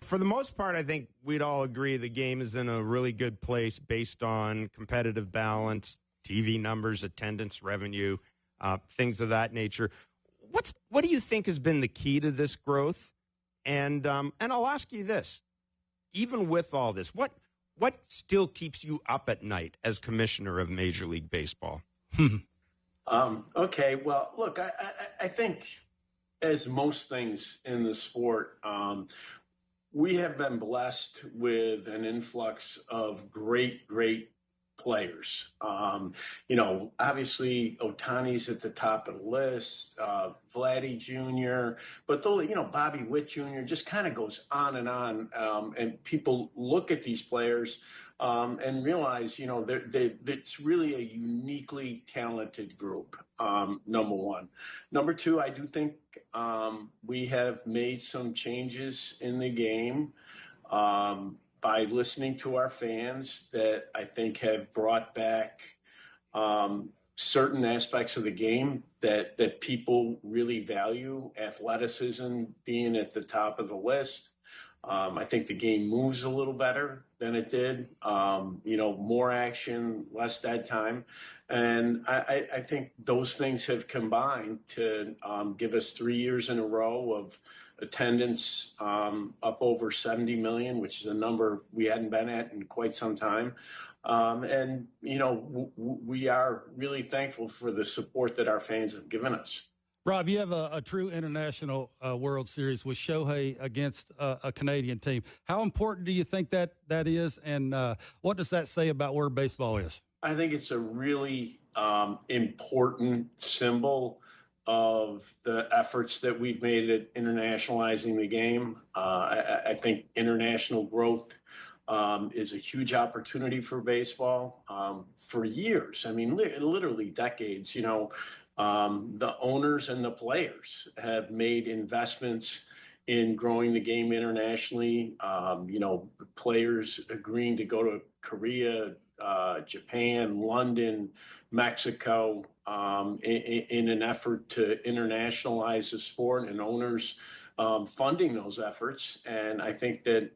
For the most part, I think we'd all agree the game is in a really good place based on competitive balance, TV numbers, attendance, revenue, things of that nature. What do you think has been the key to this growth? And I'll ask you this: even with all this, what still keeps you up at night as commissioner of Major League Baseball? Okay, well, look, I think as most things in the sport, we have been blessed with an influx of great players. Obviously Ohtani's at the top of the list, Vladdy Jr., but Bobby Witt Jr. just kind of goes on. And people look at these players and realize, it's really a uniquely talented group, number one. Number two, I do think we have made some changes in the game by listening to our fans that I think have brought back certain aspects of the game that people really value, athleticism being at the top of the list. I think the game moves a little better than it did, more action, less dead time. And I think those things have combined to give us 3 years in a row of attendance up over 70 million, which is a number we hadn't been at in quite some time. We are really thankful for the support that our fans have given us. Rob, you have a true international World Series with Shohei against a Canadian team. How important do you think that is, and what does that say about where baseball is? I think it's a really important symbol of the efforts that we've made at internationalizing the game. I think international growth is a huge opportunity for baseball. For years, I mean, literally decades, the owners and the players have made investments in growing the game internationally. Players agreeing to go to Korea, Japan, London, Mexico, in an effort to internationalize the sport, and owners funding those efforts. And I think that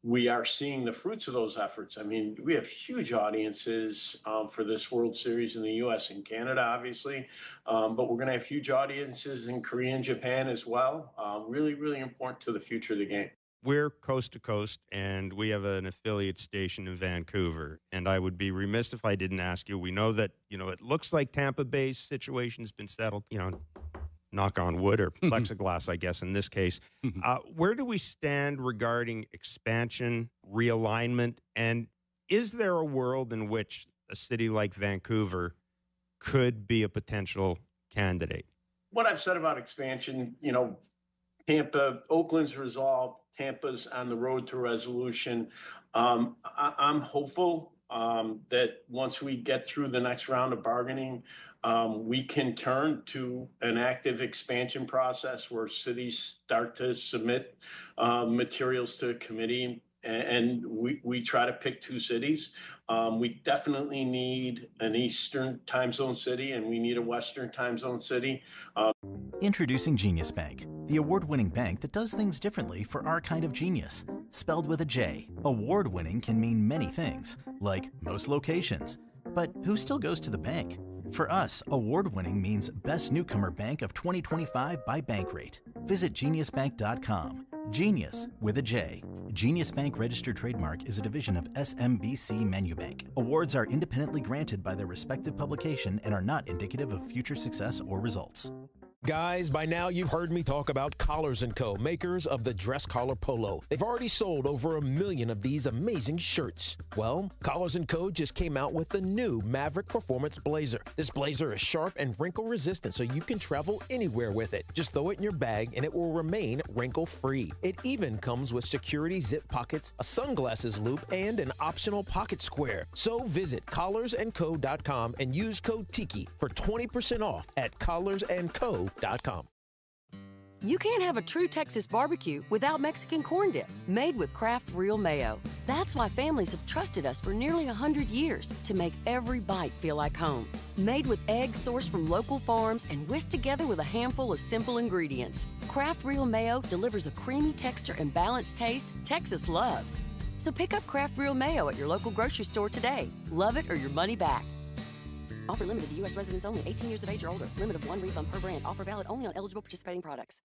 we are seeing the fruits of those efforts. I mean, we have huge audiences for this World Series in the U.S. and Canada, obviously, but we're going to have huge audiences in Korea and Japan as well. Really, really important to the future of the game. We're coast to coast, and we have an affiliate station in Vancouver. And I would be remiss if I didn't ask you. We know that, it looks like Tampa Bay's situation has been settled, knock on wood, or plexiglass, I guess, in this case. Where do we stand regarding expansion, realignment, and is there a world in which a city like Vancouver could be a potential candidate? What I've said about expansion, Tampa, Oakland's resolved. Tampa's on the road to resolution. I'm hopeful that once we get through the next round of bargaining, we can turn to an active expansion process where cities start to submit materials to a committee, and we try to pick 2 cities. We definitely need an Eastern time zone city, and we need a Western time zone city. Introducing Genius Bank, the award-winning bank that does things differently for our kind of genius. Spelled with a J, award-winning can mean many things, like most locations. But who still goes to the bank? For us, award-winning means Best Newcomer Bank of 2025 by Bankrate. Visit geniusbank.com. Genius with a J. Genius Bank registered trademark is a division of SMBC Menubank. Awards are independently granted by their respective publication and are not indicative of future success or results. Guys, by now you've heard me talk about Collars & Co., makers of the dress collar polo. They've already sold over 1 million of these amazing shirts. Well, Collars & Co. just came out with the new Maverick Performance Blazer. This blazer is sharp and wrinkle resistant, so you can travel anywhere with it. Just throw it in your bag and it will remain wrinkle-free. It even comes with security zip pockets, a sunglasses loop, and an optional pocket square. So visit collarsandco.com and use code TIKI for 20% off at collarsandco.com. You can't have a true Texas barbecue without Mexican corn dip, made with Kraft Real Mayo. That's why families have trusted us for nearly 100 years to make every bite feel like home. Made with eggs sourced from local farms and whisked together with a handful of simple ingredients. Kraft Real Mayo delivers a creamy texture and balanced taste Texas loves. So pick up Kraft Real Mayo at your local grocery store today. Love it or your money back. Offer limited to U.S. residents only, 18 years of age or older. Limit of 1 refund per brand. Offer valid only on eligible participating products.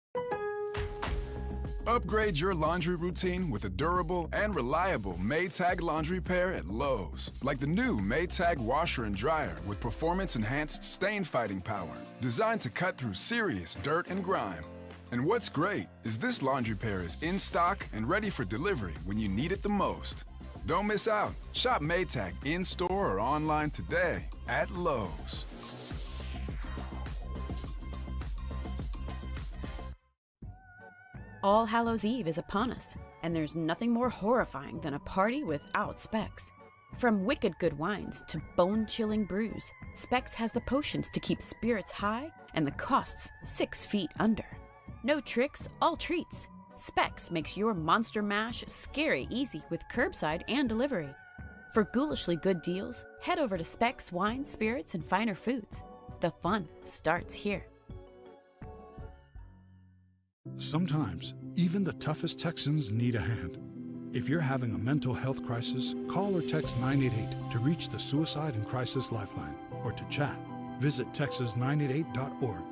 Upgrade your laundry routine with a durable and reliable Maytag laundry pair at Lowe's. Like the new Maytag washer and dryer with performance-enhanced stain-fighting power. Designed to cut through serious dirt and grime. And what's great is this laundry pair is in stock and ready for delivery when you need it the most. Don't miss out. Shop Maytag in-store or online today at Lowe's. All Hallows Eve is upon us, and there's nothing more horrifying than a party without Specs. From wicked good wines to bone-chilling brews, Specs has the potions to keep spirits high and the costs 6 feet under. No tricks, all treats. Specs makes your monster mash scary easy with curbside and delivery. For ghoulishly good deals, head over to Specs Wine, Spirits, and Finer Foods. The fun starts here. Sometimes, even the toughest Texans need a hand. If you're having a mental health crisis, call or text 988 to reach the Suicide and Crisis Lifeline, or to chat. Visit texas988.org.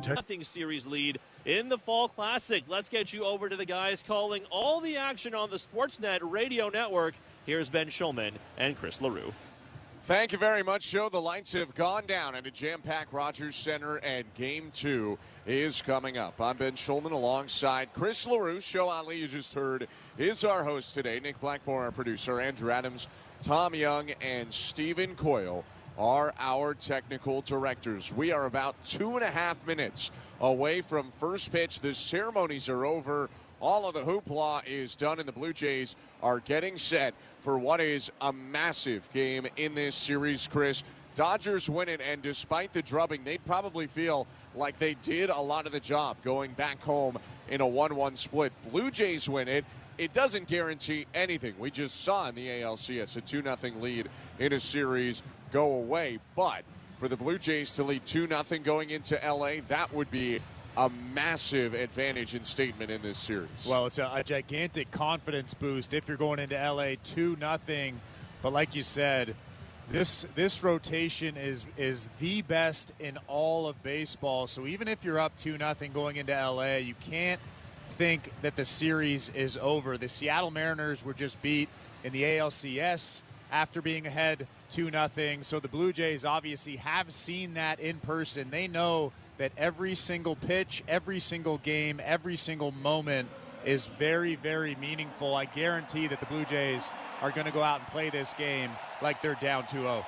Nothing series lead in the Fall Classic. Let's get you over to the guys calling all the action on the Sportsnet radio network. Here's Ben Schulman and Chris LaRue. Thank you very much, Joe. The lights have gone down at a jam-packed Rogers Center, and Game 2 is coming up. I'm Ben Schulman alongside Chris LaRue. Show Ali, you just heard, is our host today. Nick Blackmore, our producer. Andrew Adams, Tom Young, and Stephen Coyle are our technical directors. We are about 2.5 minutes away from first pitch. The ceremonies are over. All of the hoopla is done, and the Blue Jays are getting set for what is a massive game in this series, Chris. Dodgers win it, and despite the drubbing, they probably feel like they did a lot of the job going back home in a 1-1 split. Blue Jays win it. It doesn't guarantee anything. We just saw in the ALCS a 2-0 lead in a series go away, but for the Blue Jays to lead 2-0 going into L.A., that would be a massive advantage and statement in this series. Well, it's a gigantic confidence boost if you're going into L.A. 2-0, but like you said, this rotation is the best in all of baseball, so even if you're up 2-0 going into L.A., you can't think that the series is over. The Seattle Mariners were just beat in the ALCS after being ahead 2-0. So the Blue Jays obviously have seen that in person. They know that every single pitch, every single game, every single moment is very, very meaningful. I guarantee that the Blue Jays are going to go out and play this game like they're down 2-0.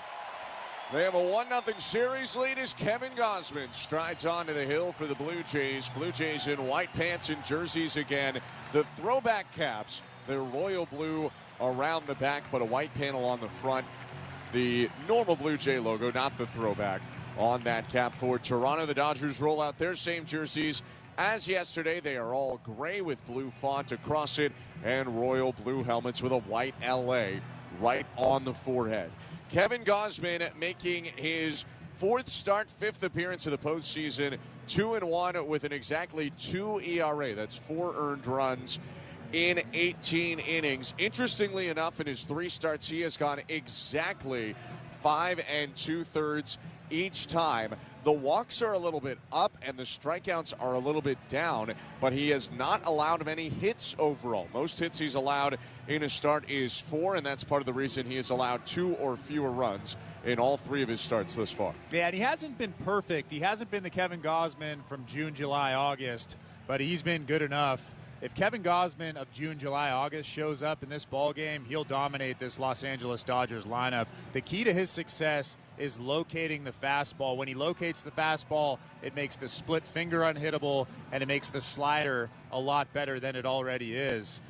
They have a 1-0 series lead as Kevin Gausman strides onto the hill for the Blue Jays. Blue Jays in white pants and jerseys again. The throwback caps, they're royal blue around the back, but a white panel on the front. The normal Blue Jay logo, not the throwback, on that cap. For Toronto, the Dodgers roll out their same jerseys as yesterday. They are all gray with blue font across it and royal blue helmets with a white LA right on the forehead. Kevin Gausman making his 4th start, 5th appearance of the postseason, 2-1 with an exactly 2 ERA. That's 4 earned runs in 18 innings. Interestingly enough, in his 3 starts, he has gone exactly 5 2/3 each time. The walks are a little bit up and the strikeouts are a little bit down, but he has not allowed many hits overall. Most hits he's allowed in a start is 4, and that's part of the reason he has allowed 2 or fewer runs in all 3 of his starts thus far. Yeah, and he hasn't been perfect. He hasn't been the Kevin Gausman from June, July, August, but he's been good enough. If Kevin Gausman of June, July, August shows up in this ballgame, he'll dominate this Los Angeles Dodgers lineup. The key to his success is locating the fastball. When he locates the fastball, it makes the split finger unhittable, and it makes the slider a lot better than it already is.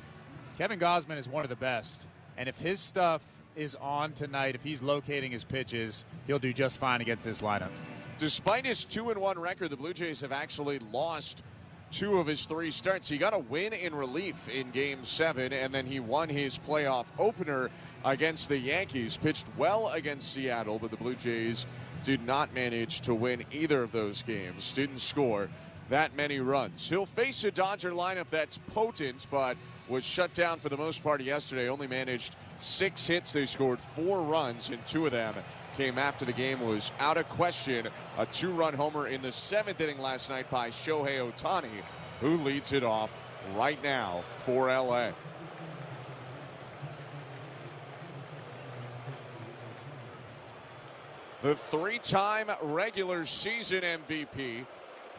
Kevin Gausman is one of the best, and if his stuff is on tonight, if he's locating his pitches, he'll do just fine against this lineup. Despite his 2-1 record, the Blue Jays have actually lost 2 of his 3 starts. He got a win in relief in Game 7, and then he won his playoff opener against the Yankees. Pitched well against Seattle, but the Blue Jays did not manage to win either of those games. Didn't score that many runs. He'll face a Dodger lineup that's potent, but was shut down for the most part yesterday. Only managed 6 hits. They scored 4 runs, and 2 of them came after the game was out of question. A 2-run homer in the 7th inning last night by Shohei Ohtani, who leads it off right now for LA. The 3-time regular season MVP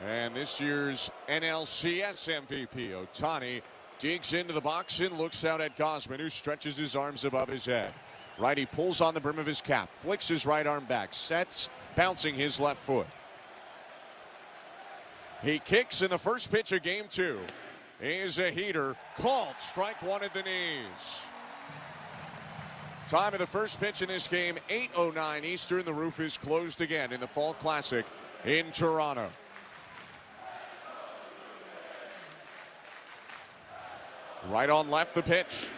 and this year's NLCS MVP, Ohtani, digs into the box and looks out at Gausman, who stretches his arms above his head. Righty pulls on the brim of his cap, flicks his right arm back, sets, bouncing his left foot. He kicks in the first pitch of Game 2. Is a heater, called strike 1 at the knees. Time of the first pitch in this game, 8:09 Eastern. The roof is closed again in the Fall Classic in Toronto. Right on left the pitch.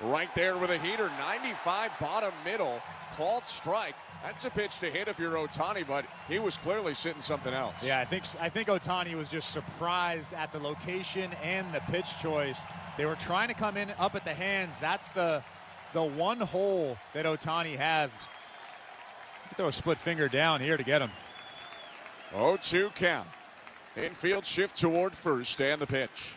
Right there with a heater, 95 bottom middle, called strike. That's a pitch to hit if you're Ohtani, but he was clearly sitting something else. Yeah, I think Ohtani was just surprised at the location and the pitch choice. They were trying to come in up at the hands. That's the one hole that Ohtani has. Throw a split finger down here to get him. 0-2 count. Infield shift toward first, and the pitch.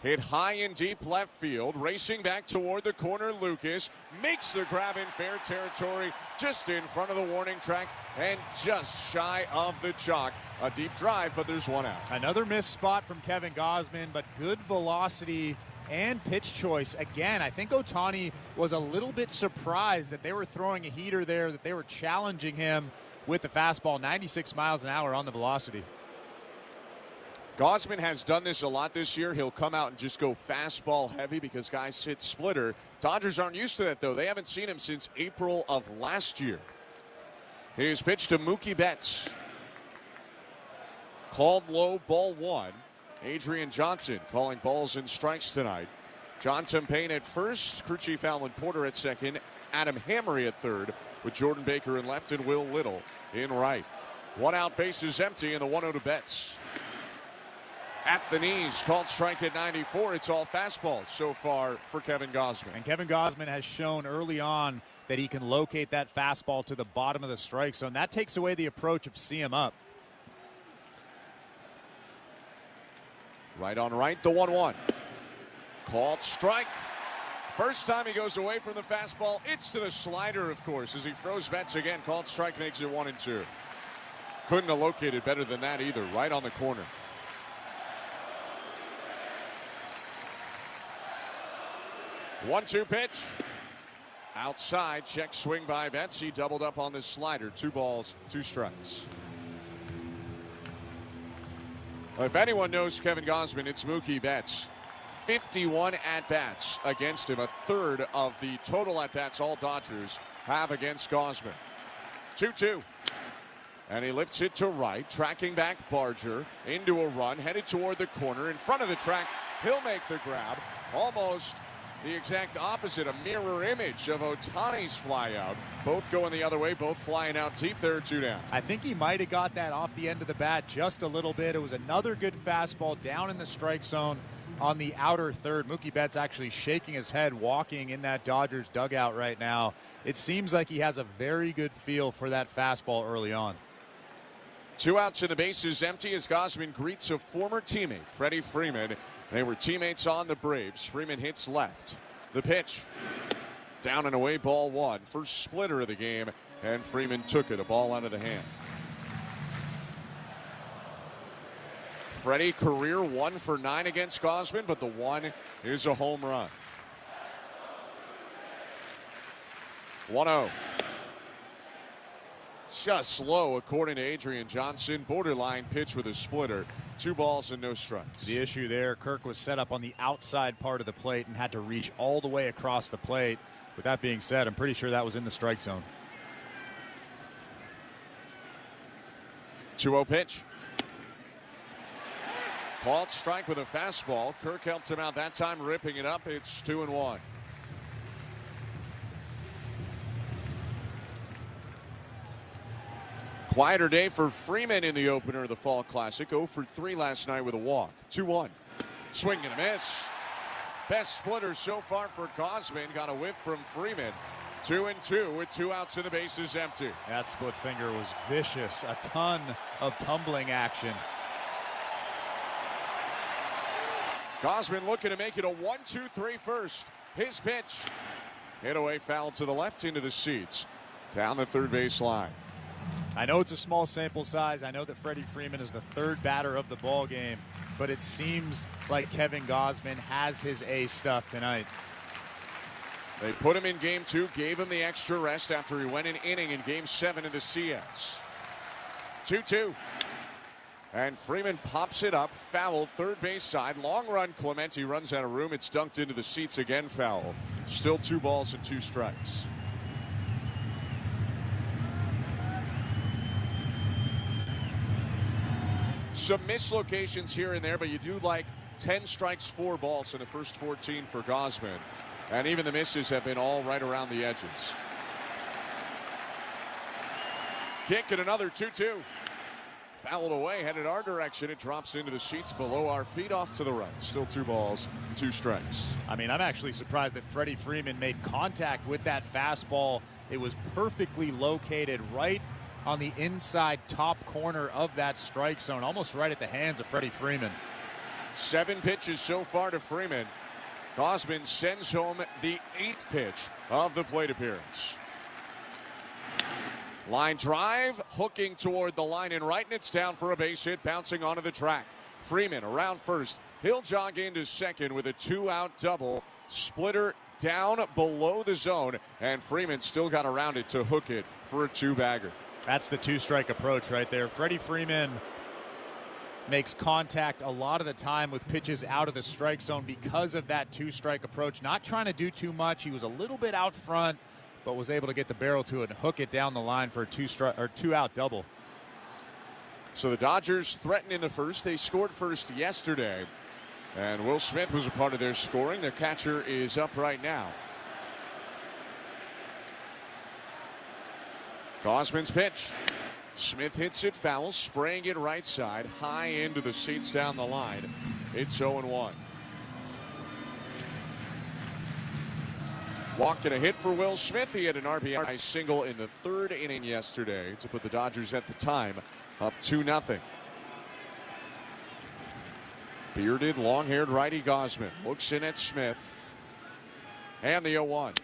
Hit high and deep left field, racing back toward the corner. Lucas makes the grab in fair territory, just in front of the warning track and just shy of the chalk. A deep drive, but there's 1 out. Another missed spot from Kevin Gausman, but good velocity and pitch choice. Again, I think Ohtani was a little bit surprised that they were throwing a heater there, that they were challenging him with the fastball, 96 miles an hour on the velocity. Gausman has done this a lot this year. He'll come out and just go fastball heavy because guys hit splitter. Dodgers aren't used to that, though. They haven't seen him since April of last year. His pitch to Mookie Betts. Called low, ball 1. Adrian Johnson calling balls and strikes tonight. John Tempane at first, crew chief Alan Porter at second, Adam Hammery at third, with Jordan Baker in left and Will Little in right. 1 out, base is empty, and the 1-0 to Betts. At the knees, called strike at 94. It's all fastballs so far for Kevin Gausman. And Kevin Gausman has shown early on that he can locate that fastball to the bottom of the strike zone. That takes away the approach of see him up. Right on right, the 1-1. Called strike. First time he goes away from the fastball. It's to the slider, of course, as he throws Betts again. Called strike makes it 1-2. Couldn't have located better than that either. Right on the corner. 1-2 pitch. Outside, check swing by Betts. He doubled up on this slider. 2 balls, 2 strikes. If anyone knows Kevin Gausman, it's Mookie Betts. 51 at-bats against him. A third of the total at-bats all Dodgers have against Gausman. 2-2. And he lifts it to right, tracking back Barger into a run, headed toward the corner. In front of the track, he'll make the grab. Almost the exact opposite, a mirror image of Ohtani's fly out. Both going the other way, both flying out deep. There are 2 down. I think he might have got that off the end of the bat just a little bit. It was another good fastball down in the strike zone on the outer third. Mookie Betts actually shaking his head, walking in that Dodgers dugout right now. It seems like he has a very good feel for that fastball early on. 2 outs and the base is empty as Gausman greets a former teammate, Freddie Freeman. They were teammates on the Braves. Freeman hits left. The pitch. Down and away, ball 1. First splitter of the game, and Freeman took it. A ball out of the hand. Freddie, career 1 for 9 against Gausman, but the 1 is a home run. 1-0. Just slow, according to Adrian Johnson. Borderline pitch with a splitter. 2 balls and no strikes. The issue there, Kirk was set up on the outside part of the plate and had to reach all the way across the plate. With that being said, I'm pretty sure that was in the strike zone. 2-0 pitch. Called strike with a fastball. Kirk helped him out that time, ripping it up. It's 2-1. Quieter day for Freeman in the opener of the Fall Classic. 0 for 3 last night with a walk. 2-1. Swing and a miss. Best splitter so far for Gausman. Got a whiff from Freeman. 2-2 with 2 outs and the bases empty. That split finger was vicious. A ton of tumbling action. Gausman looking to make it a 1-2-3 first. His pitch. Hit away foul to the left into the seats. Down the third base line. I know it's a small sample size. I know that Freddie Freeman is the third batter of the ball game, but it seems like Kevin Gausman has his A stuff tonight. They put him in game 2, gave him the extra rest after he went an inning in game 7 in the CS. 2-2. And Freeman pops it up, foul, third base side. Long run, Clemente runs out of room. It's dunked into the seats again, foul. Still 2 balls and 2 strikes. Some mislocations here and there, but you do like 10 strikes, 4 balls in the first 14 for Gausman. And even the misses have been all right around the edges. Kick and another 2-2. Fouled away, headed our direction. It drops into the seats below our feet, off to the right. Still 2 balls, 2 strikes. I mean, I'm actually surprised that Freddie Freeman made contact with that fastball. It was perfectly located right on the inside top corner of that strike zone, almost right at the hands of Freddie Freeman. 7 pitches so far to Freeman. Gausman sends home the 8th pitch of the plate appearance. Line drive, hooking toward the line and right, and it's down for a base hit, bouncing onto the track. Freeman around first. He'll jog into second with a 2-out double. Splitter down below the zone, and Freeman still got around it to hook it for a 2-bagger. That's the 2-strike approach right there. Freddie Freeman makes contact a lot of the time with pitches out of the strike zone because of that 2-strike approach. Not trying to do too much. He was a little bit out front, but was able to get the barrel to it and hook it down the line for a 2-out double. So the Dodgers threatened in the first. They scored first yesterday, and Will Smith was a part of their scoring. Their catcher is up right now. Gausman's pitch. Smith hits it foul, spraying it right side, high into the seats down the line. It's 0-1. Walk and a hit for Will Smith. He had an RBI single in the 3rd inning yesterday to put the Dodgers at the time up 2-0. Bearded, long-haired righty Gausman looks in at Smith. And the 0-1.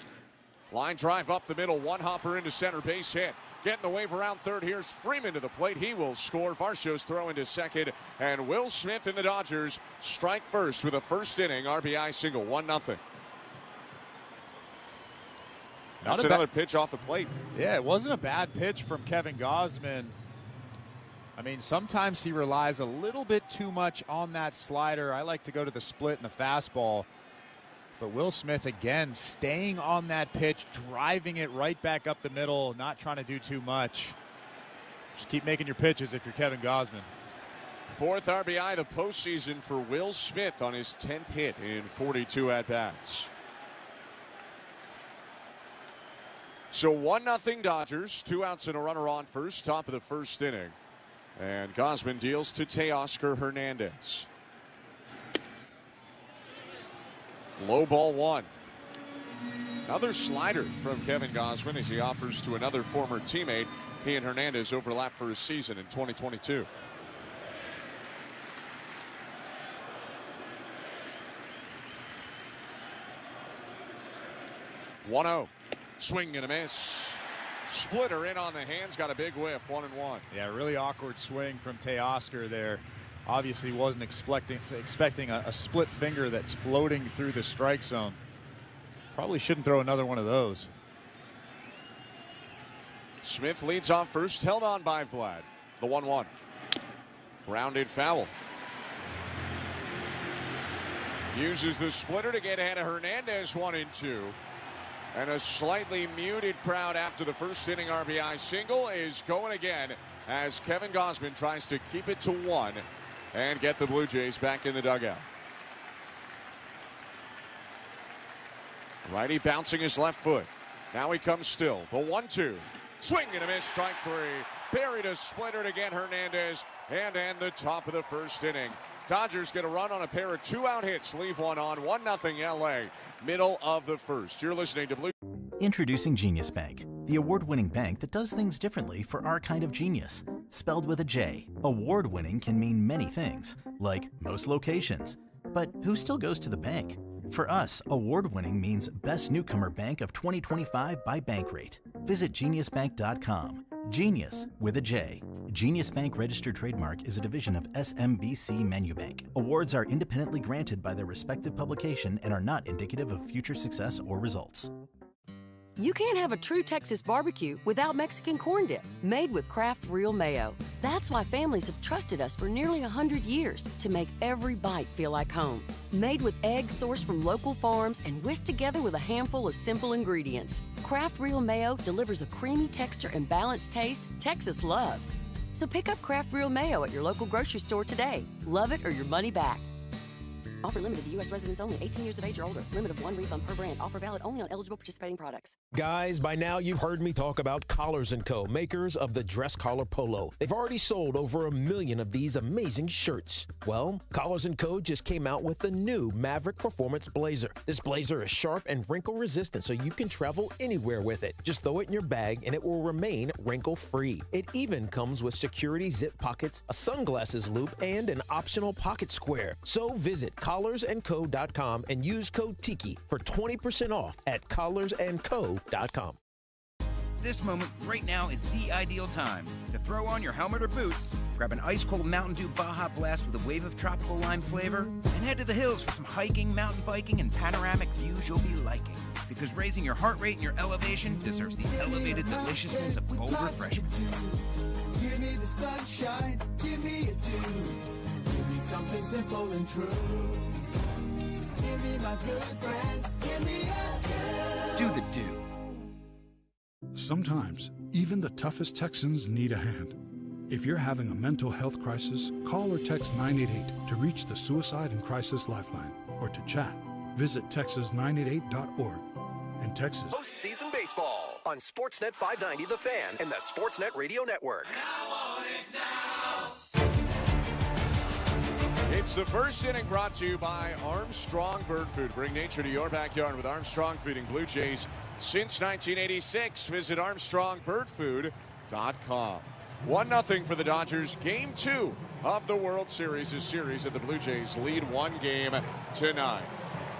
Line drive up the middle, one hopper into center, base hit. Getting the wave around third. Here's Freeman to the plate. He will score. Varsho's throw into second. And Will Smith and the Dodgers strike first with a first inning RBI single. 1-0. That's another pitch off the plate. Yeah, it wasn't a bad pitch from Kevin Gausman. I mean, sometimes he relies a little bit too much on that slider. I like to go to the split and the fastball. But Will Smith, again, staying on that pitch, driving it right back up the middle, not trying to do too much. Just keep making your pitches if you're Kevin Gausman. 4th RBI the postseason for Will Smith on his 10th hit in 42 at-bats. So 1-0 Dodgers, 2 outs and a runner on first, top of the first inning. And Gausman deals to Teoscar Hernandez. Low ball 1. Another slider from Kevin Gausman as he offers to another former teammate. He and Hernandez overlap for a season in 2022. (1-0). Swing and a miss. Splitter in on the hands, got a big whiff, 1-1. Yeah, really awkward swing from Teoscar there. Obviously wasn't expecting a split finger that's floating through the strike zone. Probably shouldn't throw another one of those. Smith leads off first, held on by Vlad. The 1-1. Grounded foul. Uses the splitter to get ahead of Hernandez, 1-2. And a slightly muted crowd after the first inning RBI single is going again as Kevin Gausman tries to keep it to 1 and get the Blue Jays back in the dugout. Righty bouncing his left foot. Now he comes still. The 1-2. Swing and a miss, strike 3. Buried a splitter to get Hernandez and end the top of the first inning. Dodgers get a run on a pair of 2-out hits. Leave one on. 1-0 LA. Middle of the first. You're listening to Blue. Introducing Genius Bank, the award-winning bank that does things differently for our kind of genius. Spelled with a J, award-winning can mean many things, like most locations. But who still goes to the bank? For us, award-winning means Best Newcomer Bank of 2025 by Bankrate. Visit geniusbank.com. Genius with a J. Genius Bank registered trademark is a division of SMBC Menubank. Awards are independently granted by their respective publication and are not indicative of future success or results. You can't have a true Texas barbecue without Mexican corn dip, made with Kraft Real Mayo. That's why families have trusted us for nearly 100 years to make every bite feel like home. Made with eggs sourced from local farms and whisked together with a handful of simple ingredients. Kraft Real Mayo delivers a creamy texture and balanced taste Texas loves. So pick up Kraft Real Mayo at your local grocery store today. Love it or your money back. Offer limited to U.S. residents only, 18 years of age or older. Limit of 1 refund per brand. Offer valid only on eligible participating products. Guys, by now you've heard me talk about Collars & Co., makers of the dress collar polo. They've already sold over 1 million of these amazing shirts. Well, Collars & Co. just came out with the new Maverick Performance Blazer. This blazer is sharp and wrinkle resistant, so you can travel anywhere with it. Just throw it in your bag and it will remain wrinkle-free. It even comes with security zip pockets, a sunglasses loop, and an optional pocket square. So visit collarsandco.com and use code TIKI for 20% off at collarsandco.com. This moment right now is the ideal time to throw on your helmet or boots, grab an ice-cold Mountain Dew Baja Blast with a wave of tropical lime flavor, and head to the hills for some hiking, mountain biking, and panoramic views you'll be liking. Because raising your heart rate and your elevation deserves the elevated deliciousness of cold refreshment. Give me the sunshine, give me a dew. Give me something simple and true. Give me my good friends, give me a dew. Do the Dew. Sometimes, even the toughest Texans need a hand. If you're having a mental health crisis, call or text 988 to reach the Suicide and Crisis Lifeline. Or to chat, visit texas988.org. In Texas, Postseason baseball on Sportsnet 590 The Fan and the Sportsnet Radio Network. It's the first inning brought to you by Armstrong Bird Food. Bring nature to your backyard with Armstrong, feeding Blue Jays since 1986. Visit ArmstrongBirdFood.com. 1-0 for the Dodgers. Game 2 of the World Series, a series that the Blue Jays lead 1-0 tonight.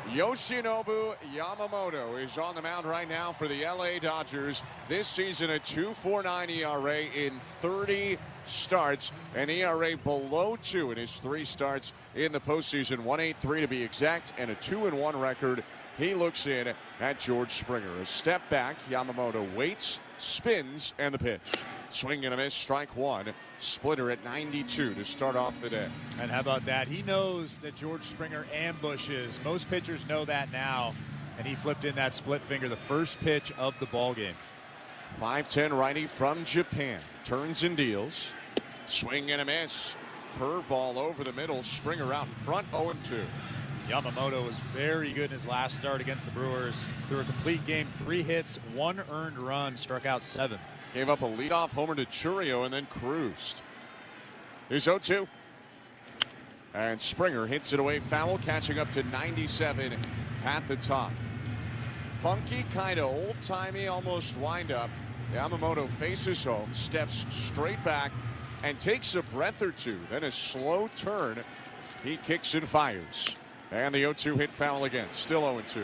Yoshinobu Yamamoto is on the mound right now for the LA Dodgers. This season a 2.49 ERA in 30 starts, an ERA below 2 in his 3 starts in the postseason, 1.83 to be exact, and a 2-1 record. He looks in at George Springer. A step back, Yamamoto waits, spins, and the pitch. Swing and a miss, strike 1. Splitter at 92 to start off the day. And how about that? He knows that George Springer ambushes. Most pitchers know that now, and he flipped in that split finger, the first pitch of the ballgame. 5'10 righty from Japan. Turns and deals. Swing and a miss. Curveball over the middle. Springer out in front, 0-2. Yamamoto was very good in his last start against the Brewers. Through a complete game, 3 hits, 1 earned run, struck out 7. Gave up a leadoff homer to Churio and then cruised. Here's 0-2. And Springer hits it away foul, catching up to 97 at the top. Funky, kind of old-timey, almost wind-up. Yamamoto faces home, steps straight back, and takes a breath or two. Then a slow turn. He kicks and fires. And the 0-2 hit foul again. Still 0-2.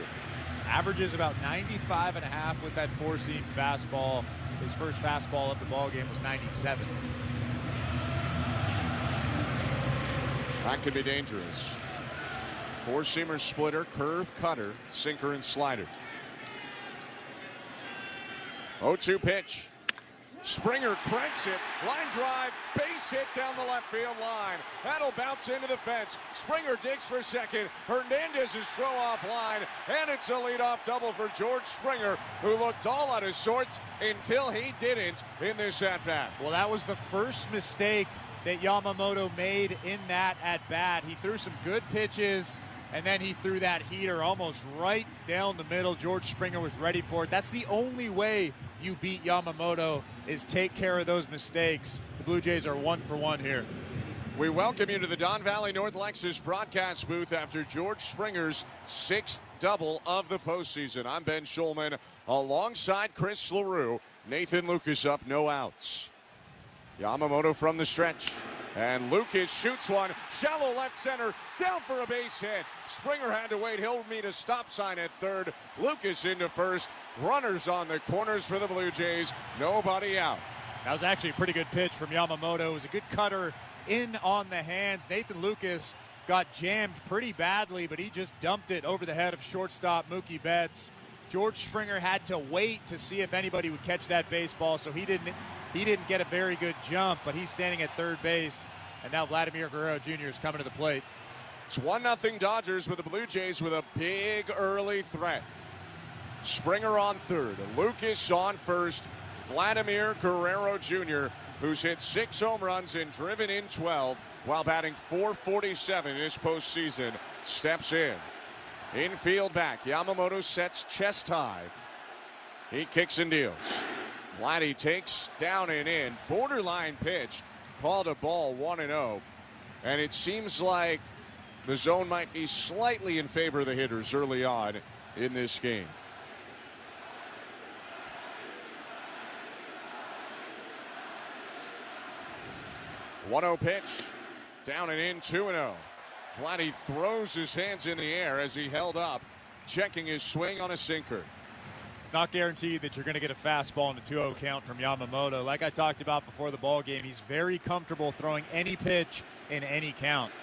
Averages about 95.5 with that four-seam fastball. His first fastball of the ballgame was 97. That could be dangerous. Four-seamer, splitter, curve, cutter, sinker, and slider. 0-2 pitch. Springer cranks it. Line drive. Base hit down the left field line. That'll bounce into the fence. Springer digs for second. Hernandez's throw off line. And it's a leadoff double for George Springer, who looked all out of sorts until he didn't in this at-bat. Well, that was the first mistake that Yamamoto made in that at-bat. He threw some good pitches, and then he threw that heater almost right down the middle. George Springer was ready for it. That's the only way you beat Yamamoto, is take care of those mistakes. The Blue Jays are 1 for 1 here. We welcome you to the Don Valley North Lexus broadcast booth after George Springer's 6th double of the postseason. I'm Ben Schulman alongside Chris LaRue. Nathan Lucas up, no outs. Yamamoto from the stretch. And Lucas shoots one, shallow left center, down for a base hit. Springer had to wait. He'll meet a stop sign at third. Lucas into first. Runners on the corners for the Blue Jays. Nobody out. That was actually a pretty good pitch from Yamamoto. It was a good cutter in on the hands. Nathan Lucas got jammed pretty badly, but he just dumped it over the head of shortstop Mookie Betts. George Springer had to wait to see if anybody would catch that baseball, so he didn't get a very good jump, but he's standing at third base. And now Vladimir Guerrero Jr. is coming to the plate. It's 1-0 Dodgers with the Blue Jays with a big early threat. Springer on third, Lucas on first, Vladimir Guerrero Jr., who's hit 6 home runs and driven in 12 while batting .447 this postseason, steps in. Infield back, Yamamoto sets chest high. He kicks and deals. Vladdy takes down and in. Borderline pitch, called a ball 1-0. And it seems like the zone might be slightly in favor of the hitters early on in this game. .1-0 pitch, down and in, 2-0. Vladdy throws his hands in the air as he held up, checking his swing on a sinker. It's not guaranteed that you're going to get a fastball in a 2-0 count from Yamamoto. Like I talked about before the ball game, he's very comfortable throwing any pitch in any count.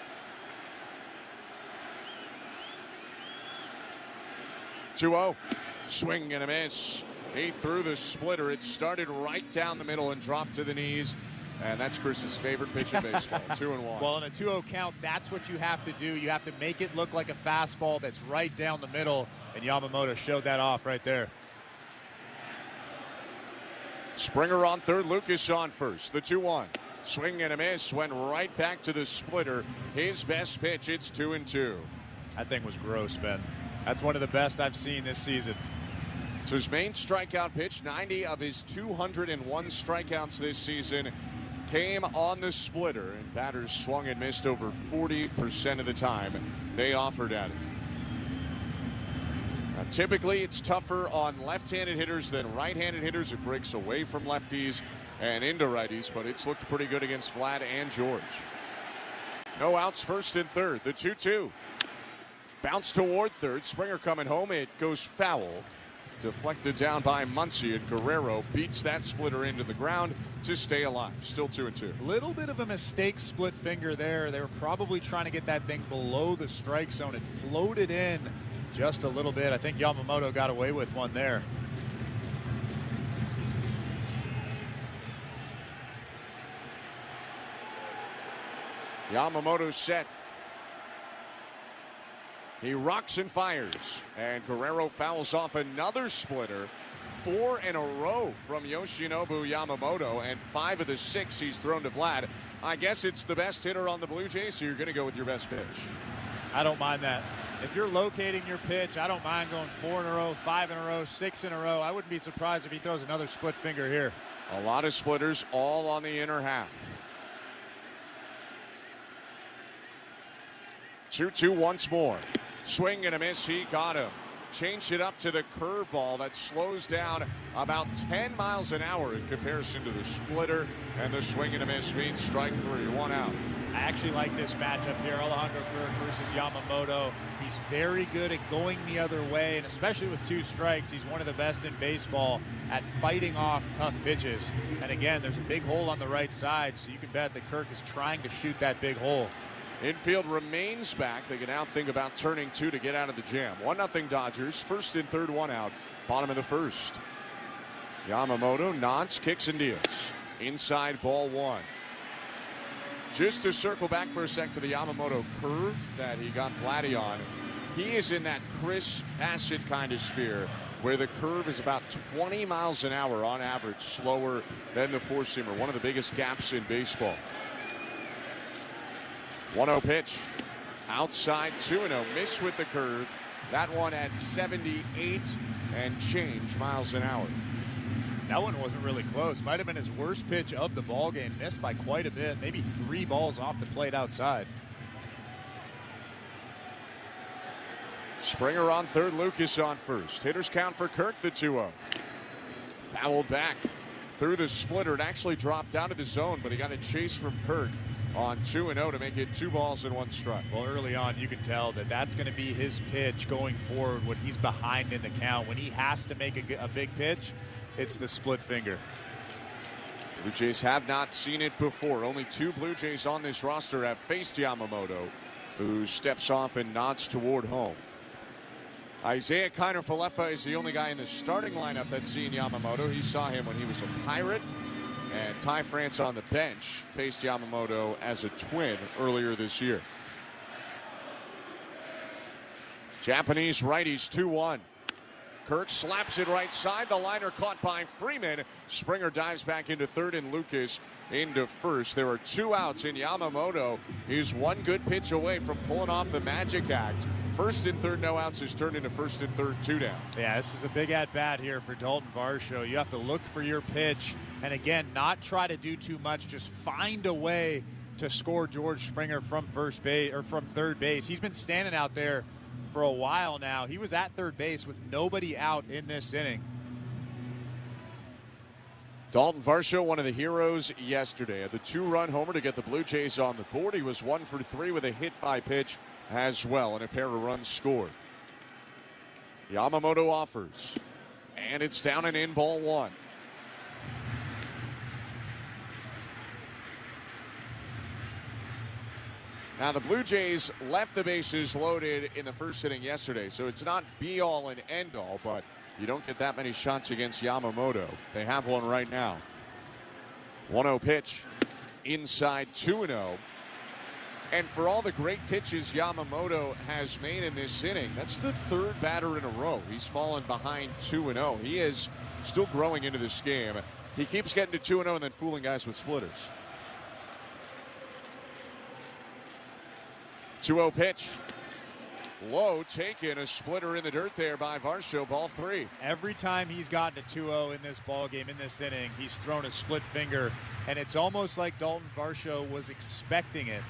.2-0, swing and a miss. He threw the splitter. It started right down the middle and dropped to the knees. And that's Chris's favorite pitch in baseball, 2-1. Well, in a 2-0 count, that's what you have to do. You have to make it look like a fastball that's right down the middle, and Yamamoto showed that off right there. Springer on third, Lucas on first. The 2-1. Swing and a miss, went right back to the splitter. His best pitch, it's 2-2. That thing was gross, Ben. That's one of the best I've seen this season. So his main strikeout pitch, 90 of his 201 strikeouts this season, came on the splitter, and batters swung and missed over 40% of the time they offered at it. Now, typically, it's tougher on left-handed hitters than right-handed hitters. It breaks away from lefties and into righties, but it's looked pretty good against Vlad and George. No outs, first and third. The 2-2. Bounce toward third. Springer coming home. It goes foul. Deflected down by Muncy, and Guerrero beats that splitter into the ground to stay alive. Still 2-2. Little bit of a mistake, split finger there. They were probably trying to get that thing below the strike zone. It floated in just a little bit. I think Yamamoto got away with one there. Yamamoto set. He rocks and fires, and Guerrero fouls off another splitter. 4 in a row from Yoshinobu Yamamoto, and 5 of the 6 he's thrown to Vlad. I guess it's the best hitter on the Blue Jays, so you're going to go with your best pitch. I don't mind that. If you're locating your pitch, I don't mind going 4 in a row, 5 in a row, 6 in a row. I wouldn't be surprised if he throws another split finger here. A lot of splitters, all on the inner half. 2-2 once more. Swing and a miss, he got him. Changed it up to the curveball that slows down about 10 miles an hour in comparison to the splitter, and the swing and a miss means strike 3, 1 out. I actually like this matchup here, Alejandro Kirk versus Yamamoto. He's very good at going the other way, and especially with 2 strikes, he's one of the best in baseball at fighting off tough pitches. And again, there's a big hole on the right side, so you can bet that Kirk is trying to shoot that big hole. Infield remains back. They can now think about turning 2 to get out of the jam. 1-0 Dodgers. First and third, 1 out. Bottom of the first. Yamamoto nods, kicks and deals. Inside, ball 1. Just to circle back for a sec to the Yamamoto curve that he got Vladdy on. He is in that crisp, acid kind of sphere where the curve is about 20 miles an hour on average, slower than the four-seamer. One of the biggest gaps in baseball. 1-0 pitch. Outside 2-0. Miss with the curve. That one at 78 and change miles an hour. That one wasn't really close. Might have been his worst pitch of the ball game. Missed by quite a bit. Maybe 3 balls off the plate outside. Springer on third, Lucas on first. Hitters count for Kirk, the 2-0. Fouled back through the splitter. It actually dropped out of the zone, but he got a chase from Kirk on 2-0 to make it 2 balls and 1 strike. Well, early on, you can tell that that's going to be his pitch going forward when he's behind in the count. When he has to make a big pitch, it's the split finger. Blue Jays have not seen it before. Only 2 Blue Jays on this roster have faced Yamamoto, who steps off and nods toward home. Isaiah Kiner-Falefa is the only guy in the starting lineup that's seen Yamamoto. He saw him when he was a Pirate. And Ty France on the bench faced Yamamoto as a Twin earlier this year. Japanese righties 2-1. Kirk slaps it right side. The liner caught by Freeman. Springer dives back into third and Lucas into first. There are 2 outs, and Yamamoto is 1 good pitch away from pulling off the magic act. First and third, no outs has turned into first and third, 2 down. Yeah, this is a big at-bat here for Dalton Varsho. You have to look for your pitch, and again, not try to do too much. Just find a way to score George Springer from first base or from third base. He's been standing out there for a while now. He was at third base with nobody out in this inning. Dalton Varsho, one of the heroes yesterday, had the 2-run homer to get the Blue Jays on the board. He was 1 for 3 with a hit by pitch as well, and a pair of runs scored. Yamamoto offers, and it's down and in, ball 1. Now, the Blue Jays left the bases loaded in the first inning yesterday, so it's not be-all and end-all, but you don't get that many shots against Yamamoto. They have one right now. 1-0 pitch, inside 2-0. And for all the great pitches Yamamoto has made in this inning, that's the 3rd batter in a row. He's fallen behind 2-0. He is still growing into this game. He keeps getting to 2-0 and then fooling guys with splitters. 2-0 pitch. Low taken, a splitter in the dirt there by Varsho, ball 3. Every time he's gotten to 2-0 in this ball game, in this inning, he's thrown a split finger, and it's almost like Dalton Varsho was expecting it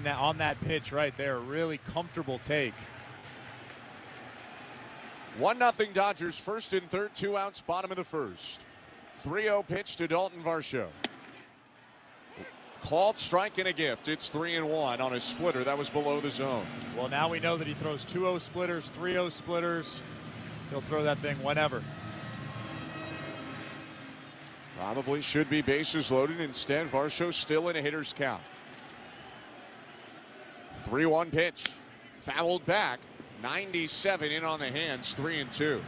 on that pitch right there. Really comfortable take. 1-0 Dodgers, first and third, 2 outs, bottom of the first. 3-0 pitch to Dalton Varsho. Called strike and a gift. It's 3-1 on a splitter that was below the zone. Well, now we know that he throws 2-0 splitters, 3-0 splitters. He'll throw that thing whenever. Probably should be bases loaded. Instead, Varsho still in a hitter's count. 3-1 pitch. Fouled back. 97 in on the hands. 3-2.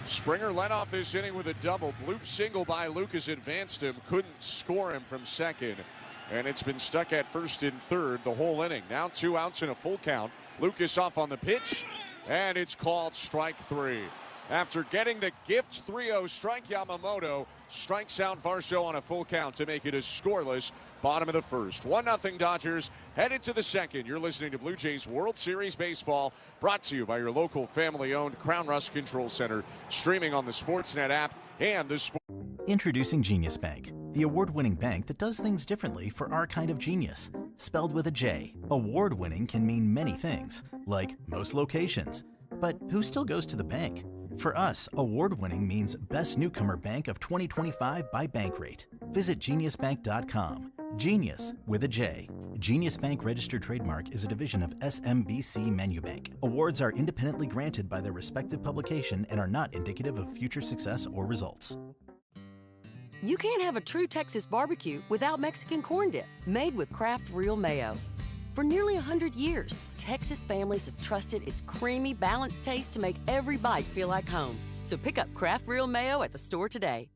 Springer led off this inning with a double. Bloop single by Lucas advanced him. Couldn't score him from second. And it's been stuck at first and third the whole inning. Now 2 outs and a full count. Lucas off on the pitch. And it's called strike 3. After getting the gift 3-0 strike, Yamamoto strikes out Varsho on a full count to make it a scoreless bottom of the first. 1-0 Dodgers headed to the second. You're listening to Blue Jays World Series Baseball, brought to you by your local family-owned Crown Rust Control Center, streaming on the Sportsnet app and the Introducing Genius Bank, the award-winning bank that does things differently for our kind of genius. Spelled with a J, award-winning can mean many things, like most locations. But who still goes to the bank? For us, award-winning means Best Newcomer Bank of 2025 by Bankrate. Visit geniusbank.com. Genius with a J. Genius Bank registered trademark is a division of SMBC Menubank. Awards are independently granted by their respective publication and are not indicative of future success or results. You can't have a true Texas barbecue without Mexican corn dip, made with Kraft Real Mayo. For nearly 100 years, Texas families have trusted its creamy, balanced taste to make every bite feel like home. So pick up Kraft Real Mayo at the store today.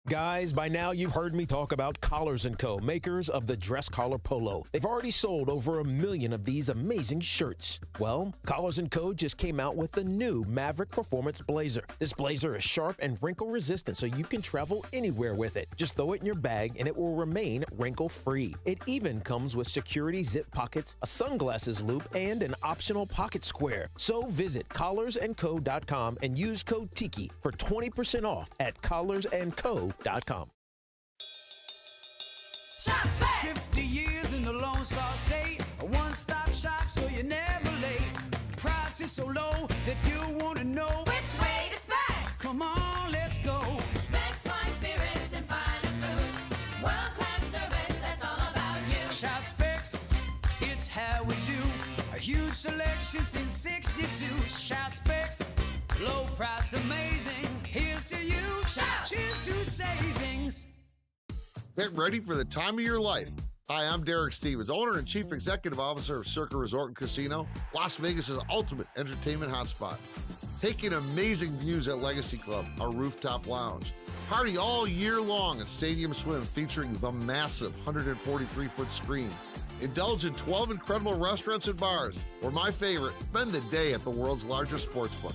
Guys, by now you've heard me talk about Collars & Co., makers of the dress collar polo. They've already sold over 1 million of these amazing shirts. Well, Collars & Co. just came out with the new Maverick Performance Blazer. This blazer is sharp and wrinkle resistant, so you can travel anywhere with it. Just throw it in your bag and it will remain wrinkle-free. It even comes with security zip pockets, a sunglasses loop, and an optional pocket square. So visit collarsandco.com and use code TIKI for 20% off at collarsandco.com. Shop back. 50 years in the Lone Star State, a one-stop shop so you're never late. Price is so low that you want to know which way to Specs. Come on, let's go. Specs, fine spirits and finer foods. World-class service, that's all about you. Shop Specs, it's how we do. A huge selection since 62. Shop Specs, low priced, amazing. Here's to you. Shop. Cheers to savings. Get ready for the time of your life. Hi, I'm Derek Stevens, owner and chief executive officer of Circa Resort and Casino, Las Vegas's ultimate entertainment hotspot. Taking amazing views at Legacy Club, our rooftop lounge. Party all year long at Stadium Swim featuring the massive 143-foot screen. Indulge in 12 incredible restaurants and bars, or my favorite, spend the day at the world's largest sportsbook.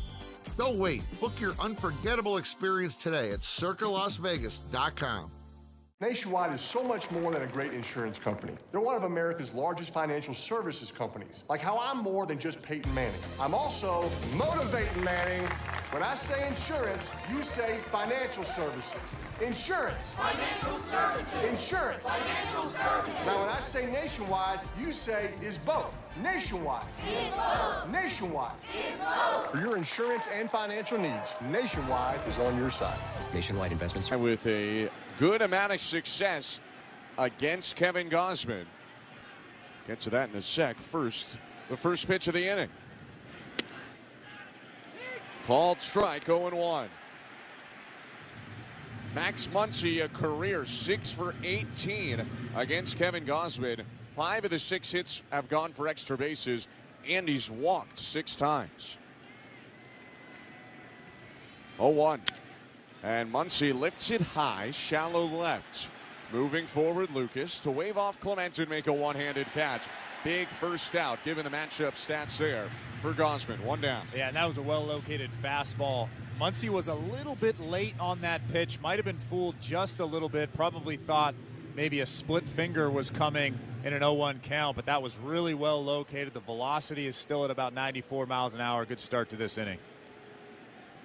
Don't wait. Book your unforgettable experience today at circalasvegas.com. Nationwide is so much more than a great insurance company. They're one of America's largest financial services companies. Like how I'm more than just Peyton Manning. I'm also motivating Manning. When I say insurance, you say financial services. Insurance. Financial services. Insurance. Financial services. Now when I say Nationwide, you say is both. Nationwide. Is both. Nationwide. Is both. For your insurance and financial needs, Nationwide is on your side. Nationwide Investments. With a good amount of success against Kevin Gausman. Get to that in a sec. First, the first pitch of the inning. Called strike, 0-1. Max Muncy, a career 6 for 18 against Kevin Gausman. 5 of the 6 hits have gone for extra bases, and he's walked 6 times. 0-1. And Muncy lifts it high, shallow left. Moving forward, Lucas to wave off Clement and make a one-handed catch. Big first out, given the matchup stats there for Gausman. 1 down. Yeah, and that was a well-located fastball. Muncy was a little bit late on that pitch. Might have been fooled just a little bit. Probably thought maybe a split finger was coming in an 0-1 count, but that was really well located. The velocity is still at about 94 miles an hour. Good start to this inning.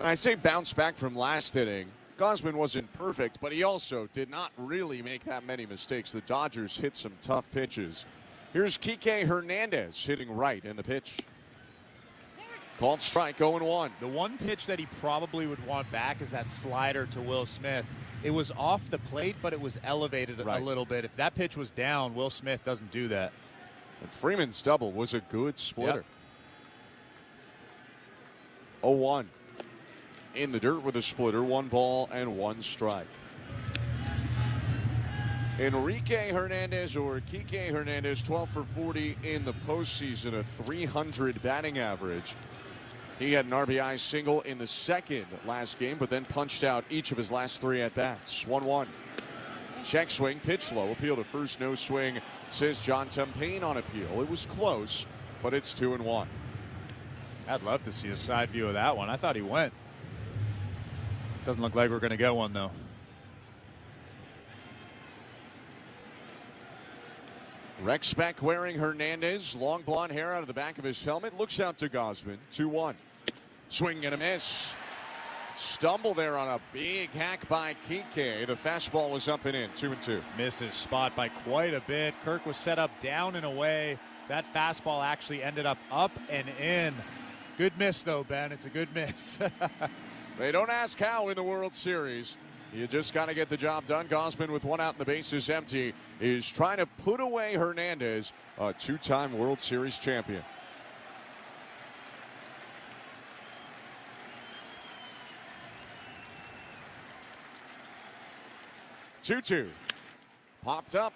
I say bounce back from last inning. Gausman wasn't perfect, but he also did not really make that many mistakes. The Dodgers hit some tough pitches. Here's Kike Hernandez hitting right in the pitch. Called strike, 0-1. The one pitch that he probably would want back is that slider to Will Smith. It was off the plate, but it was elevated a little bit. If that pitch was down, Will Smith doesn't do that. And Freeman's double was a good splitter. Yep. 0-1. In the dirt with a splitter, 1 ball and 1 strike. Enrique Hernandez, or Kike Hernandez, 12 for 40 in the postseason, a 300 batting average. He had an RBI single in the second last game, but then punched out each of his last 3 at-bats. 1-1. Check swing, pitch low, appeal to first, no swing, says John Tumpain on appeal. It was close, but it's 2-1. I'd love to see a side view of that one. I thought he went. Doesn't look like we're going to get one, though. Rex Speck wearing Hernandez. Long blonde hair out of the back of his helmet. Looks out to Gausman. 2-1. Swing and a miss. Stumble there on a big hack by Kike. The fastball was up and in. 2-2. Missed his spot by quite a bit. Kirk was set up down and away. That fastball actually ended up and in. Good miss, though, Ben. It's a good miss. They don't ask how in the World Series. You just got to get the job done. Gausman, with 1 out and the bases empty, is trying to put away Hernandez, a 2-time World Series champion. Two-two. Popped up.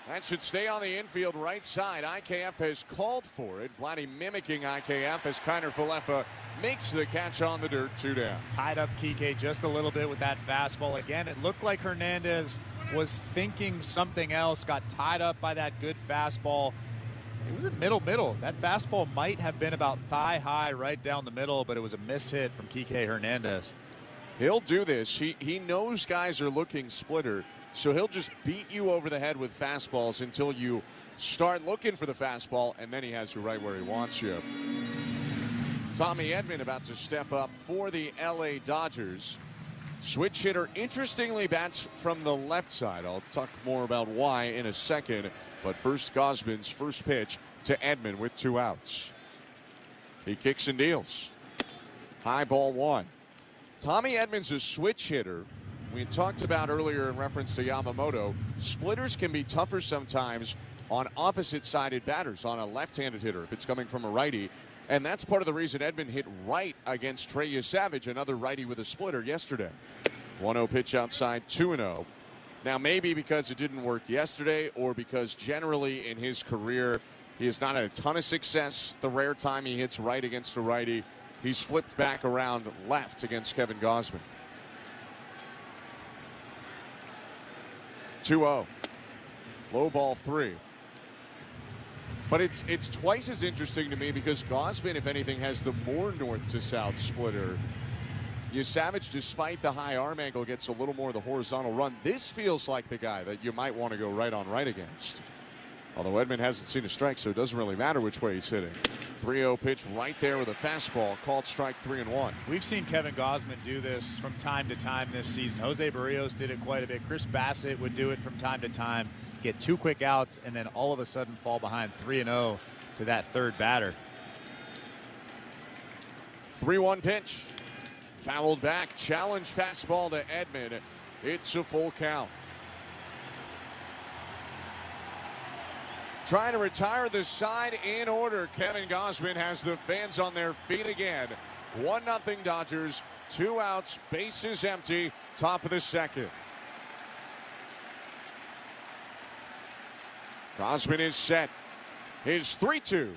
That should stay on the infield right side. IKF has called for it. Vladdy mimicking IKF as Kiner Falefa makes the catch on the dirt, 2 down. Tied up Kike just a little bit with that fastball. Again, it looked like Hernandez was thinking something else, got tied up by that good fastball. It was a middle. That fastball might have been about thigh high right down the middle, but it was a miss hit from Kike Hernandez. He'll do this. He knows guys are looking splitter, so he'll just beat you over the head with fastballs until you start looking for the fastball, and then he has you right where he wants you. Tommy Edman about to step up for the LA Dodgers. Switch hitter, interestingly, bats from the left side. I'll talk more about why in a second. But first, Gausman's first pitch to Edman with 2 outs. He kicks and deals. High ball 1. Tommy Edman's a switch hitter. We talked about earlier in reference to Yamamoto. Splitters can be tougher sometimes on opposite-sided batters, on a left-handed hitter if it's coming from a righty. And that's part of the reason Edman hit right against Trey Savage, another righty with a splitter yesterday. 1-0 pitch outside, 2-0. Now, maybe because it didn't work yesterday or because generally in his career he has not had a ton of success. The rare time he hits right against a righty, he's flipped back around left against Kevin Gausman. 2-0. Low ball 3. But it's twice as interesting to me because Gausman, if anything, has the more north to south splitter. Savage, despite the high arm angle, gets a little more of the horizontal run. This feels like the guy that you might want to go right on right against. Although Edman hasn't seen a strike, so it doesn't really matter which way he's hitting. 3-0 pitch right there with a fastball, called strike 3-1. We've seen Kevin Gausman do this from time to time this season. Jose Barrios did it quite a bit. Chris Bassett would do it from time to time, get 2 quick outs, and then all of a sudden fall behind 3-0 to that third batter. 3-1 pitch. Fouled back, challenge fastball to Edman. It's a full count. Trying to retire the side in order. Kevin Gausman has the fans on their feet again. 1-0 Dodgers, 2 outs, bases empty, top of the second. Gausman is set. His 3-2.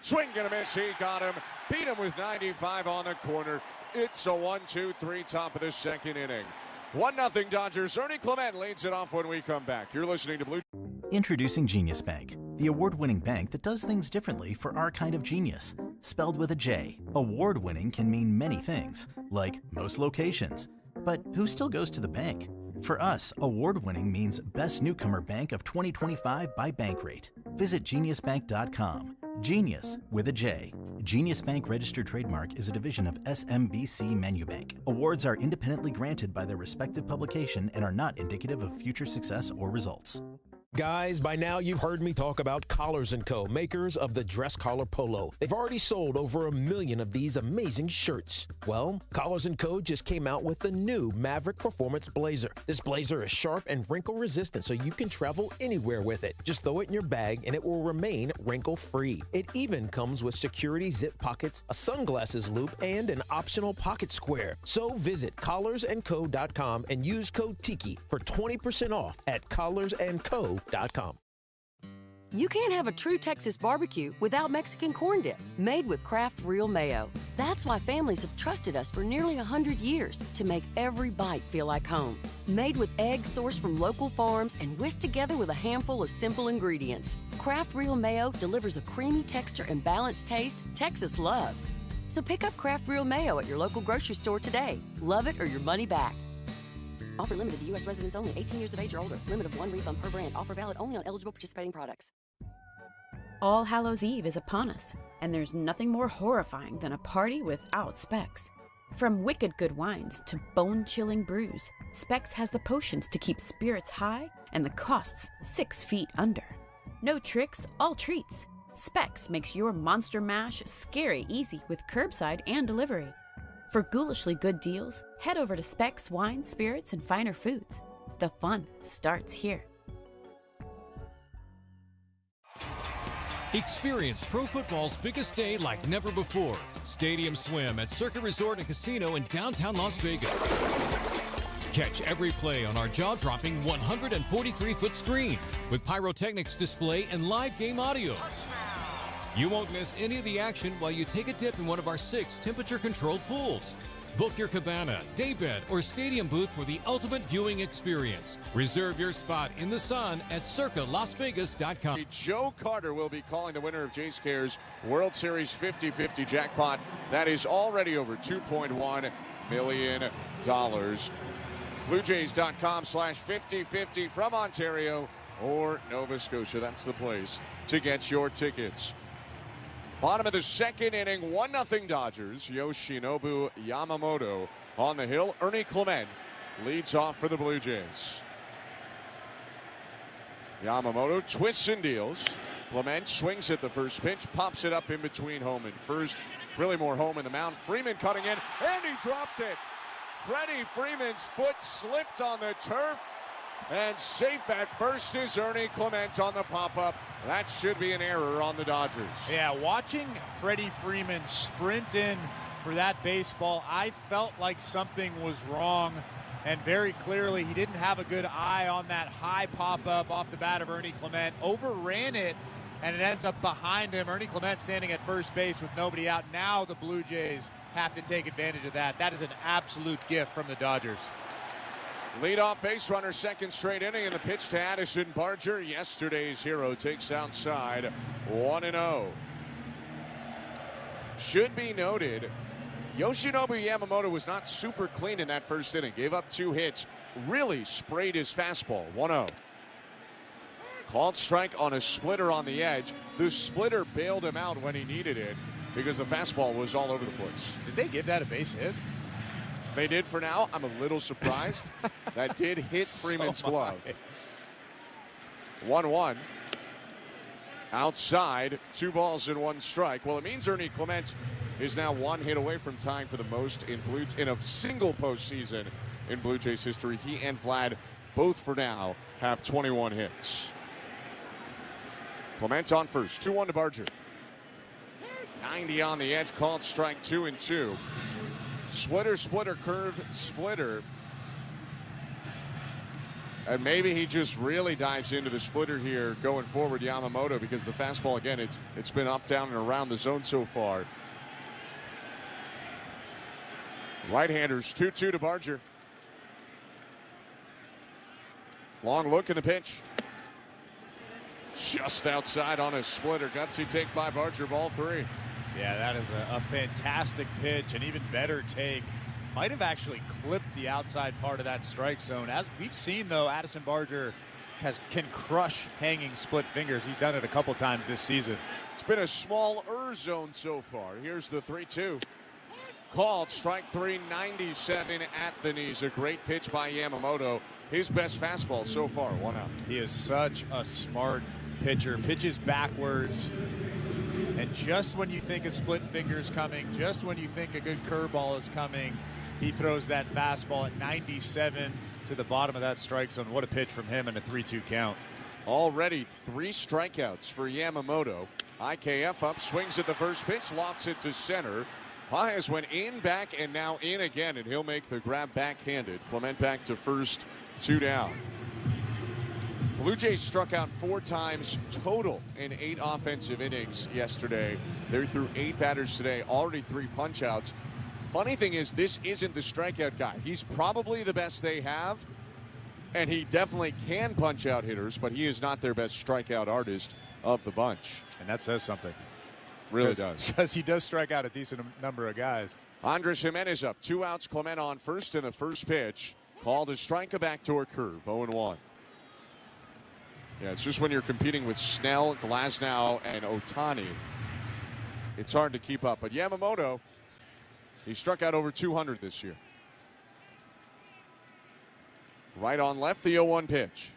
Swing and a miss, he got him. Beat him with 95 on the corner. It's a 1-2-3 top of the second inning. 1-0 Dodgers. Ernie Clement leads it off when we come back. You're listening to Blue. Introducing Genius Bank, the award-winning bank that does things differently for our kind of genius. Spelled with a J, award-winning can mean many things, like most locations. But who still goes to the bank? For us, award-winning means Best Newcomer Bank of 2025 by Bankrate. Visit geniusbank.com. Genius with a J. Genius Bank registered trademark is a division of SMBC Manubank. Awards are independently granted by their respective publication and are not indicative of future success or results. Guys, by now you've heard me talk about Collars & Co., makers of the dress collar polo. They've already sold over 1 million of these amazing shirts. Well, Collars & Co. just came out with the new Maverick Performance Blazer. This blazer is sharp and wrinkle resistant, so you can travel anywhere with it. Just throw it in your bag and it will remain wrinkle-free. It even comes with security zip pockets, a sunglasses loop, and an optional pocket square. So visit collarsandco.com and use code TIKI for 20% off at collarsandco.com. You can't have a true Texas barbecue without Mexican corn dip, made with Kraft Real Mayo. That's why families have trusted us for nearly 100 years to make every bite feel like home. Made with eggs sourced from local farms and whisked together with a handful of simple ingredients. Kraft Real Mayo delivers a creamy texture and balanced taste Texas loves. So pick up Kraft Real Mayo at your local grocery store today. Love it or your money back. Offer limited to U.S. residents only, 18 years of age or older. Limit of 1 refund per brand. Offer valid only on eligible participating products. All Hallows Eve is upon us, and there's nothing more horrifying than a party without Specs. From wicked good wines to bone-chilling brews, Specs has the potions to keep spirits high and the costs 6 feet under. No tricks, all treats. Specs makes your monster mash scary easy with curbside and delivery. For ghoulishly good deals, head over to Specs Wine, Spirits, and Finer Foods. The fun starts here. Experience pro football's biggest day like never before. Stadium Swim at Circuit Resort and Casino in downtown Las Vegas. Catch every play on our jaw-dropping 143-foot screen with pyrotechnics display and live game audio. You won't miss any of the action while you take a dip in one of our 6 temperature-controlled pools. Book your cabana, daybed, or stadium booth for the ultimate viewing experience. Reserve your spot in the sun at circalasvegas.com. Joe Carter will be calling the winner of Jace Care's World Series 50-50 jackpot. That is already over $2.1 million. BlueJays.com/50-50 from Ontario or Nova Scotia. That's the place to get your tickets. Bottom of the second inning, 1-0 Dodgers. Yoshinobu Yamamoto on the hill. Ernie Clement leads off for the Blue Jays. Yamamoto twists and deals. Clement swings at the first pitch, pops it up in between home and first. Really more home in the mound. Freeman cutting in, and he dropped it. Freddie Freeman's foot slipped on the turf. And safe at first is Ernie Clement on the pop-up. That should be an error on the Dodgers. Yeah, watching Freddie Freeman sprint in for that baseball, I felt like something was wrong. And very clearly, he didn't have a good eye on that high pop-up off the bat of Ernie Clement. Overran it, and it ends up behind him. Ernie Clement standing at first base with nobody out. Now the Blue Jays have to take advantage of that. That is an absolute gift from the Dodgers. Leadoff base runner, second straight inning, and the pitch to Addison Barger. Yesterday's hero takes outside, 1-0. Should be noted, Yoshinobu Yamamoto was not super clean in that first inning. Gave up 2 hits, really sprayed his fastball, 1-0. Called strike on a splitter on the edge. The splitter bailed him out when he needed it because the fastball was all over the place. Did they give that a base hit? They did for now. I'm a little surprised. That did hit Freeman's glove. 1-1. Outside, 2 balls and 1 strike. Well, it means Ernie Clement is now 1 hit away from tying for the most in a single postseason in Blue Jays history. He and Vlad both for now have 21 hits. Clement on first, 2-1 to Barger. 90 on the edge, called strike 2-2. Splitter, curve, splitter. And maybe he just really dives into the splitter here going forward, Yamamoto, because the fastball, again, it's been up, down, and around the zone so far. Right-handers, 2-2 to Barger. Long look in the pitch. Just outside on a splitter. Gutsy take by Barger, ball 3. Yeah, that is a fantastic pitch, an even better take. Might have actually clipped the outside part of that strike zone. As we've seen, though, Addison Barger can crush hanging split fingers. He's done it a couple times this season. It's been a smaller zone so far. Here's the 3-2. Called strike 3, 97 at the knees. A great pitch by Yamamoto. His best fastball so far, 1 out. He is such a smart pitcher. Pitches backwards. And just when you think a split finger is coming, just when you think a good curveball is coming, he throws that fastball at 97 to the bottom of that strike zone. What a pitch from him and a 3-2 count. Already 3 strikeouts for Yamamoto. IKF up, swings at the first pitch, lofts it to center. Paez went in, back, and now in again, and he'll make the grab backhanded. Clement back to first, 2 down. Blue Jays struck out 4 times total in 8 offensive innings yesterday. They threw 8 batters today, already 3 punch-outs. Funny thing is, this isn't the strikeout guy. He's probably the best they have, and he definitely can punch out hitters, but he is not their best strikeout artist of the bunch. And that says something. Really does. Because he does strike out a decent number of guys. Andres Jimenez up, 2 outs, Clement on first in the first pitch. Called a strike, a backdoor curve, 0-1. Yeah, it's just when you're competing with Snell, Glasnow, and Ohtani, it's hard to keep up. But Yamamoto, he struck out over 200 this year. Right on left, the 0-1 pitch.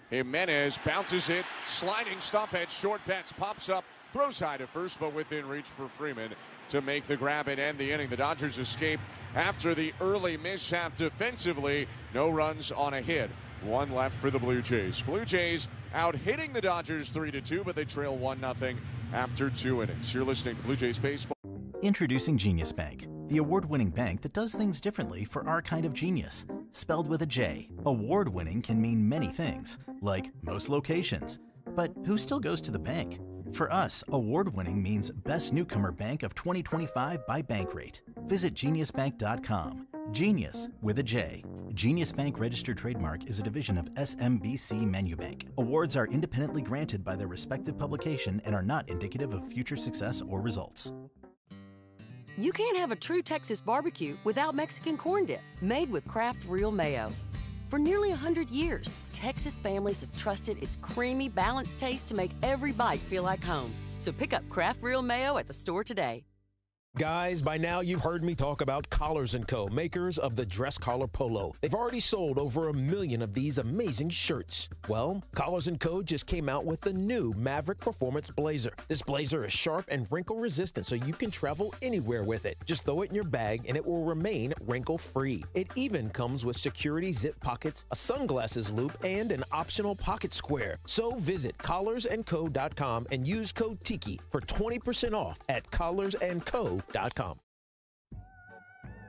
Jimenez bounces it, sliding stop at short bets, pops up, throws high to first, but within reach for Freeman to make the grab and end the inning. The Dodgers escape after the early mishap defensively. No runs on a hit. 1 left for the Blue Jays. Blue Jays out hitting the Dodgers 3-2, but they trail 1-0 after 2 innings. You're listening to Blue Jays Baseball. Introducing Genius Bank, the award-winning bank that does things differently for our kind of genius. Spelled with a J, award-winning can mean many things, like most locations. But who still goes to the bank? For us, award-winning means Best Newcomer Bank of 2025 by Bankrate. Visit geniusbank.com. Genius with a J. Genius Bank registered trademark is a division of SMBC Menubank. Awards are independently granted by their respective publication and are not indicative of future success or results. You can't have a true Texas barbecue without Mexican corn dip, made with Kraft Real Mayo. For nearly 100 years, Texas families have trusted its creamy, balanced taste to make every bite feel like home. So pick up Kraft Real Mayo at the store today. Guys, by now you've heard me talk about Collars & Co., makers of the dress collar polo. They've already sold over 1 million of these amazing shirts. Well, Collars & Co. just came out with the new Maverick Performance Blazer. This blazer is sharp and wrinkle resistant, so you can travel anywhere with it. Just throw it in your bag and it will remain wrinkle-free. It even comes with security zip pockets, a sunglasses loop, and an optional pocket square. So visit collarsandco.com and use code TIKI for 20% off at collarsandco.com.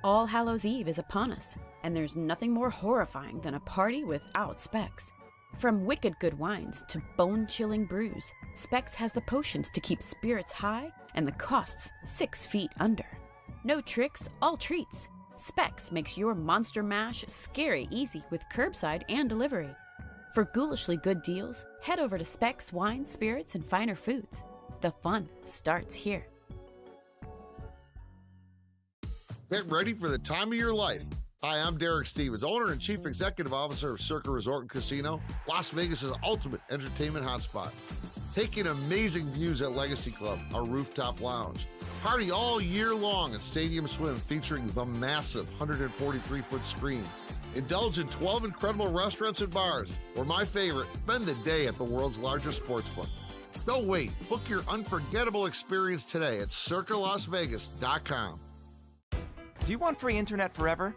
All Hallows Eve is upon us, and there's nothing more horrifying than a party without Specs. From wicked good wines to bone-chilling brews, Specs has the potions to keep spirits high and the costs 6 feet under. No tricks, all treats. Specs makes your monster mash scary easy with curbside and delivery. For ghoulishly good deals, head over to Specs Wine, Spirits, and Finer Foods. The fun starts here. Get ready for the time of your life. Hi, I'm Derek Stevens, owner and chief executive officer of Circa Resort and Casino, Las Vegas's ultimate entertainment hotspot. Taking amazing views at Legacy Club, our rooftop lounge. Party all year long at Stadium Swim featuring the massive 143-foot screen. Indulge in 12 incredible restaurants and bars, or my favorite, spend the day at the world's largest sportsbook. Don't wait. Book your unforgettable experience today at circalasvegas.com. Do you want free internet forever?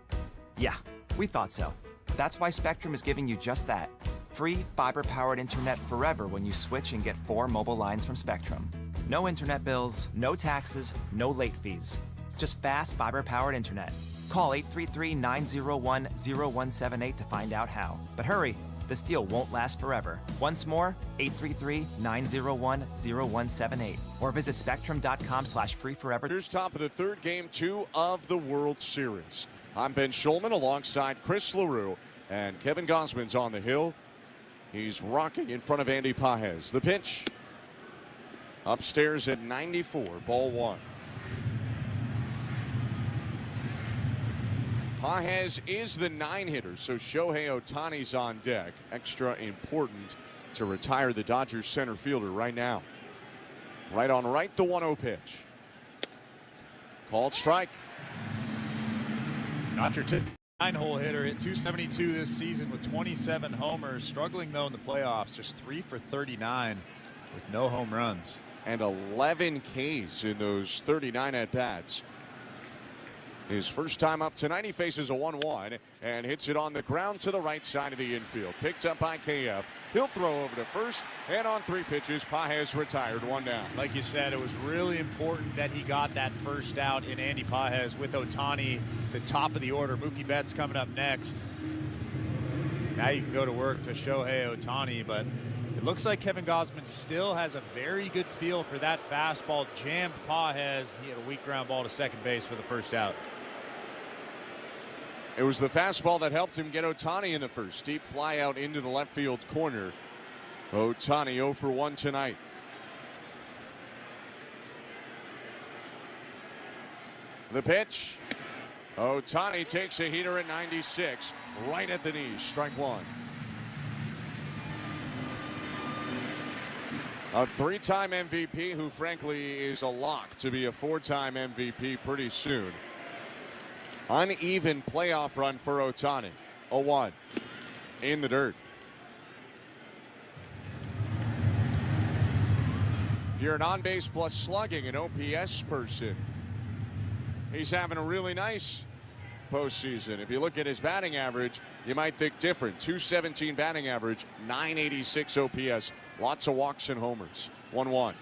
Yeah, we thought so. That's why Spectrum is giving you just that. Free fiber-powered internet forever when you switch and get 4 mobile lines from Spectrum. No internet bills, no taxes, no late fees. Just fast fiber-powered internet. Call 833-901-0178 to find out how. But hurry, this deal won't last forever. Once more, 833-901-0178. Or visit spectrum.com/freeforever. Here's top of the third, game 2 of the World Series. I'm Ben Schulman alongside Chris LaRue, and Kevin Gosman's on the hill. He's rocking in front of Andy Pages. The pitch upstairs at 94, ball 1. Pages is the 9-hitter, so Shohei Ohtani's on deck. Extra important to retire the Dodgers center fielder right now. Right on right, the 1-0 pitch. Called strike. Not your 9-hole hitter, hit .272 this season with 27 homers. Struggling though in the playoffs, just 3 for 39 with no home runs. And 11 Ks in those 39 at-bats. His first time up tonight, he faces a 1-1 and hits it on the ground to the right side of the infield. Picked up by KF. He'll throw over to first, and on 3 pitches, Pages retired, 1 down. Like you said, it was really important that he got that first out in Andy Pages with Ohtani, the top of the order. Mookie Betts coming up next. Now you can go to work to Shohei Ohtani, but it looks like Kevin Gosman still has a very good feel for that fastball. Jammed Pages. He had a weak ground ball to second base for the first out. It was the fastball that helped him get Ohtani in the first. Deep fly out into the left field corner. Ohtani 0 for 1 tonight. The pitch. Ohtani takes a heater at 96. Right at the knees. Strike 1. A 3-time MVP who frankly is a lock to be a 4-time MVP pretty soon. Uneven playoff run for Ohtani. 0-1 in the dirt. If you're an on-base plus slugging, an OPS person, he's having a really nice postseason. If you look at his batting average, you might think different. .217 batting average, .986 OPS. Lots of walks and homers. 1-1.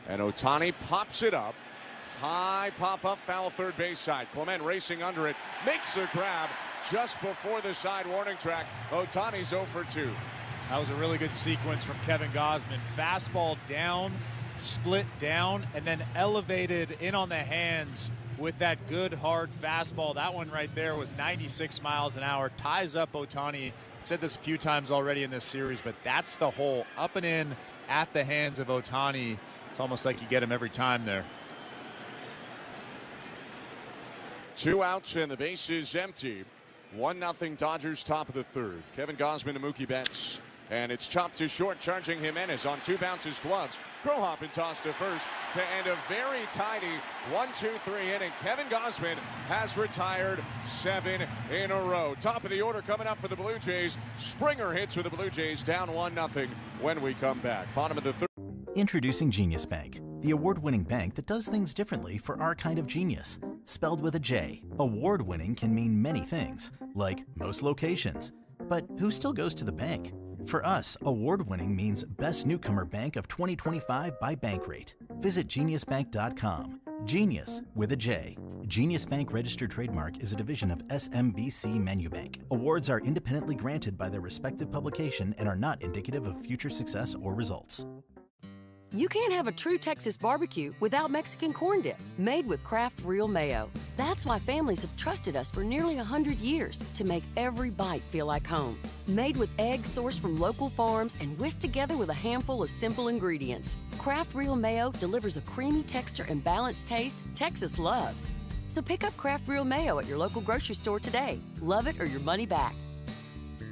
And Ohtani pops it up. High pop-up, foul third base side. Clement racing under it, makes the grab just before the side warning track. Ohtani's 0 for 2. That was a really good sequence from Kevin Gosman. Fastball down split down and then elevated in on the hands with that good hard fastball. That one right there was 96 miles an hour, ties up Ohtani. I've said this a few times already in this series, but that's the hole, up and in at the hands of Ohtani. It's almost like you get him every time there. 2 outs and the base is empty. 1-0 Dodgers, top of the third. Kevin Gausman to Mookie Betts. And it's chopped to short, charging Jimenez on 2 bounces, gloves. Crow hop and toss to first to end a very tidy 1-2-3 inning. Kevin Gausman has retired 7 in a row. Top of the order coming up for the Blue Jays. Springer hits for the Blue Jays, down 1-0 when we come back. Bottom of the third. Introducing Genius Bank, the award-winning bank that does things differently for our kind of genius. Spelled with a J, award-winning can mean many things, like most locations. But who still goes to the bank? For us, award-winning means Best Newcomer Bank of 2025 by Bankrate. Visit geniusbank.com. Genius with a J. Genius Bank registered trademark is a division of SMBC Menubank. Awards are independently granted by their respective publication and are not indicative of future success or results. You can't have a true Texas barbecue without Mexican corn dip, made with Kraft Real Mayo. That's why families have trusted us for nearly 100 years to make every bite feel like home. Made with eggs sourced from local farms and whisked together with a handful of simple ingredients. Kraft Real Mayo delivers a creamy texture and balanced taste Texas loves. So pick up Kraft Real Mayo at your local grocery store today. Love it or your money back.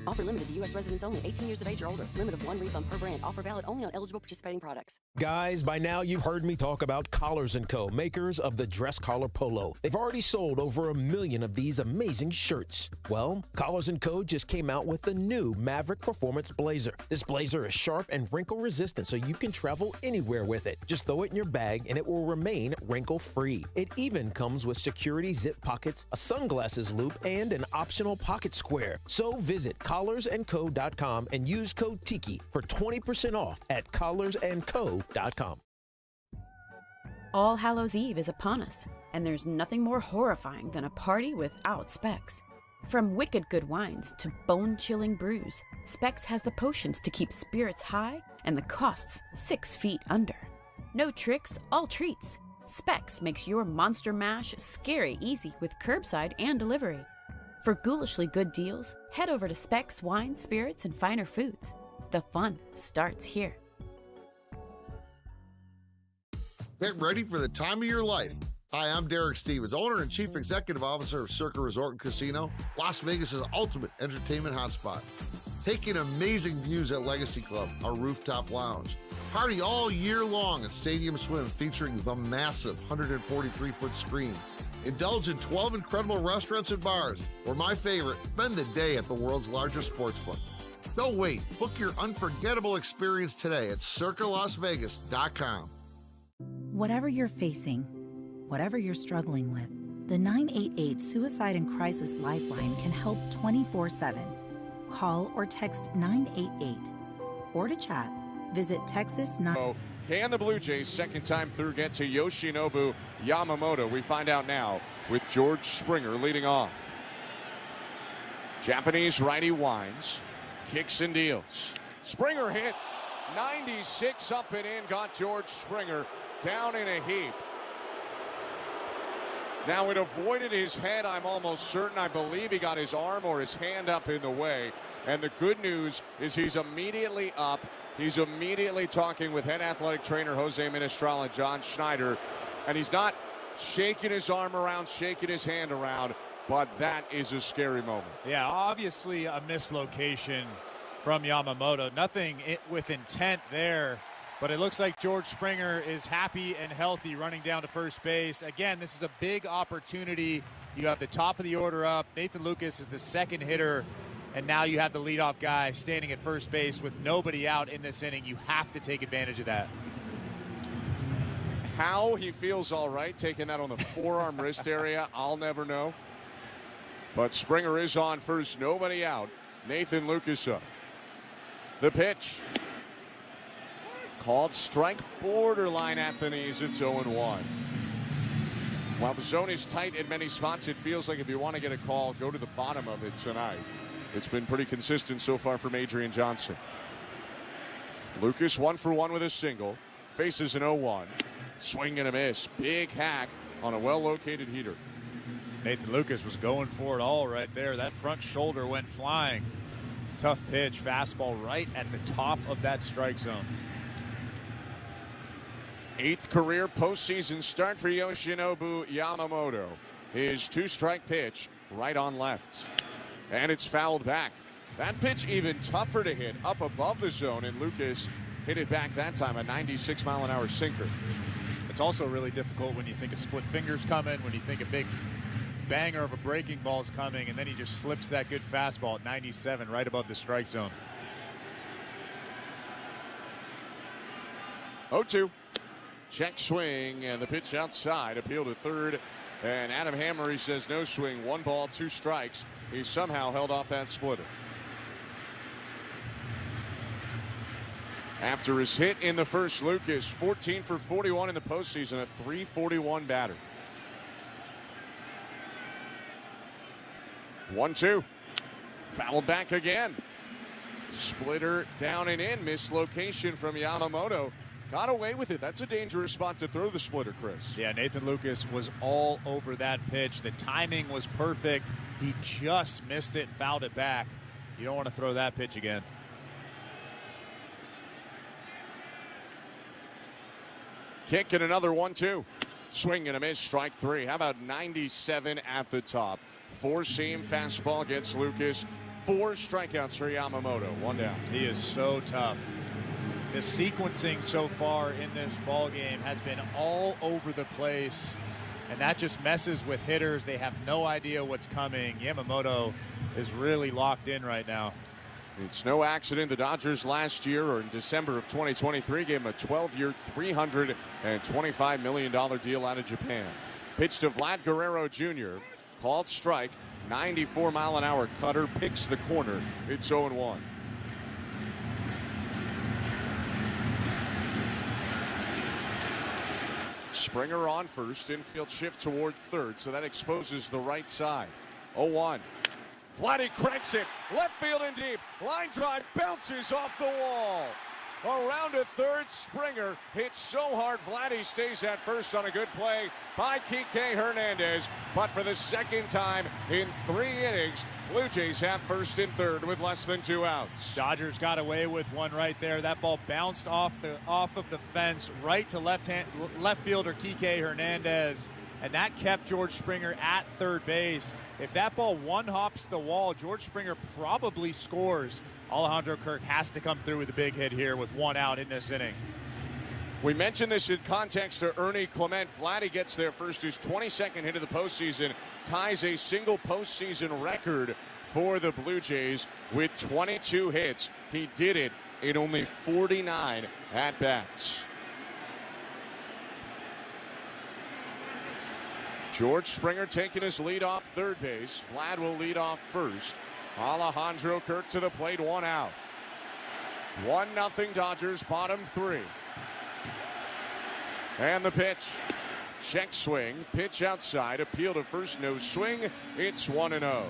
Offer limited to U.S. residents only, 18 years of age or older. Limit of 1 refund per brand. Offer valid only on eligible participating products. Guys, by now you've heard me talk about Collars & Co., makers of the dress collar polo. They've already sold over 1 million of these amazing shirts. Well, Collars & Co. just came out with the new Maverick Performance Blazer. This blazer is sharp and wrinkle resistant, so you can travel anywhere with it. Just throw it in your bag and it will remain wrinkle-free. It even comes with security zip pockets, a sunglasses loop, and an optional pocket square. So visit collarsandco.com and use code TIKI for 20% off at collarsandco.com. All Hallows Eve is upon us, and there's nothing more horrifying than a party without Specs. From wicked good wines to bone-chilling brews, Specs has the potions to keep spirits high and the costs 6 feet under. No tricks, all treats. Specs makes your monster mash scary easy with curbside and delivery. For ghoulishly good deals, head over to Specs Wine, Spirits, and Finer Foods. The fun starts here. Get ready for the time of your life. Hi, I'm Derek Stevens, owner and chief executive officer of Circa Resort and Casino, Las Vegas's ultimate entertainment hotspot. Taking amazing views at Legacy Club, our rooftop lounge. Party all year long at Stadium Swim featuring the massive 143-foot screen. Indulge in 12 incredible restaurants and bars, or my favorite, spend the day at the world's largest sportsbook. Don't wait. Book your unforgettable experience today at circalasvegas.com. Whatever you're facing, whatever you're struggling with, the 988 Suicide and Crisis Lifeline can help 24/7. Call or text 988. Or to chat, visit Texas9. Can the Blue Jays, second time through, get to Yoshinobu Yamamoto? We find out now with George Springer leading off. Japanese righty winds, kicks and deals. Springer hit, 96 up and in, got George Springer down in a heap. Now it avoided his head, I'm almost certain. I believe he got his arm or his hand up in the way. And the good news is he's immediately up. He's immediately talking with head athletic trainer Jose Ministral and John Schneider. And he's not shaking his arm around, shaking his hand around, but that is a scary moment. Yeah, obviously a mislocation from Yamamoto. Nothing with intent there, but it looks like George Springer is happy and healthy running down to first base. Again, this is a big opportunity. You have the top of the order up. Nathan Lucas is the second hitter. And now you have the leadoff guy standing at first base with nobody out in this inning. You have to take advantage of that. How he feels all right taking that on the forearm wrist area, I'll never know. But Springer is on first, nobody out. Nathan Lucas up. The pitch. Called strike, borderline at the knees. It's 0-1. While the zone is tight in many spots, it feels like if you want to get a call, go to the bottom of it tonight. It's been pretty consistent so far from Adrian Johnson. Lucas 1 for 1 with a single. faces an 0-1. Swing and a miss. Big hack on a well-located heater. Nathan Lucas was going for it all right there. That front shoulder went flying. Tough pitch, fastball right at the top of that strike zone. 8th career postseason start for Yoshinobu Yamamoto. His 2-strike pitch right on left. And it's fouled back. That pitch even tougher to hit up above the zone, and Lucas hit it back that time, a 96-mile-an-hour sinker. It's also really difficult when you think a split finger's coming, when you think a big banger of a breaking ball is coming, and then he just slips that good fastball at 97 right above the strike zone. 0-2. Check swing, and the pitch outside. Appeal to third, and Adam Hammery says no swing. 1 ball, 2 strikes. He somehow held off that splitter. After his hit in the first, Lucas 14 for 41 in the postseason, a .341 batter. 1-2. Fouled back again. Splitter down and in. Mislocation from Yamamoto. Got away with it. That's a dangerous spot to throw the splitter, Chris. Yeah, Nathan Lucas was all over that pitch. The timing was perfect. He just missed it and fouled it back. You don't want to throw that pitch again. Kick and another 1-2. Swing and a miss, strike 3. How about 97 at the top? 4-seam fastball gets Lucas. 4 strikeouts for Yamamoto. 1 down. He is so tough. The sequencing so far in this ball game has been all over the place, and that just messes with hitters. They have no idea what's coming. Yamamoto is really locked in right now. It's no accident the Dodgers last year, or in December of 2023, gave him a 12-year, $325 million deal out of Japan. Pitch to Vlad Guerrero Jr. Called strike. 94-mile-an-hour cutter picks the corner. It's 0-1. Springer on first. Infield shift toward third, so that exposes the right side. 0-1. Vladdy cranks it. Left field and deep. Line drive bounces off the wall. Around to third. Springer hits so hard Vladdy stays at first on a good play by Kike Hernandez. But for the second time in 3 innings, Blue Jays have first and third with less than 2 outs. Dodgers got away with one right there. That ball bounced off of the fence right to left fielder Kike Hernandez, and that kept George Springer at third base. If that ball one-hops the wall, George Springer probably scores. Alejandro Kirk has to come through with a big hit here with 1 out in this inning. We mentioned this in context to Ernie Clement. Vladdy gets there first, his 22nd hit of the postseason, ties a single postseason record for the Blue Jays with 22 hits. He did it in only 49 at-bats. George Springer taking his lead off third base. Vlad will lead off first. Alejandro Kirk to the plate, 1 out. 1-0 Dodgers, bottom 3. And the pitch. Check swing, pitch outside, appeal to first, no swing. It's 1-0.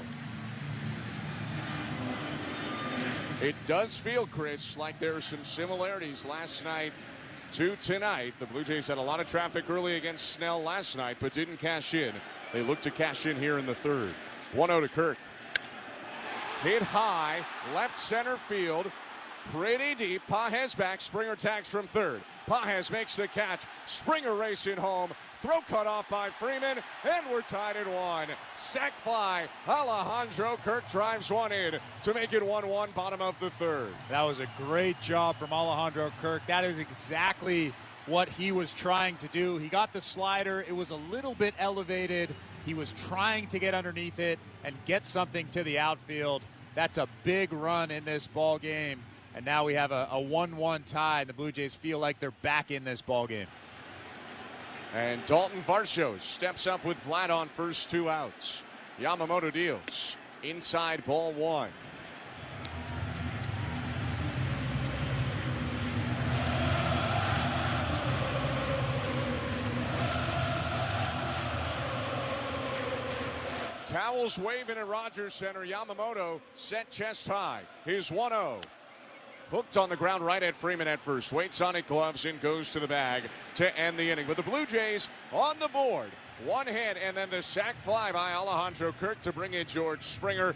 It does feel, Chris, like there are some similarities last night to tonight. The Blue Jays had a lot of traffic early against Snell last night, but didn't cash in. They look to cash in here in the third. 1-0 to Kirk. Hit high, left center field, pretty deep. Pages back, Springer tags from third. Pages makes the catch. Springer racing home. Throw cut off by Freeman, and we're tied at 1. Sac fly. Alejandro Kirk drives 1 in to make it 1-1, bottom of the third. That was a great job from Alejandro Kirk. That is exactly what he was trying to do. He got the slider. It was a little bit elevated. He was trying to get underneath it and get something to the outfield. That's a big run in this ball game. And now we have a 1-1 tie. The Blue Jays feel like they're back in this ball game. And Dalton Varsho steps up with Vlad on first, 2 outs. Yamamoto deals. Inside, ball 1. Towels waving at Rogers Center. Yamamoto set chest high. His 1-0. Hooked on the ground right at Freeman at first. Waits on it, gloves in, goes to the bag to end the inning. But the Blue Jays on the board. One hit, and then the sac fly by Alejandro Kirk to bring in George Springer.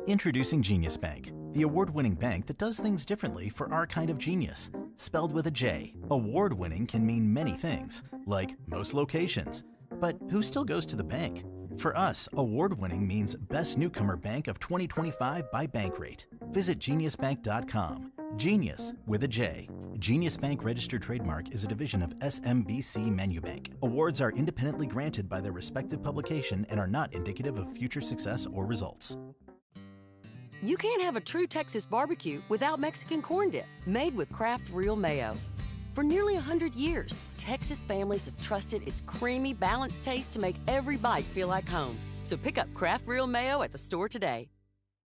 Introducing Genius Bank, the award-winning bank that does things differently for our kind of genius. Spelled with a J, award-winning can mean many things, like most locations. But who still goes to the bank? For us, award-winning means Best Newcomer Bank of 2025 by Bankrate. Visit geniusbank.com. Genius with a J. Genius Bank registered trademark is a division of SMBC Manubank. Awards are independently granted by their respective publication and are not indicative of future success or results. You can't have a true Texas barbecue without Mexican corn dip, made with Kraft Real Mayo. For nearly 100 years, Texas families have trusted its creamy, balanced taste to make every bite feel like home. So pick up Kraft Real Mayo at the store today.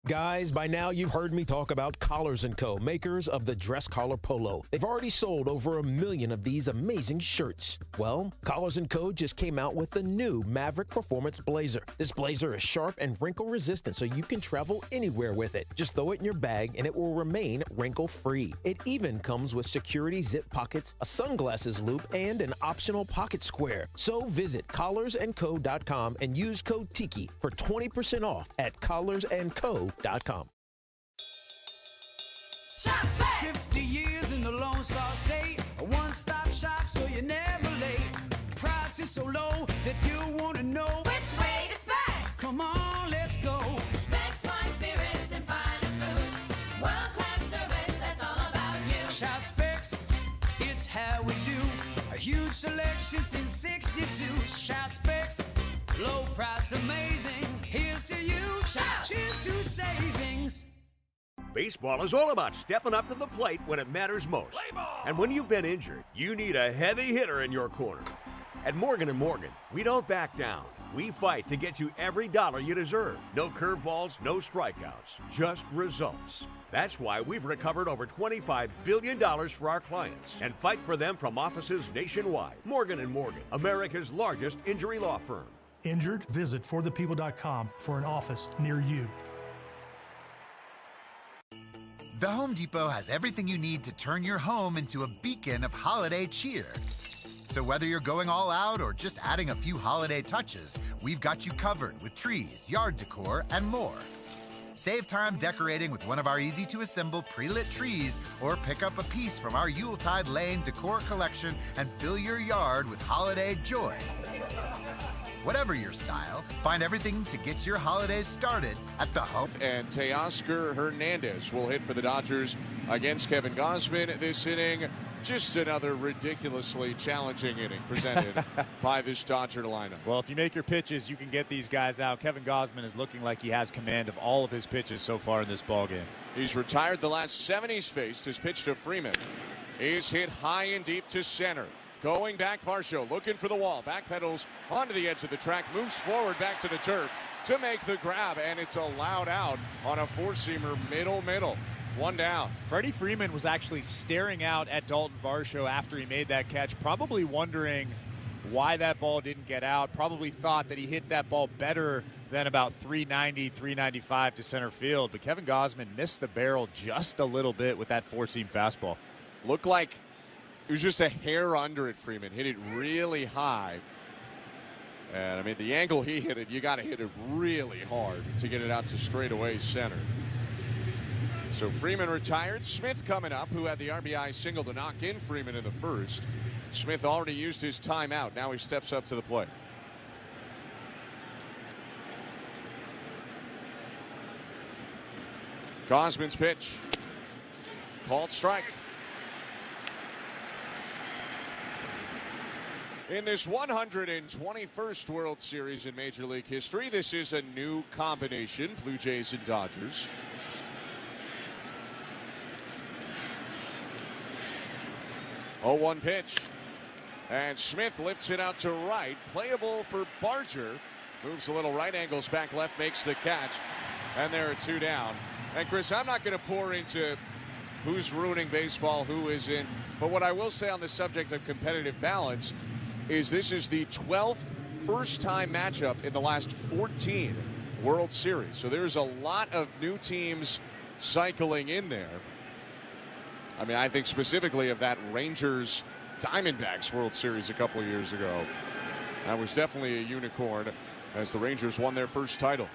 Guys, by now you've heard me talk about Collars & Co., makers of the dress collar polo. They've already sold over 1 million of these amazing shirts. Well, Collars & Co. just came out with the new Maverick Performance Blazer. This blazer is sharp and wrinkle resistant, so you can travel anywhere with it. Just throw it in your bag and it will remain wrinkle-free. It even comes with security zip pockets, a sunglasses loop, and an optional pocket square. So visit collarsandco.com and use code TIKI for 20% off at collarsandco.com. Shop Specs. 50 years in the Lone Star State. A one-stop shop so you're never late. Price is so low that you want to know which way to Specs. Come on, let's go. Specs, fine spirits and finer foods. World-class service, that's all about you. Shop Specs, it's how we do. A huge selection since 62. Shop Specs, low priced, amazing. Here's to you. Shout. Cheers to savings. Baseball is all about stepping up to the plate when it matters most. And when you've been injured, you need a heavy hitter in your corner. At Morgan & Morgan, we don't back down. We fight to get you every dollar you deserve. No curveballs, no strikeouts, just results. That's why we've recovered over $25 billion for our clients and fight for them from offices nationwide. Morgan & Morgan, America's largest injury law firm. Injured? Visit forthepeople.com for an office near you. The Home Depot has everything you need to turn your home into a beacon of holiday cheer. So whether you're going all out or just adding a few holiday touches, we've got you covered with trees, yard decor, and more. Save time decorating with one of our easy-to-assemble pre-lit trees or pick up a piece from our Yuletide Lane decor collection and fill your yard with holiday joy. Whatever your style, find everything to get your holidays started at the Home. And Teoscar Hernandez will hit for the Dodgers against Kevin Gausman this inning. Just another ridiculously challenging inning presented by this Dodger lineup. Well, if you make your pitches, you can get these guys out. Kevin Gausman is looking like he has command of all of his pitches so far in this ballgame. He's retired the last 7 he's faced. His pitch to Freeman is hit high and deep to center. Going back, Varsho looking for the wall. Backpedals onto the edge of the track. Moves forward back to the turf to make the grab. And it's allowed out on a four-seamer middle. One down. Freddie Freeman was actually staring out at Dalton Varsho after he made that catch, probably wondering why that ball didn't get out. Probably thought that he hit that ball better than about 390, 395 to center field. But Kevin Gausman missed the barrel just a little bit with that four-seam fastball. Looked like it was just a hair under it, Freeman. Hit it really high. And, I mean, the angle he hit it, you got to hit it really hard to get it out to straightaway center. So Freeman retired. Smith coming up, who had the RBI single to knock in Freeman in the first. Smith already used his timeout. Now he steps up to the plate. Gausman's pitch. Called strike. In this 121st World Series in Major League history, this is a new combination, Blue Jays and Dodgers. Oh, 1 pitch. And Smith lifts it out to right. Playable for Barger. Moves a little right, angles back left, makes the catch. And there are 2 down. And Chris, I'm not going to pour into who's ruining baseball, who isn't. But what I will say on the subject of competitive balance is this is the 12th first-time matchup in the last 14 World Series. So there's a lot of new teams cycling in there. I mean, I think specifically of that Rangers Diamondbacks World Series a couple of years ago. That was definitely a unicorn as the Rangers won their first title.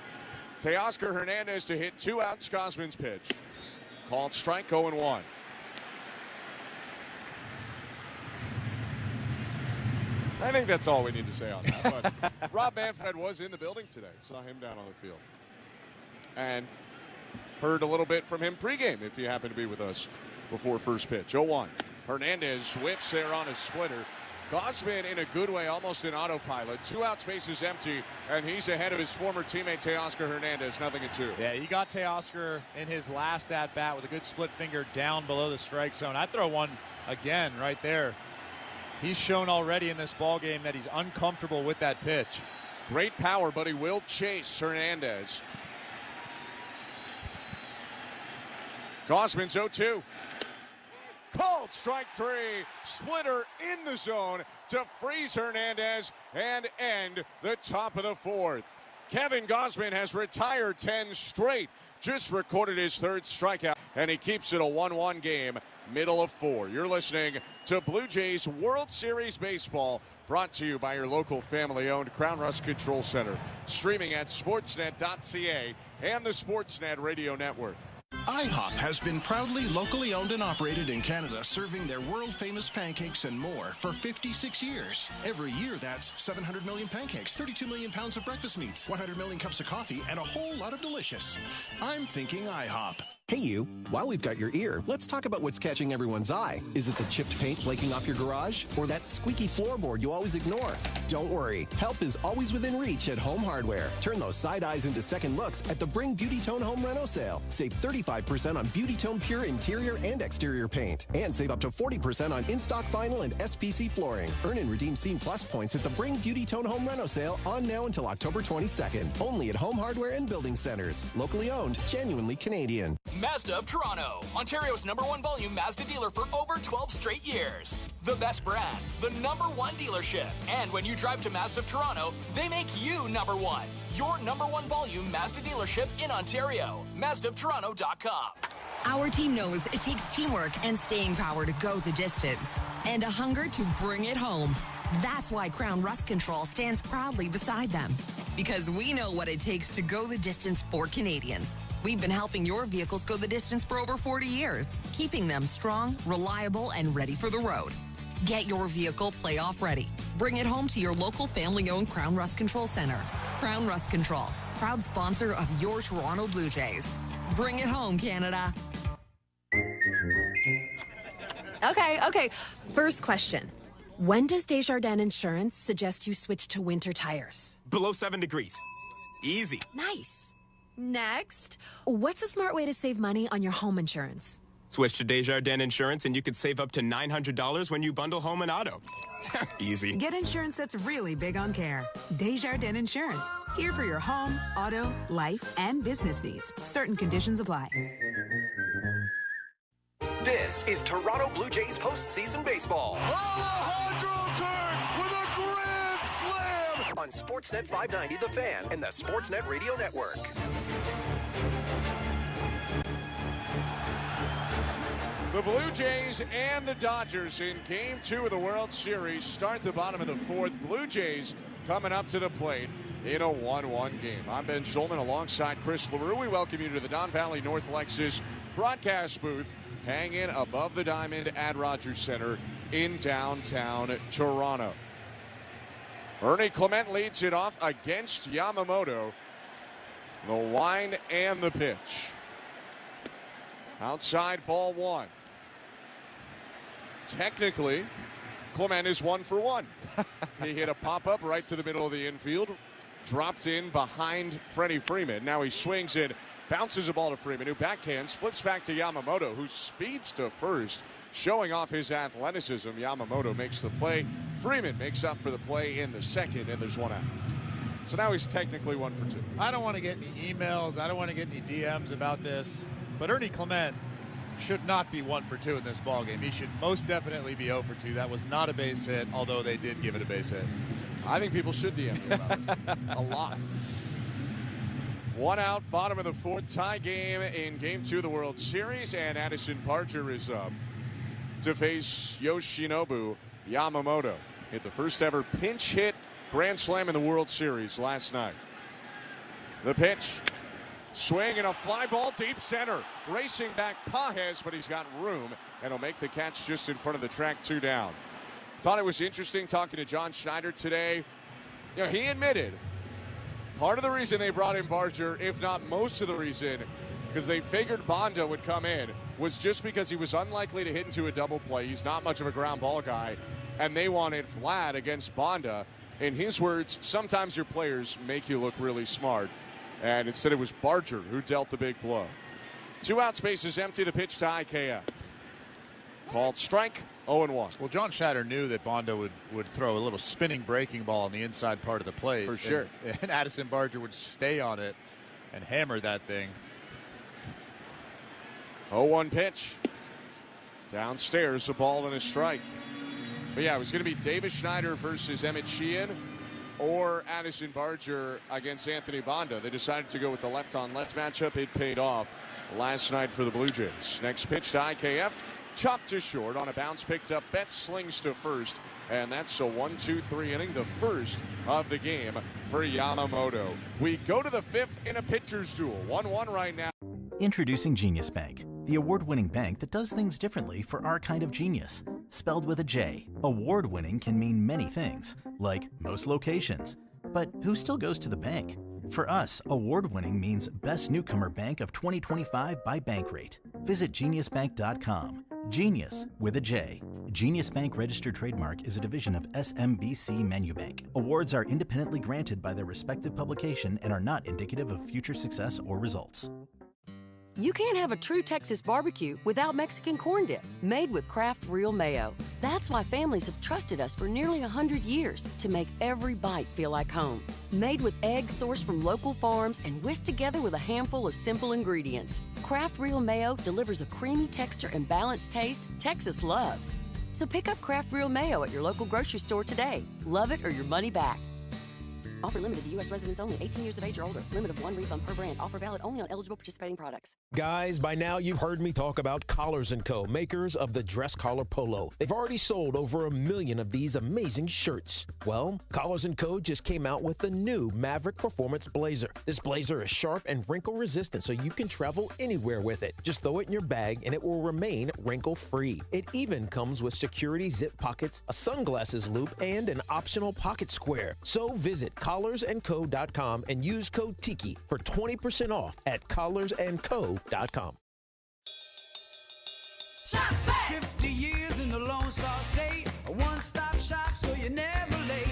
Teoscar Hernandez to hit 2 outs. Gausman's pitch. Called strike, 0-1. I think that's all we need to say on that. But Rob Manfred was in the building today. Saw him down on the field. And heard a little bit from him pregame if you happen to be with us before first pitch. 0-1. Hernandez whiffs there on a splitter. Gausman in a good way, almost in autopilot. 2 outs, bases empty, and he's ahead of his former teammate Teoscar Hernandez, 0-2. Yeah, you got Teoscar in his last at-bat with a good split finger down below the strike zone. I'd throw one again right there. He's shown already in this ball game that he's uncomfortable with that pitch. Great power, but he will chase Hernandez. Gausman's 0-2. Called strike 3. Splitter in the zone to freeze Hernandez and end the top of the 4th. Kevin Gausman has retired 10 straight. Just recorded his 3rd strikeout, and he keeps it a 1-1 game, middle of 4. You're listening to Blue Jays World Series Baseball, brought to you by your local family-owned Crown Rust Control Center. Streaming at sportsnet.ca and the Sportsnet Radio Network. IHOP has been proudly locally owned and operated in Canada, serving their world-famous pancakes and more for 56 years. Every year, that's 700 million pancakes, 32 million pounds of breakfast meats, 100 million cups of coffee, and a whole lot of delicious. I'm thinking IHOP. Hey you, while we've got your ear, let's talk about what's catching everyone's eye. Is it the chipped paint flaking off your garage? Or that squeaky floorboard you always ignore? Don't worry, help is always within reach at Home Hardware. Turn those side eyes into second looks at the Bring Beauty Tone Home Reno sale. Save 35% on Beauty Tone Pure interior and exterior paint. And save up to 40% on in-stock vinyl and SPC flooring. Earn and redeem Scene Plus points at the Bring Beauty Tone Home Reno sale on now until October 22nd. Only at Home Hardware and Building Centers. Locally owned, genuinely Canadian. Mazda of Toronto, Ontario's #1 volume Mazda dealer for over 12 straight years. The best brand, the #1 dealership. And when you drive to Mazda of Toronto, they make you #1. Your #1 volume Mazda dealership in Ontario. MazdaofToronto.com. Our team knows it takes teamwork and staying power to go the distance, and a hunger to bring it home. That's why Crown Rust Control stands proudly beside them, because we know what it takes to go the distance for Canadians. We've been helping your vehicles go the distance for over 40 years, keeping them strong, reliable, and ready for the road. Get your vehicle playoff ready. Bring it home to your local family-owned Crown Rust Control Center. Crown Rust Control, proud sponsor of your Toronto Blue Jays. Bring it home, Canada. Okay. First question. When does Desjardins Insurance suggest you switch to winter tires? Below 7 degrees. Easy. Nice. Next, what's a smart way to save money on your home insurance? Switch to Desjardins Insurance and you could save up to $900 when you bundle home and auto. Easy. Get insurance that's really big on care. Desjardins Insurance. Here for your home, auto, life, and business needs. Certain conditions apply. This is Toronto Blue Jays postseason baseball. With a grand slam! On Sportsnet 590 The Fan and the Sportsnet Radio Network. The Blue Jays and the Dodgers in Game 2 of the World Series start the bottom of the 4th. Blue Jays coming up to the plate in a 1-1 game. I'm Ben Schulman alongside Chris LaRue. We welcome you to the Don Valley North Lexus broadcast booth, hanging above the diamond at Rogers Center in downtown Toronto. Ernie Clement leads it off against Yamamoto. The wind and the pitch. Outside, ball 1. Technically, Clement is 1 for 1. He hit a pop-up right to the middle of the infield, dropped in behind Freddie Freeman. Now he swings it, bounces the ball to Freeman, who backhands, flips back to Yamamoto, who speeds to first, showing off his athleticism. Yamamoto makes the play. Freeman makes up for the play in the second, and there's 1 out. So now he's technically 1 for 2. I don't want to get any emails. I don't want to get any DMs about this. But Ernie Clement should not be 1 for 2 in this ballgame. He should most definitely be 0 for 2. That was not a base hit, although they did give it a base hit. I think people should DM me about it. A lot. 1 out, bottom of the 4th, tie game in Game 2 of the World Series, and Addison Parcher is up. to face Yoshinobu Yamamoto. Hit the first ever pinch hit grand slam in the World Series last night. The pitch. Swing and a fly ball deep center. Racing back Pages, but he's got room and he'll make the catch just in front of the track, 2 down. Thought it was interesting talking to John Schneider today. You know, he admitted part of the reason they brought in Barger, if not most of the reason, because they figured Bonda would come in, was just because he was unlikely to hit into a double play. He's not much of a ground ball guy, and they wanted Vlad against Bonda. In his words, sometimes your players make you look really smart. And instead it was Barger who dealt the big blow. 2 out, spaces empty, the pitch to IKF. Called strike, 0-1. Well, John Schneider knew that Bonda would throw a little spinning breaking ball on the inside part of the plate. For sure. And Addison Barger would stay on it and hammer that thing. 0-1 pitch. Downstairs, a ball and a strike. But yeah, it was going to be Davis Schneider versus Emmett Sheehan or Addison Barger against Anthony Bonda. They decided to go with the left-on-left matchup. It paid off last night for the Blue Jays. Next pitch to IKF. Chopped to short on a bounce, picked up. Betts slings to first. And that's a 1-2-3 inning, the first of the game for Yamamoto. We go to the 5th in a pitcher's duel. 1-1 right now. Introducing Genius Bank, the award-winning bank that does things differently for our kind of genius. Spelled with a J, award-winning can mean many things, like most locations. But who still goes to the bank? For us, award-winning means Best Newcomer Bank of 2025 by Bankrate. Visit geniusbank.com. Genius with a J. Genius Bank registered trademark is a division of SMBC Manubank. Awards are independently granted by their respective publication and are not indicative of future success or results. You can't have a true Texas barbecue without Mexican corn dip, made with Kraft Real Mayo. That's why families have trusted us for nearly 100 years to make every bite feel like home. Made with eggs sourced from local farms and whisked together with a handful of simple ingredients. Kraft Real Mayo delivers a creamy texture and balanced taste Texas loves. So pick up Kraft Real Mayo at your local grocery store today. Love it or your money back. Offer limited to U.S. residents only, 18 years of age or older. Limit of 1 refund per brand. Offer valid only on eligible participating products. Guys, by now you've heard me talk about Collars & Co., makers of the dress collar polo. They've already sold over 1 million of these amazing shirts. Well, Collars & Co. just came out with the new Maverick Performance Blazer. This blazer is sharp and wrinkle resistant, so you can travel anywhere with it. Just throw it in your bag and it will remain wrinkle-free. It even comes with security zip pockets, a sunglasses loop, and an optional pocket square. So visit collarsandco.com and use code TIKI for 20% off at collarsandco.com. 50 years in the Lone Star State, a one-stop shop so you're never late.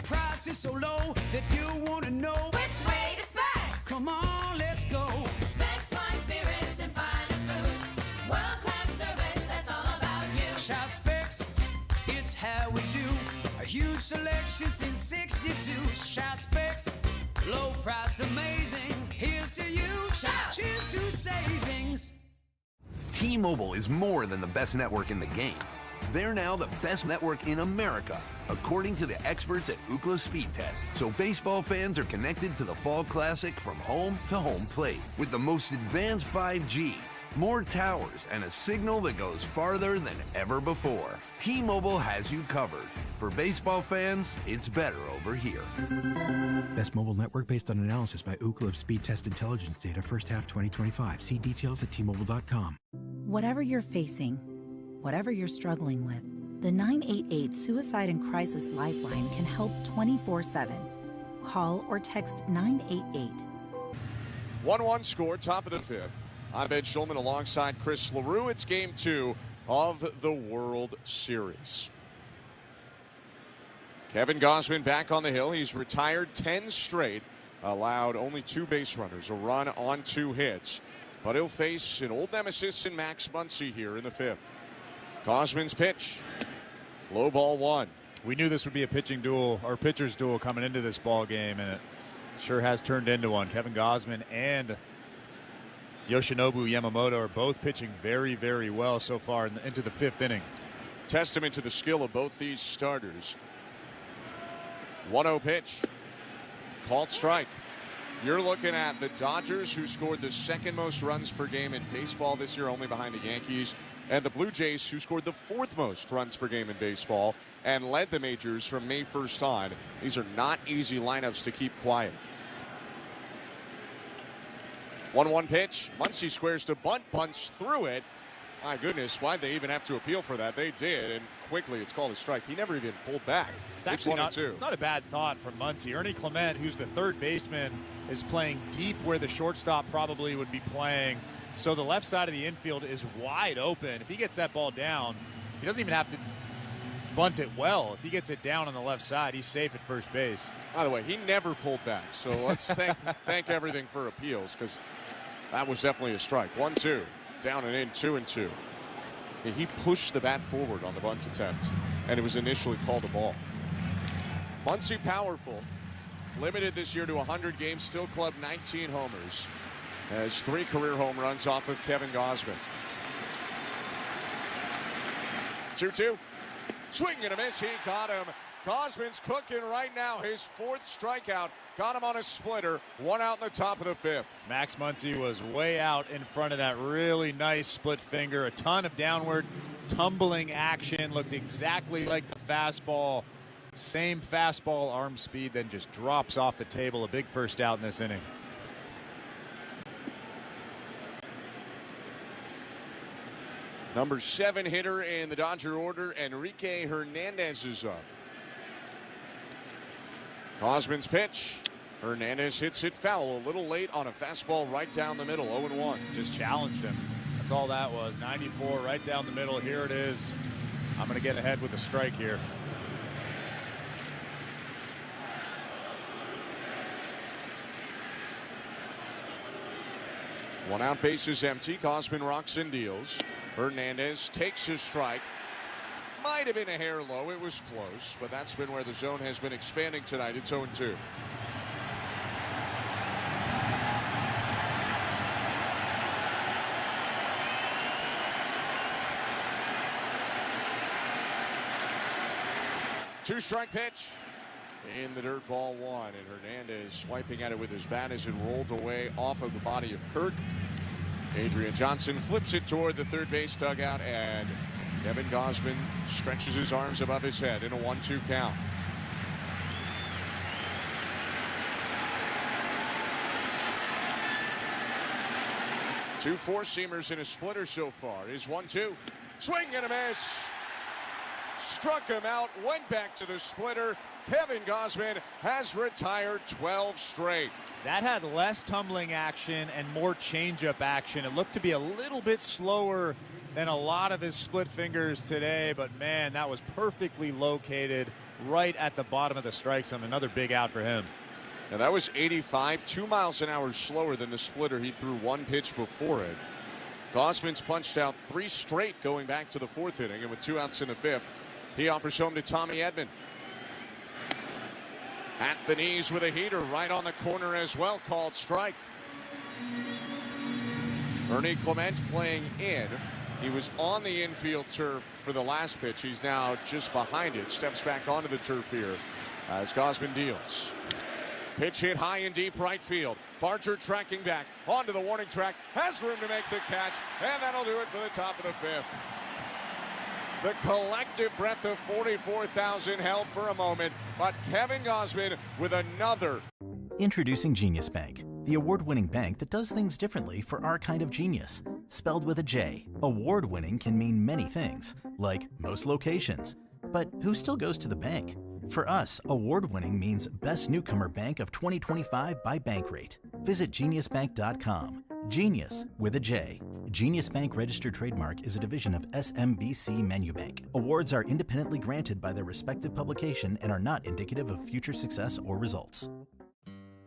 Price is so low that you want to know which way to Specs. Come on, let's go. Specs Wine Spirits and Finer Foods. World-class service, that's all about you. Shout Specs, it's how we do. A huge selection since 62. Shout Specs, low priced, amazing. Here's to you. Shout. Cheers to savings. T-Mobile is more than the best network in the game. They're now the best network in America, according to the experts at Ookla Speed Test. So baseball fans are connected to the Fall Classic from home to home plate with the most advanced 5G, more towers, and a signal that goes farther than ever before. T-Mobile has you covered. For baseball fans, it's better over here. Best mobile network based on analysis by Ookla of Speed Test Intelligence data first half 2025. See details at T-Mobile.com. Whatever you're facing, whatever you're struggling with, the 988 Suicide and Crisis Lifeline can help 24/7. Call or text 988. 1-1 score, top of the 5th. I'm Ben Schulman alongside Chris LaRue. It's game 2 of the World Series. Kevin Gausman back on the hill. He's retired 10 straight, allowed only 2 base runners, a run on 2 hits. But he'll face an old nemesis in Max Muncy here in the 5th. Gausman's pitch, low ball 1. We knew this would be a pitching duel or pitcher's duel coming into this ball game, and it sure has turned into one. Kevin Gausman and Yoshinobu Yamamoto are both pitching very, very well so far into the 5th inning. Testament to the skill of both these starters. 1-0 pitch. Called strike. You're looking at the Dodgers, who scored the 2nd most runs per game in baseball this year, only behind the Yankees, and the Blue Jays, who scored the 4th most runs per game in baseball and led the majors from May 1st on. These are not easy lineups to keep quiet. 1-1 pitch. Muncy squares to bunt, bunts through it. My goodness, why'd they even have to appeal for that? They did, and quickly it's called a strike. He never even pulled back. It's actually it's not a bad thought from Muncy. Ernie Clement, who's the third baseman, is playing deep where the shortstop probably would be playing. So the left side of the infield is wide open. If he gets that ball down, he doesn't even have to bunt it well. If he gets it down on the left side, he's safe at first base. By the way, he never pulled back. So let's thank everything for appeals, because that was definitely a strike. 1-2. Down and in, 2-2. He pushed the bat forward on the bunt attempt, and it was initially called a ball. Muncy powerful. Limited this year to 100 games, still clubbed 19 homers. Has 3 career home runs off of Kevin Gausman. 2-2. Swing and a miss. He got him. Gausman's cooking right now. His 4th strikeout. Got him on a splitter. 1 out in the top of the 5th. Max Muncy was way out in front of that really nice split finger. A ton of downward tumbling action. Looked exactly like the fastball. Same fastball arm speed, then just drops off the table. A big first out in this inning. Number 7 hitter in the Dodger order, Enrique Hernandez, is up. Gausman's pitch. Hernandez hits it foul a little late on a fastball right down the middle. 0-1. Just challenged him. That's all that was. 94 right down the middle. Here it is. I'm going to get ahead with a strike here. One out, base is empty. Gausman rocks and deals. Hernandez takes his strike. Might have been a hair low. It was close, but that's been where the zone has been expanding tonight. It's 0-2. Two-strike pitch in the dirt, ball 1, and Hernandez swiping at it with his bat as it rolled away off of the body of Kirk. Adrian Johnson flips it toward the third base dugout, and Kevin Gausman stretches his arms above his head in a 1-2 count. Two four-seamers in a splitter so far. Is 1-2. Swing and a miss. Struck him out, went back to the splitter. Kevin Gausman has retired 12 straight. That had less tumbling action and more changeup action. It looked to be a little bit slower than a lot of his split fingers today, but man, that was perfectly located right at the bottom of the strike zone. Another big out for him. Now that was 85, 2 miles an hour slower than the splitter he threw one pitch before it. Gausman's punched out 3 straight going back to the 4th inning, and with 2 outs in the 5th, he offers home to Tommy Edman. At the knees with a heater right on the corner as well, called strike. Ernie Clement playing in. He was on the infield turf for the last pitch. He's now just behind it. Steps back onto the turf here as Gausman deals. Pitch hit high and deep right field. Barger tracking back onto the warning track. Has room to make the catch, and that'll do it for the top of the 5th. The collective breath of 44,000 held for a moment, but Kevin Gausman with another. Introducing Genius Bank, the award-winning bank that does things differently for our kind of genius. Spelled with a J, award-winning can mean many things, like most locations. But who still goes to the bank? For us, award-winning means Best Newcomer Bank of 2025 by Bankrate. Visit geniusbank.com. Genius with a J. Genius Bank registered trademark is a division of SMBC Manubank. Awards are independently granted by their respective publication and are not indicative of future success or results.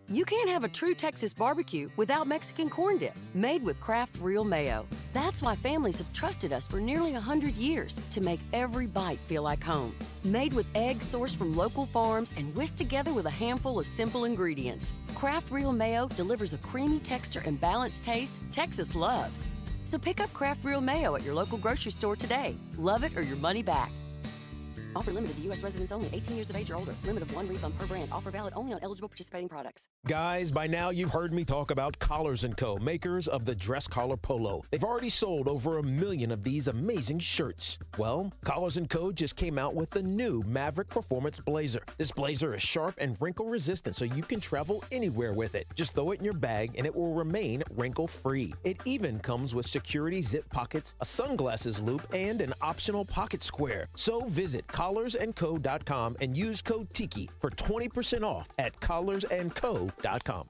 You can't have a true Texas barbecue without Mexican corn dip, made with Kraft Real Mayo. That's why families have trusted us for nearly 100 years to make every bite feel like home. Made with eggs sourced from local farms and whisked together with a handful of simple ingredients. Kraft Real Mayo delivers a creamy texture and balanced taste Texas loves. So pick up Kraft Real Mayo at your local grocery store today. Love it or your money back. Offer limited to U.S. residents only. 18 years of age or older. Limit of 1 refund per brand. Offer valid only on eligible participating products. Guys, by now you've heard me talk about Collars & Co., makers of the dress collar polo. They've already sold over 1 million of these amazing shirts. Well, Collars & Co. just came out with the new Maverick Performance Blazer. This blazer is sharp and wrinkle resistant, so you can travel anywhere with it. Just throw it in your bag and it will remain wrinkle-free. It even comes with security zip pockets, a sunglasses loop, and an optional pocket square. So visit collarsandco.com and use code TIKI for 20% off at collarsandco.com.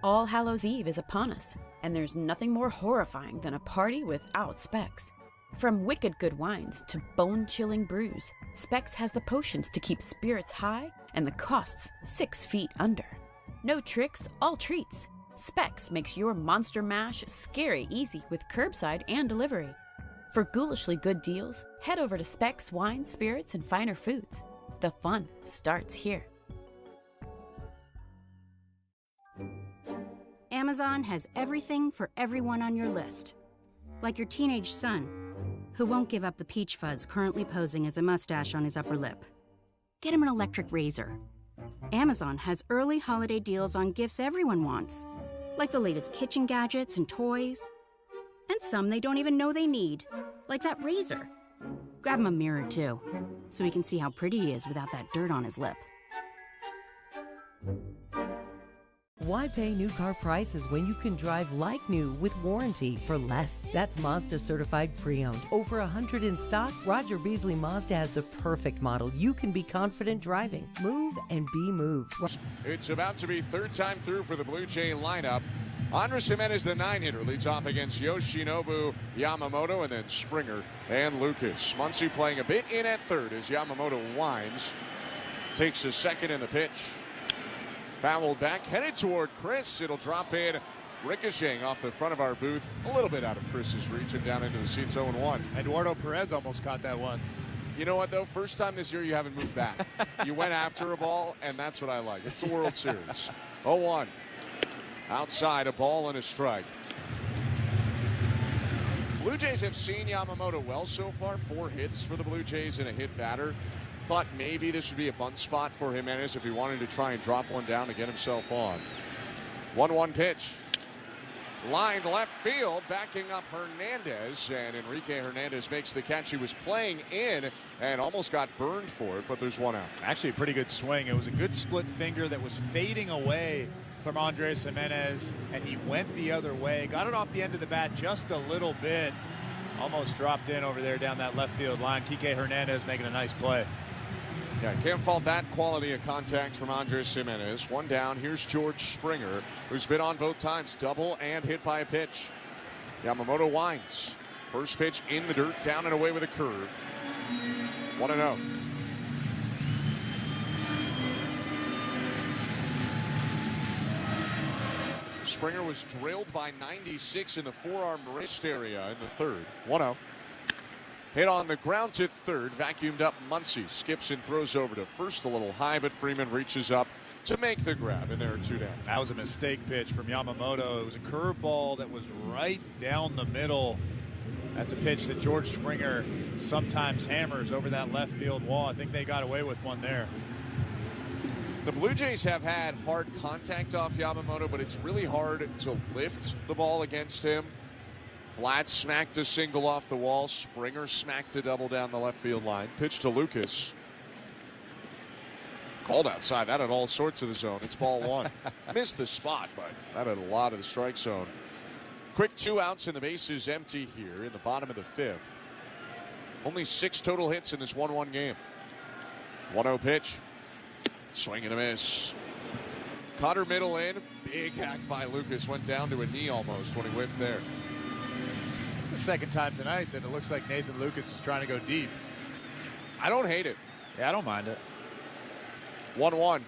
All Hallows Eve is upon us, and there's nothing more horrifying than a party without Specs. From wicked good wines to bone-chilling brews, Specs has the potions to keep spirits high and the costs 6 feet under. No tricks, all treats. Specs makes your monster mash scary easy with curbside and delivery. For ghoulishly good deals, head over to Specs Wine, Spirits, and Finer Foods. The fun starts here. Amazon has everything for everyone on your list. Like your teenage son, who won't give up the peach fuzz currently posing as a mustache on his upper lip. Get him an electric razor. Amazon has early holiday deals on gifts everyone wants, like the latest kitchen gadgets and toys. And some they don't even know they need, like that razor. Grab him a mirror, too, so he can see how pretty he is without that dirt on his lip. Why pay new car prices when you can drive like new with warranty for less? That's Mazda certified pre-owned. Over 100 in stock, Roger Beasley Mazda has the perfect model you can be confident driving. Move and be moved. It's about to be third time through for the Blue Jay lineup. Andres Jimenez, the 9-hitter, leads off against Yoshinobu Yamamoto, and then Springer and Lucas. Muncy playing a bit in at third as Yamamoto winds. Takes a second in the pitch. Fouled back, headed toward Chris. It'll drop in, ricocheting off the front of our booth, a little bit out of Chris's reach and down into the seats 0-1. Eduardo Perez almost caught that one. You know what, though? First time this year you haven't moved back. You went after a ball, and that's what I like. It's the World Series. 0-1. Outside, a ball and a strike. Blue Jays have seen Yamamoto well so far. 4 hits for the Blue Jays and a hit batter. Thought maybe this would be a bunt spot for Jimenez if he wanted to try and drop one down to get himself on. 1-1 pitch. Lined left field, backing up Hernandez, and Enrique Hernandez makes the catch. He was playing in and almost got burned for it, but there's one out. Actually, a pretty good swing. It was a good split finger that was fading away from Andres Jimenez, and he went the other way. Got it off the end of the bat just a little bit. Almost dropped in over there down that left field line. Kike Hernandez making a nice play. Yeah, can't fault that quality of contact from Andres Jimenez. One down. Here's George Springer, who's been on both times, double and hit by a pitch. Yamamoto winds. First pitch in the dirt, down and away with a curve. 1-0. Springer was drilled by 96 in the forearm wrist area in the third. 1-0. Hit on the ground to third, vacuumed up Muncy. Skips and throws over to first, a little high, but Freeman reaches up to make the grab, and there are 2 down. That was a mistake pitch from Yamamoto. It was a curveball that was right down the middle. That's a pitch that George Springer sometimes hammers over that left field wall. I think they got away with one there. The Blue Jays have had hard contact off Yamamoto, but it's really hard to lift the ball against him. Vlad smacked a single off the wall. Springer smacked a double down the left field line. Pitch to Lucas. Called outside. That had all sorts of the zone. It's ball 1. Missed the spot, but that had a lot of the strike zone. Quick 2 outs and the bases empty here in the bottom of the 5th. Only 6 total hits in this 1-1 game. 1-0 pitch. Swing and a miss. Caught her middle in. Big hack by Lucas. Went down to a knee almost when he whiffed there. It's the second time tonight that it looks like Nathan Lucas is trying to go deep. I don't hate it. Yeah, I don't mind it. 1-1.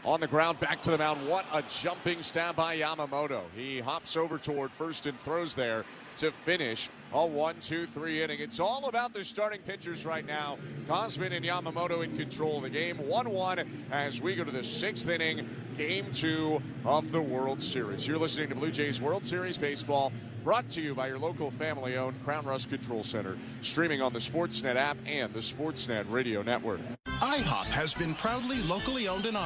On the ground, back to the mound. What a jumping stab by Yamamoto. He hops over toward first and throws there to finish a 1-2-3 inning. It's all about the starting pitchers right now. Gausman and Yamamoto in control of the game. 1-1 as we go to the 6th inning. Game 2 of the World Series. You're listening to Blue Jays World Series Baseball, brought to you by your local family-owned Crown Rust Control Center, streaming on the Sportsnet app and the Sportsnet Radio Network. IHOP has been proudly locally owned and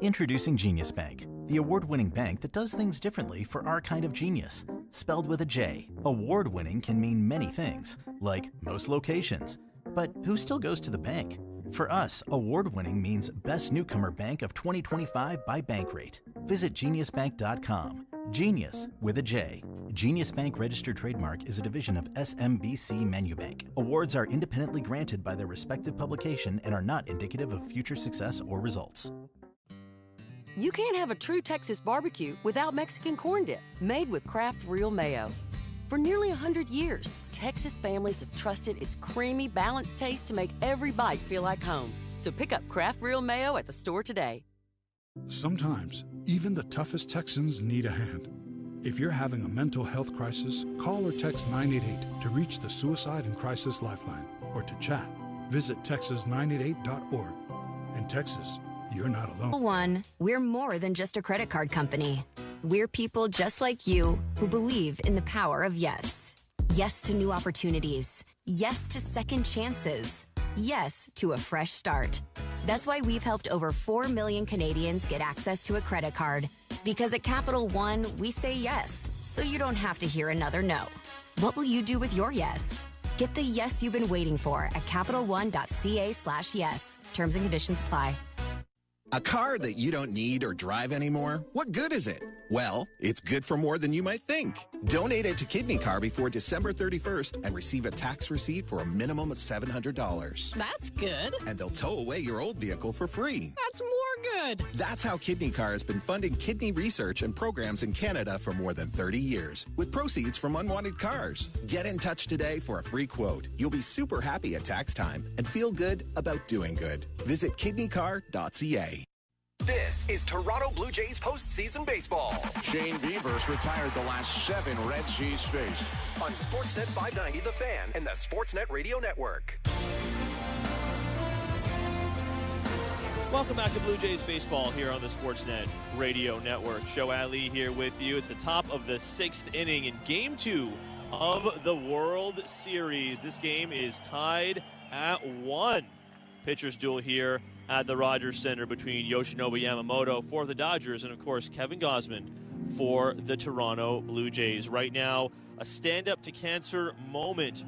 Introducing Genius Bank, the award-winning bank that does things differently for our kind of genius. Spelled with a J, award-winning can mean many things, like most locations. But who still goes to the bank? For us, award-winning means Best Newcomer Bank of 2025 by Bankrate. Visit geniusbank.com. Genius with a J. Genius Bank registered trademark is a division of SMBC Manubank. Awards are independently granted by their respective publication and are not indicative of future success or results. You can't have a true Texas barbecue without Mexican corn dip, made with Kraft Real Mayo. For nearly 100 years, Texas families have trusted its creamy, balanced taste to make every bite feel like home. So pick up Kraft Real Mayo at the store today. Sometimes, even the toughest Texans need a hand. If you're having a mental health crisis, call or text 988 to reach the Suicide and Crisis Lifeline, or to chat. Visit texas988.org. In Texas, you're not alone. One, we're more than just a credit card company. We're people just like you who believe in the power of yes. Yes to new opportunities. Yes to second chances. Yes to a fresh start. That's why we've helped over 4 million Canadians get access to a credit card. Because at Capital One, we say yes, so you don't have to hear another no. What will you do with your yes? Get the yes you've been waiting for at CapitalOne.ca/yes. Terms and conditions apply. A car that you don't need or drive anymore? What good is it? Well, it's good for more than you might think. Donate it to Kidney Car before December 31st and receive a tax receipt for a minimum of $700. That's good. And they'll tow away your old vehicle for free. That's more good. That's how Kidney Car has been funding kidney research and programs in Canada for more than 30 years, with proceeds from unwanted cars. Get in touch today for a free quote. You'll be super happy at tax time and feel good about doing good. Visit kidneycar.ca. This is Toronto Blue Jays postseason baseball. Shane Bieber's retired the last 7 Reds he's faced. On Sportsnet 590 The Fan and the Sportsnet Radio Network. Welcome back to Blue Jays baseball here on the Sportsnet Radio Network. Joe Ali here with you. It's the top of the 6th inning in Game 2 of the World Series. This game is tied at 1. Pitchers duel here at the Rogers Center between Yoshinobu Yamamoto for the Dodgers and, of course, Kevin Gausman for the Toronto Blue Jays. Right now, a stand-up to cancer moment,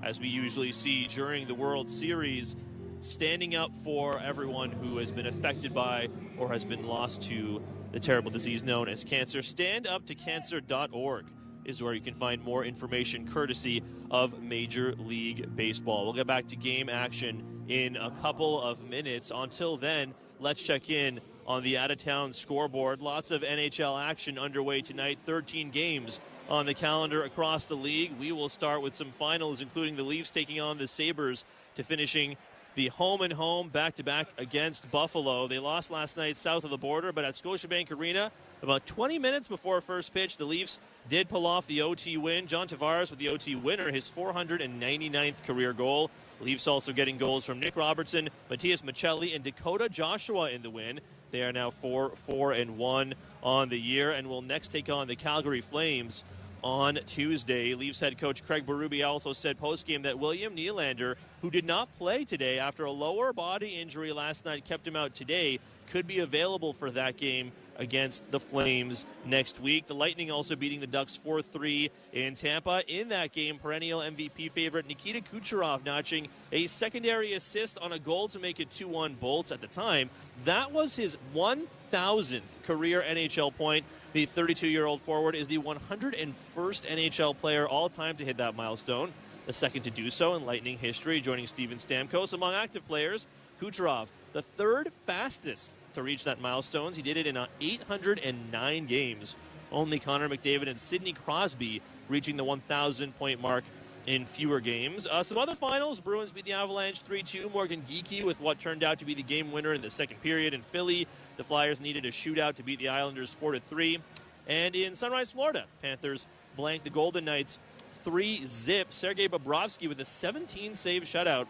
as we usually see during the World Series, standing up for everyone who has been affected by or has been lost to the terrible disease known as cancer. Standuptocancer.org is where you can find more information courtesy of Major League Baseball. We'll get back to game action in a couple of minutes. Until then, let's check in on the out-of-town scoreboard. Lots of NHL action underway tonight. 13 games on the calendar across the league. We will start with some finals, including the Leafs taking on the Sabres to finishing the home-and-home back-to-back against Buffalo. They lost last night south of the border, but at Scotiabank Arena, about 20 minutes before first pitch, the Leafs did pull off the OT win. John Tavares with the OT winner, his 499th career goal. Leafs also getting goals from Nick Robertson, Matias Michelli, and Dakota Joshua in the win. They are now 4-1 on the year and will next take on the Calgary Flames on Tuesday. Leafs head coach Craig Berube also said postgame that William Nylander, who did not play today after a lower body injury last night, kept him out today, could be available for that game against the Flames next week. The Lightning also beating the Ducks 4-3 in Tampa. In that game, perennial MVP favorite Nikita Kucherov notching a secondary assist on a goal to make it 2-1 Bolts at the time. That was his 1,000th career NHL point. The 32-year-old forward is the 101st NHL player all-time to hit that milestone, the second to do so in Lightning history, joining Steven Stamkos. Among active players, Kucherov, the third fastest to reach that milestone. He did it in 809 games. Only Connor McDavid and Sidney Crosby reaching the 1,000-point mark in fewer games. Some other finals, Bruins beat the Avalanche 3-2. Morgan Geekie with what turned out to be the game winner in the second period. In Philly, the Flyers needed a shootout to beat the Islanders 4-3. And in Sunrise, Florida, Panthers blanked the Golden Knights 3-0. Sergei Bobrovsky with a 17-save shutout,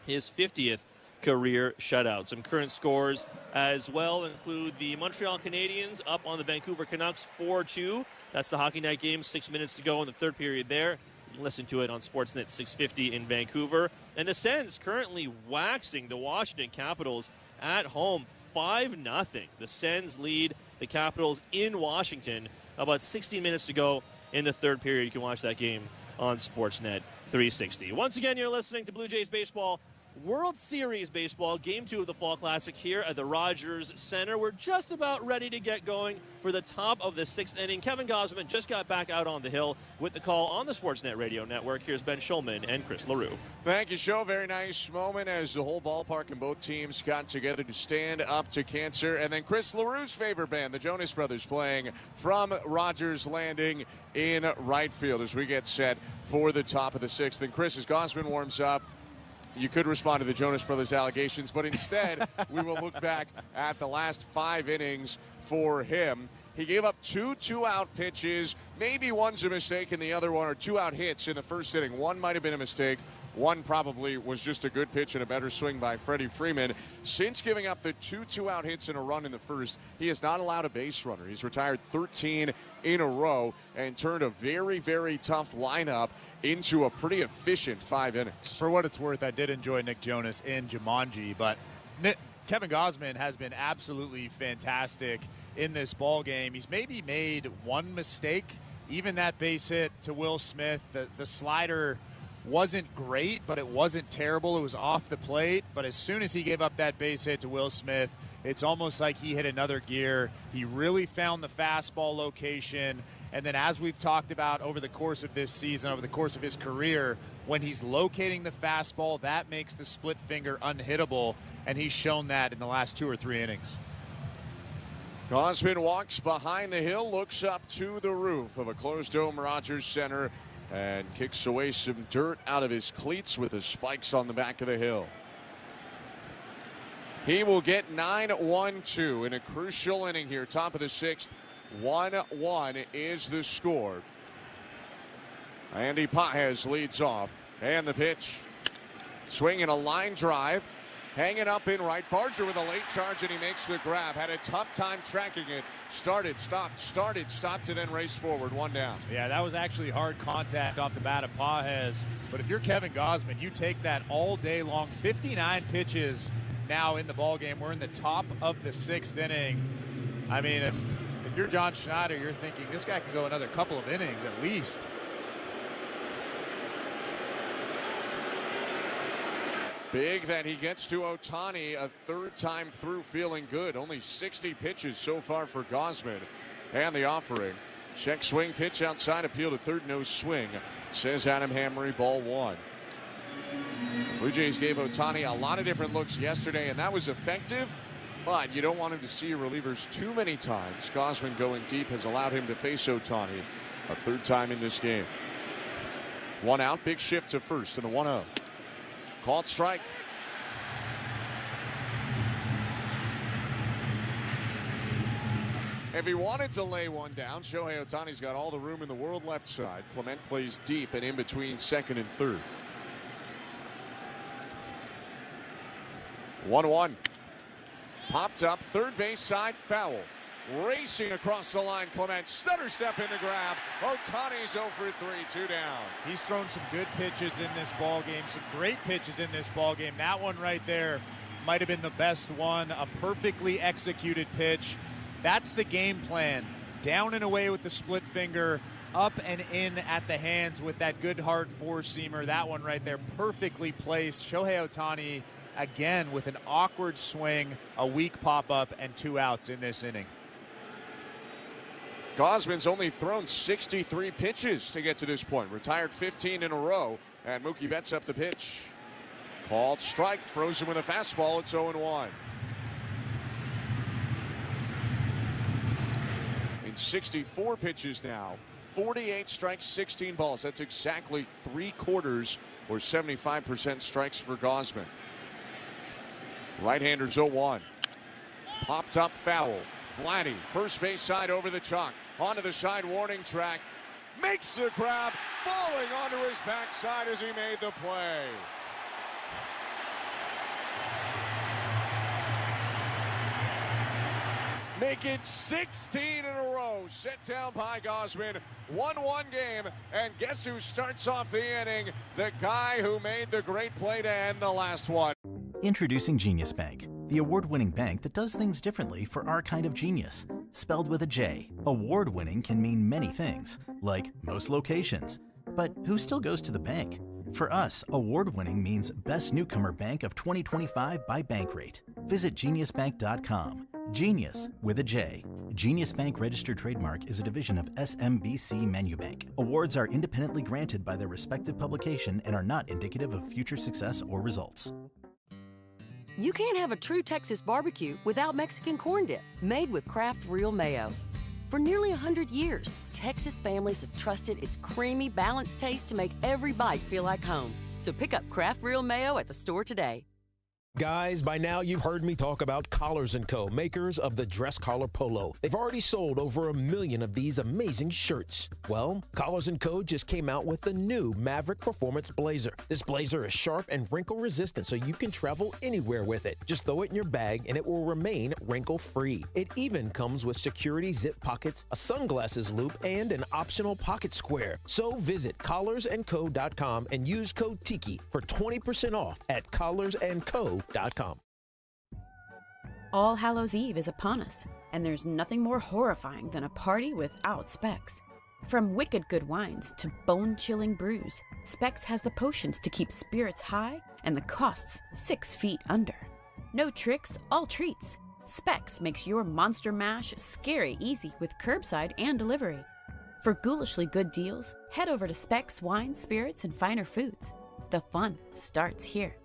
his 50th career shutout. Some current scores as well include the Montreal Canadiens up on the Vancouver Canucks 4-2. That's the Hockey Night game, 6 minutes to go in the third period there. You can listen to it on Sportsnet 650 in Vancouver. And the Sens currently waxing the Washington Capitals at home 5-0. The Sens lead the Capitals in Washington. About 16 minutes to go in the third period. You can watch that game on Sportsnet 360. Once again, you're listening to Blue Jays Baseball, World Series Baseball, Game 2 of the Fall Classic here at the Rogers Center. We're just about ready to get going for the top of the 6th inning. Kevin Gosman just got back out on the hill with the call on the Sportsnet Radio Network. Here's Ben Schulman and Chris LaRue. Thank you, Joe. Very nice moment as the whole ballpark and both teams got together to stand up to cancer. And then Chris LaRue's favorite band, the Jonas Brothers, playing from Rogers Landing in right field as we get set for the top of the 6th. And Chris, as Gosman warms up, you could respond to the Jonas Brothers allegations, but instead we will look back at the last 5 innings for him. He gave up 2 two-out pitches. Maybe one's a mistake and the other one are 2-out hits in the first inning. One might have been a mistake. One probably was just a good pitch and a better swing by Freddie Freeman. Since giving up the 2 two-out hits in a run in the first, he has not allowed a base runner. He's retired 13 in a row and turned a very, very tough lineup into a pretty efficient 5 innings. For what it's worth, I did enjoy Nick Jonas in Jumanji, but Kevin Gosman has been absolutely fantastic in this ball game. He's maybe made one mistake, even that base hit to Will Smith. The slider wasn't great, but it wasn't terrible. It was off the plate, but as soon as he gave up that base hit to Will Smith, it's almost like he hit another gear. He really found the fastball location. And then as we've talked about over the course of this season, over the course of his career, when he's locating the fastball, that makes the split finger unhittable, and he's shown that in the last 2 or 3 innings. Gosman walks behind the hill, looks up to the roof of a closed-dome Rogers Center, and kicks away some dirt out of his cleats with the spikes on the back of the hill. He will get 9-1-2 in a crucial inning here, top of the 6th. 1-1 is the score. Andy Pages leads off, and the pitch. Swinging a line drive, hanging up in right. Barger with a late charge, and he makes the grab. Had a tough time tracking it. Started, stopped, to then race forward. 1 down. Yeah, that was actually hard contact off the bat of Pages. But if you're Kevin Gosman, you take that all day long. 59 pitches now in the ball game. We're in the top of the 6th inning. I mean, if you're John Schneider, you're thinking this guy can go another couple of innings at least. Big that he gets to Ohtani a 3rd time through feeling good. Only 60 pitches so far for Gosman. And the offering. Check swing pitch outside, appeal to third, no swing, says Adam Hamry, ball 1. Blue Jays gave Ohtani a lot of different looks yesterday, and that was effective, but you don't want him to see relievers too many times. Gosman going deep has allowed him to face Ohtani a 3rd time in this game. 1 out, big shift to first in the 1-0. Called strike. If he wanted to lay one down, Shohei Ohtani's got all the room in the world left side. Clement plays deep and in between 2nd and 3rd. 1-1. Popped up, third base side, foul. Racing across the line, Clement, stutter step in the grab. Ohtani's 0 for 3, 2 down. He's thrown some good pitches in this ball game, some great pitches in this ball game. That one right there might have been the best one, a perfectly executed pitch. That's the game plan. Down and away with the split finger, up and in at the hands with that good hard four-seamer. That one right there, perfectly placed. Shohei Ohtani again with an awkward swing, a weak pop-up, and 2 outs in this inning. Gosman's only thrown 63 pitches to get to this point. Retired 15 in a row, and Mookie Betts up the pitch. Called strike, frozen with a fastball. It's 0-1. In 64 pitches now, 48 strikes, 16 balls. That's exactly 3/4 or 75% strikes for Gosman. Right-handers 0-1. Popped up foul. Vladdy, first base side over the chalk. Onto the side warning track. Makes the grab, falling onto his backside as he made the play. make it 16 in a row. Set down by Gausman. 1-1 game. And guess who starts off the inning? The guy who made the great play to end the last one. Introducing Genius Bank, the award-winning bank that does things differently for our kind of genius. Spelled with a J, award-winning can mean many things, like most locations. But who still goes to the bank? For us, award-winning means Best Newcomer Bank of 2025 by Bankrate. Visit geniusbank.com. Genius with a J. Genius Bank registered trademark is a division of SMBC Manubank. Awards are independently granted by their respective publication and are not indicative of future success or results. You can't have a true Texas barbecue without Mexican corn dip, made with Kraft Real Mayo. For nearly 100 years, Texas families have trusted its creamy, balanced taste to make every bite feel like home. So pick up Kraft Real Mayo at the store today. Guys, by now you've heard me talk about Collars & Co., makers of the dress collar polo. They've already sold over 1 million of these amazing shirts. Well, Collars & Co. just came out with the new Maverick Performance Blazer. This blazer is sharp and wrinkle resistant, so you can travel anywhere with it. Just throw it in your bag and it will remain wrinkle-free. It even comes with security zip pockets, a sunglasses loop, and an optional pocket square. So visit collarsandco.com and use code TIKI for 20% off at collarsandco.com. All Hallows Eve is upon us, and there's nothing more horrifying than a party without Specs. From wicked good wines to bone-chilling brews, Specs has the potions to keep spirits high and the costs 6 feet under. No tricks, all treats. Specs makes your monster mash scary easy with curbside and delivery. For ghoulishly good deals, head over to Specs Wine, Spirits, and Finer Foods. The fun starts here.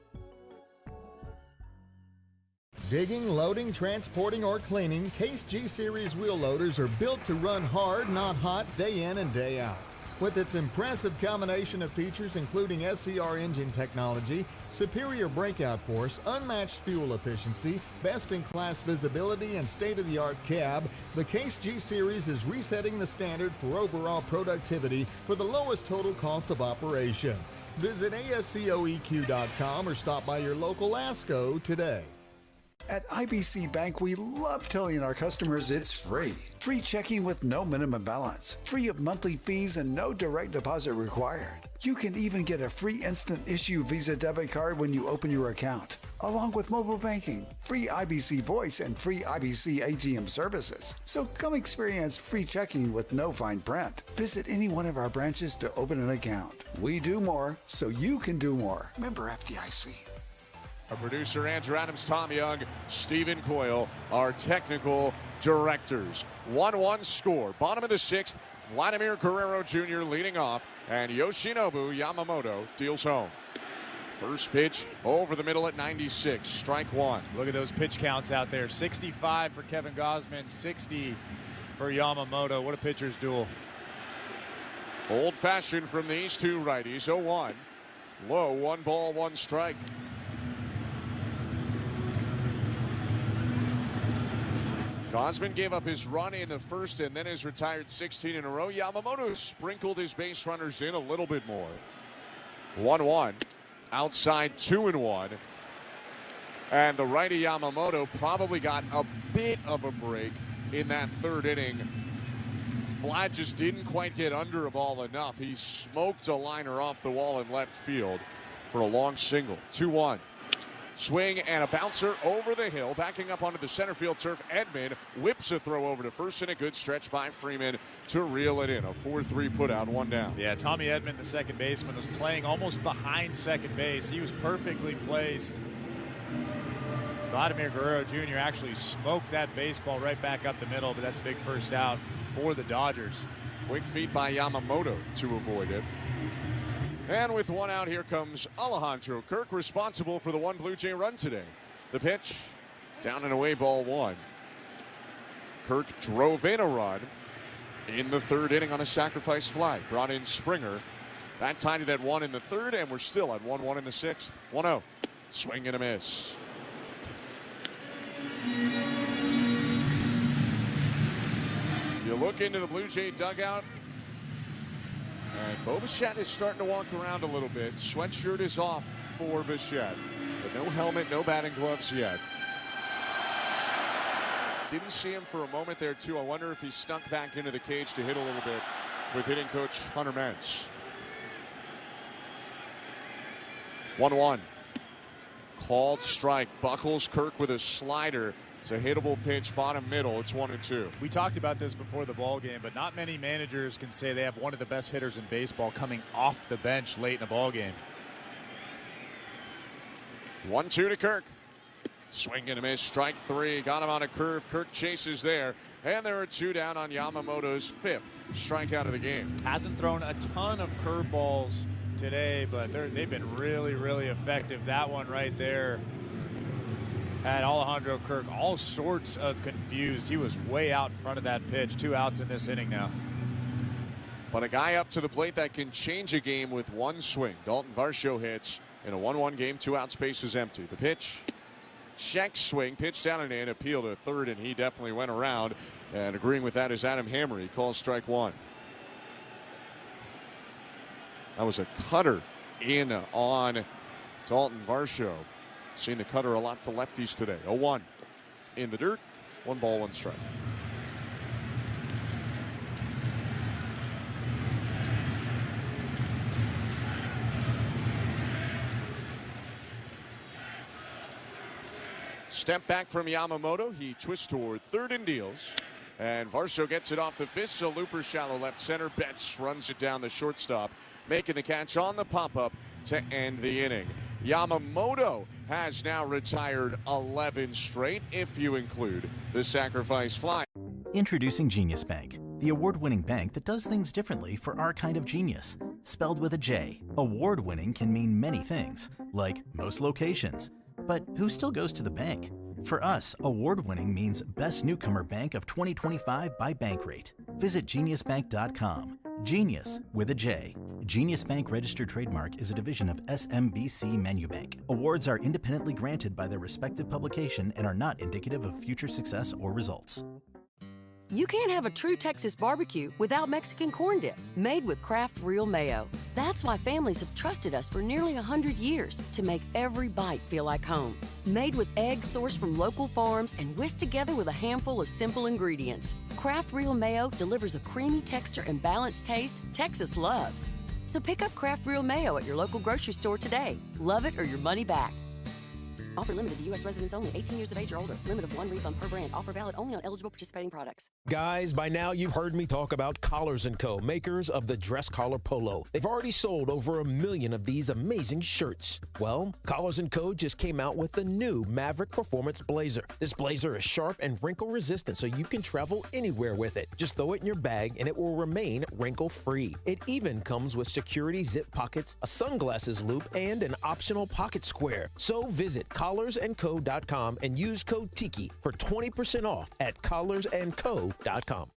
Digging, loading, transporting, or cleaning, Case G Series wheel loaders are built to run hard, not hot, day in and day out. With its impressive combination of features including SCR engine technology, superior breakout force, unmatched fuel efficiency, best-in-class visibility, and state-of-the-art cab, the Case G Series is resetting the standard for overall productivity for the lowest total cost of operation. Visit ASCOEQ.com or stop by your local ASCO today. At IBC Bank, we love telling our customers it's free. Free checking with no minimum balance, free of monthly fees, and no direct deposit required. You can even get a free instant issue Visa debit card when you open your account, along with mobile banking, free IBC voice, and free IBC ATM services. So come experience free checking with no fine print. Visit any one of our branches to open an account. We do more, so you can do more. Member FDIC. Our producer, Andrew Adams, Tom Young, Stephen Coyle, our technical directors. 1-1 score. Bottom of the 6th, Vladimir Guerrero Jr. leading off, and Yoshinobu Yamamoto deals home. First pitch over the middle at 96, strike one. Look at those pitch counts out there. 65 for Kevin Gausman, 60 for Yamamoto. What a pitcher's duel. Old-fashioned from these two righties. 0-1. Low, 1 ball, 1 strike. Gausman gave up his run in the first and then has retired 16 in a row. Yamamoto sprinkled his base runners in a little bit more. 1-1. Outside 2-1. And the righty Yamamoto probably got a bit of a break in that third inning. Vlad just didn't quite get under a ball enough. He smoked a liner off the wall in left field for a long single. 2-1. Swing and a bouncer over the hill, backing up onto the center field turf. Edman whips a throw over to first, and a good stretch by Freeman to reel it in. A 4-3 putout, 1 down. Yeah, Tommy Edman, the second baseman, was playing almost behind second base. He was perfectly placed. Vladimir Guerrero Jr. actually smoked that baseball right back up the middle, but that's a big first out for the Dodgers. Quick feed by Yamamoto to avoid it. And with 1 out, here comes Alejandro Kirk, responsible for the 1 Blue Jay run today. The pitch, down and away, ball 1. Kirk drove in a run in the third inning on a sacrifice fly. Brought in Springer. That tied it at 1 in the third, and we're still at 1-1 in the 6th. 1-0. Swing and a miss. You look into the Blue Jay dugout, and Bo Bichette is starting to walk around a little bit. Sweatshirt is off for Bichette, but no helmet, no batting gloves yet. Didn't see him for a moment there, too. I wonder if he snuck back into the cage to hit a little bit with hitting coach Hunter Mentz. 1-1. Called strike. Buckles Kirk with a slider. It's a hittable pitch, bottom middle. It's 1-2. We talked about this before the ball game, but not many managers can say they have one of the best hitters in baseball coming off the bench late in a ball game. 1-2 to Kirk. Swing and a miss. Strike 3. Got him on a curve. Kirk chases there. And there are 2 down on Yamamoto's 5th strikeout of the game. Hasn't thrown a ton of curveballs today, but they've been really, really effective. That one right there had Alejandro Kirk all sorts of confused. He was way out in front of that pitch. 2 outs in this inning now. But a guy up to the plate that can change a game with one swing. Dalton Varsho hits in a 1-1 game. 2 out, space is empty. The pitch, check swing, pitch down and in, appeal to third, and he definitely went around. And agreeing with that is Adam Hammer. He calls strike 1. That was a cutter in on Dalton Varsho. Seen the cutter a lot to lefties today. 0-1 in the dirt. 1 ball, 1 strike. Step back from Yamamoto. He twists toward third and deals. And Varsho gets it off the fist. A looper shallow left center. Betts runs it down the shortstop, making the catch on the pop-up to end the inning. Yamamoto has now retired 11 straight, if you include the sacrifice fly. Introducing Genius Bank, the award-winning bank that does things differently for our kind of genius. Spelled with a J, award-winning can mean many things, like most locations. But who still goes to the bank? For us, award-winning means Best Newcomer Bank of 2025 by Bankrate. Visit geniusbank.com. Genius with a J. Genius Bank registered trademark is a division of SMBC Menubank. Awards are independently granted by their respective publication and are not indicative of future success or results. You can't have a true Texas barbecue without Mexican corn dip, made with Kraft Real Mayo. That's why families have trusted us for nearly 100 years to make every bite feel like home. Made with eggs sourced from local farms and whisked together with a handful of simple ingredients. Kraft Real Mayo delivers a creamy texture and balanced taste Texas loves. So pick up Kraft Real Mayo at your local grocery store today. Love it or your money back. Offer limited to U.S. residents only, 18 years of age or older. Limit of 1 refund per brand. Offer valid only on eligible participating products. Guys, by now you've heard me talk about Collars & Co., makers of the dress collar polo. They've already sold over 1 million of these amazing shirts. Well, Collars & Co. just came out with the new Maverick Performance Blazer. This blazer is sharp and wrinkle resistant, so you can travel anywhere with it. Just throw it in your bag and it will remain wrinkle-free. It even comes with security zip pockets, a sunglasses loop, and an optional pocket square. So visit collarsandco.com and use code TIKI for 20% off at collarsandco.com.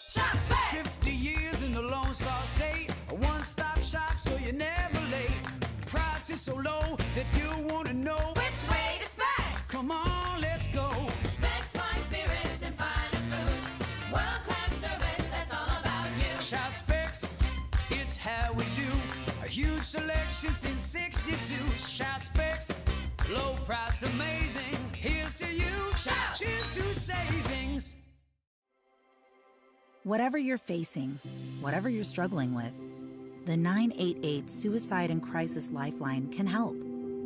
50 years in the Lone Star State, a one-stop shop so you're never late. Price is so low that you want to know Which way to Specs? Come on, let's go. Specs wine spirits and finer foods. World-class service, that's all about you. Shout Specs, it's how we do. A huge selection since 62. Shout Specs, low priced, amazing. Here's to you. Shout. Cheers to savings. Whatever you're facing, whatever you're struggling with, the 988 Suicide and Crisis Lifeline can help.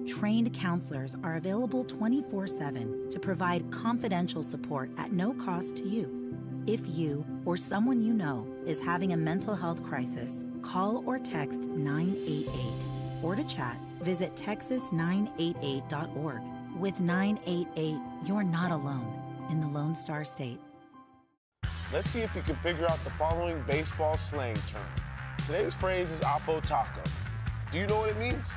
Trained counselors are available 24/7 to provide confidential support at no cost to you. If you or someone you know is having a mental health crisis, call or text 988. Or to chat, visit texas988.org. With 988, you're not alone in the Lone Star State. Let's see if you can figure out the following baseball slang term. Today's phrase is Oppo Taco. Do you know what it means?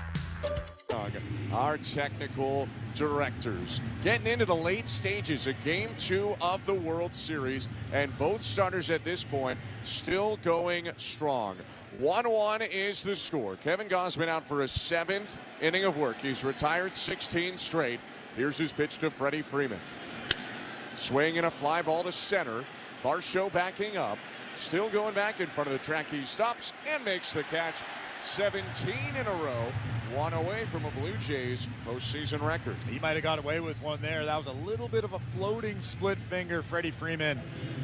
Our technical directors getting into the late stages of Game 2 of the World Series, and both starters at this point still going strong. 1-1 is the score. Kevin Gausman out for a 7th inning of work. He's retired 16 straight. Here's his pitch to Freddie Freeman. Swing and a fly ball to center. Varsho backing up. Still going back in front of the track. He stops and makes the catch. 17 in a row one away from a Blue Jays postseason record. He might have got away with one there. That was a little bit of a floating split finger. Freddie Freeman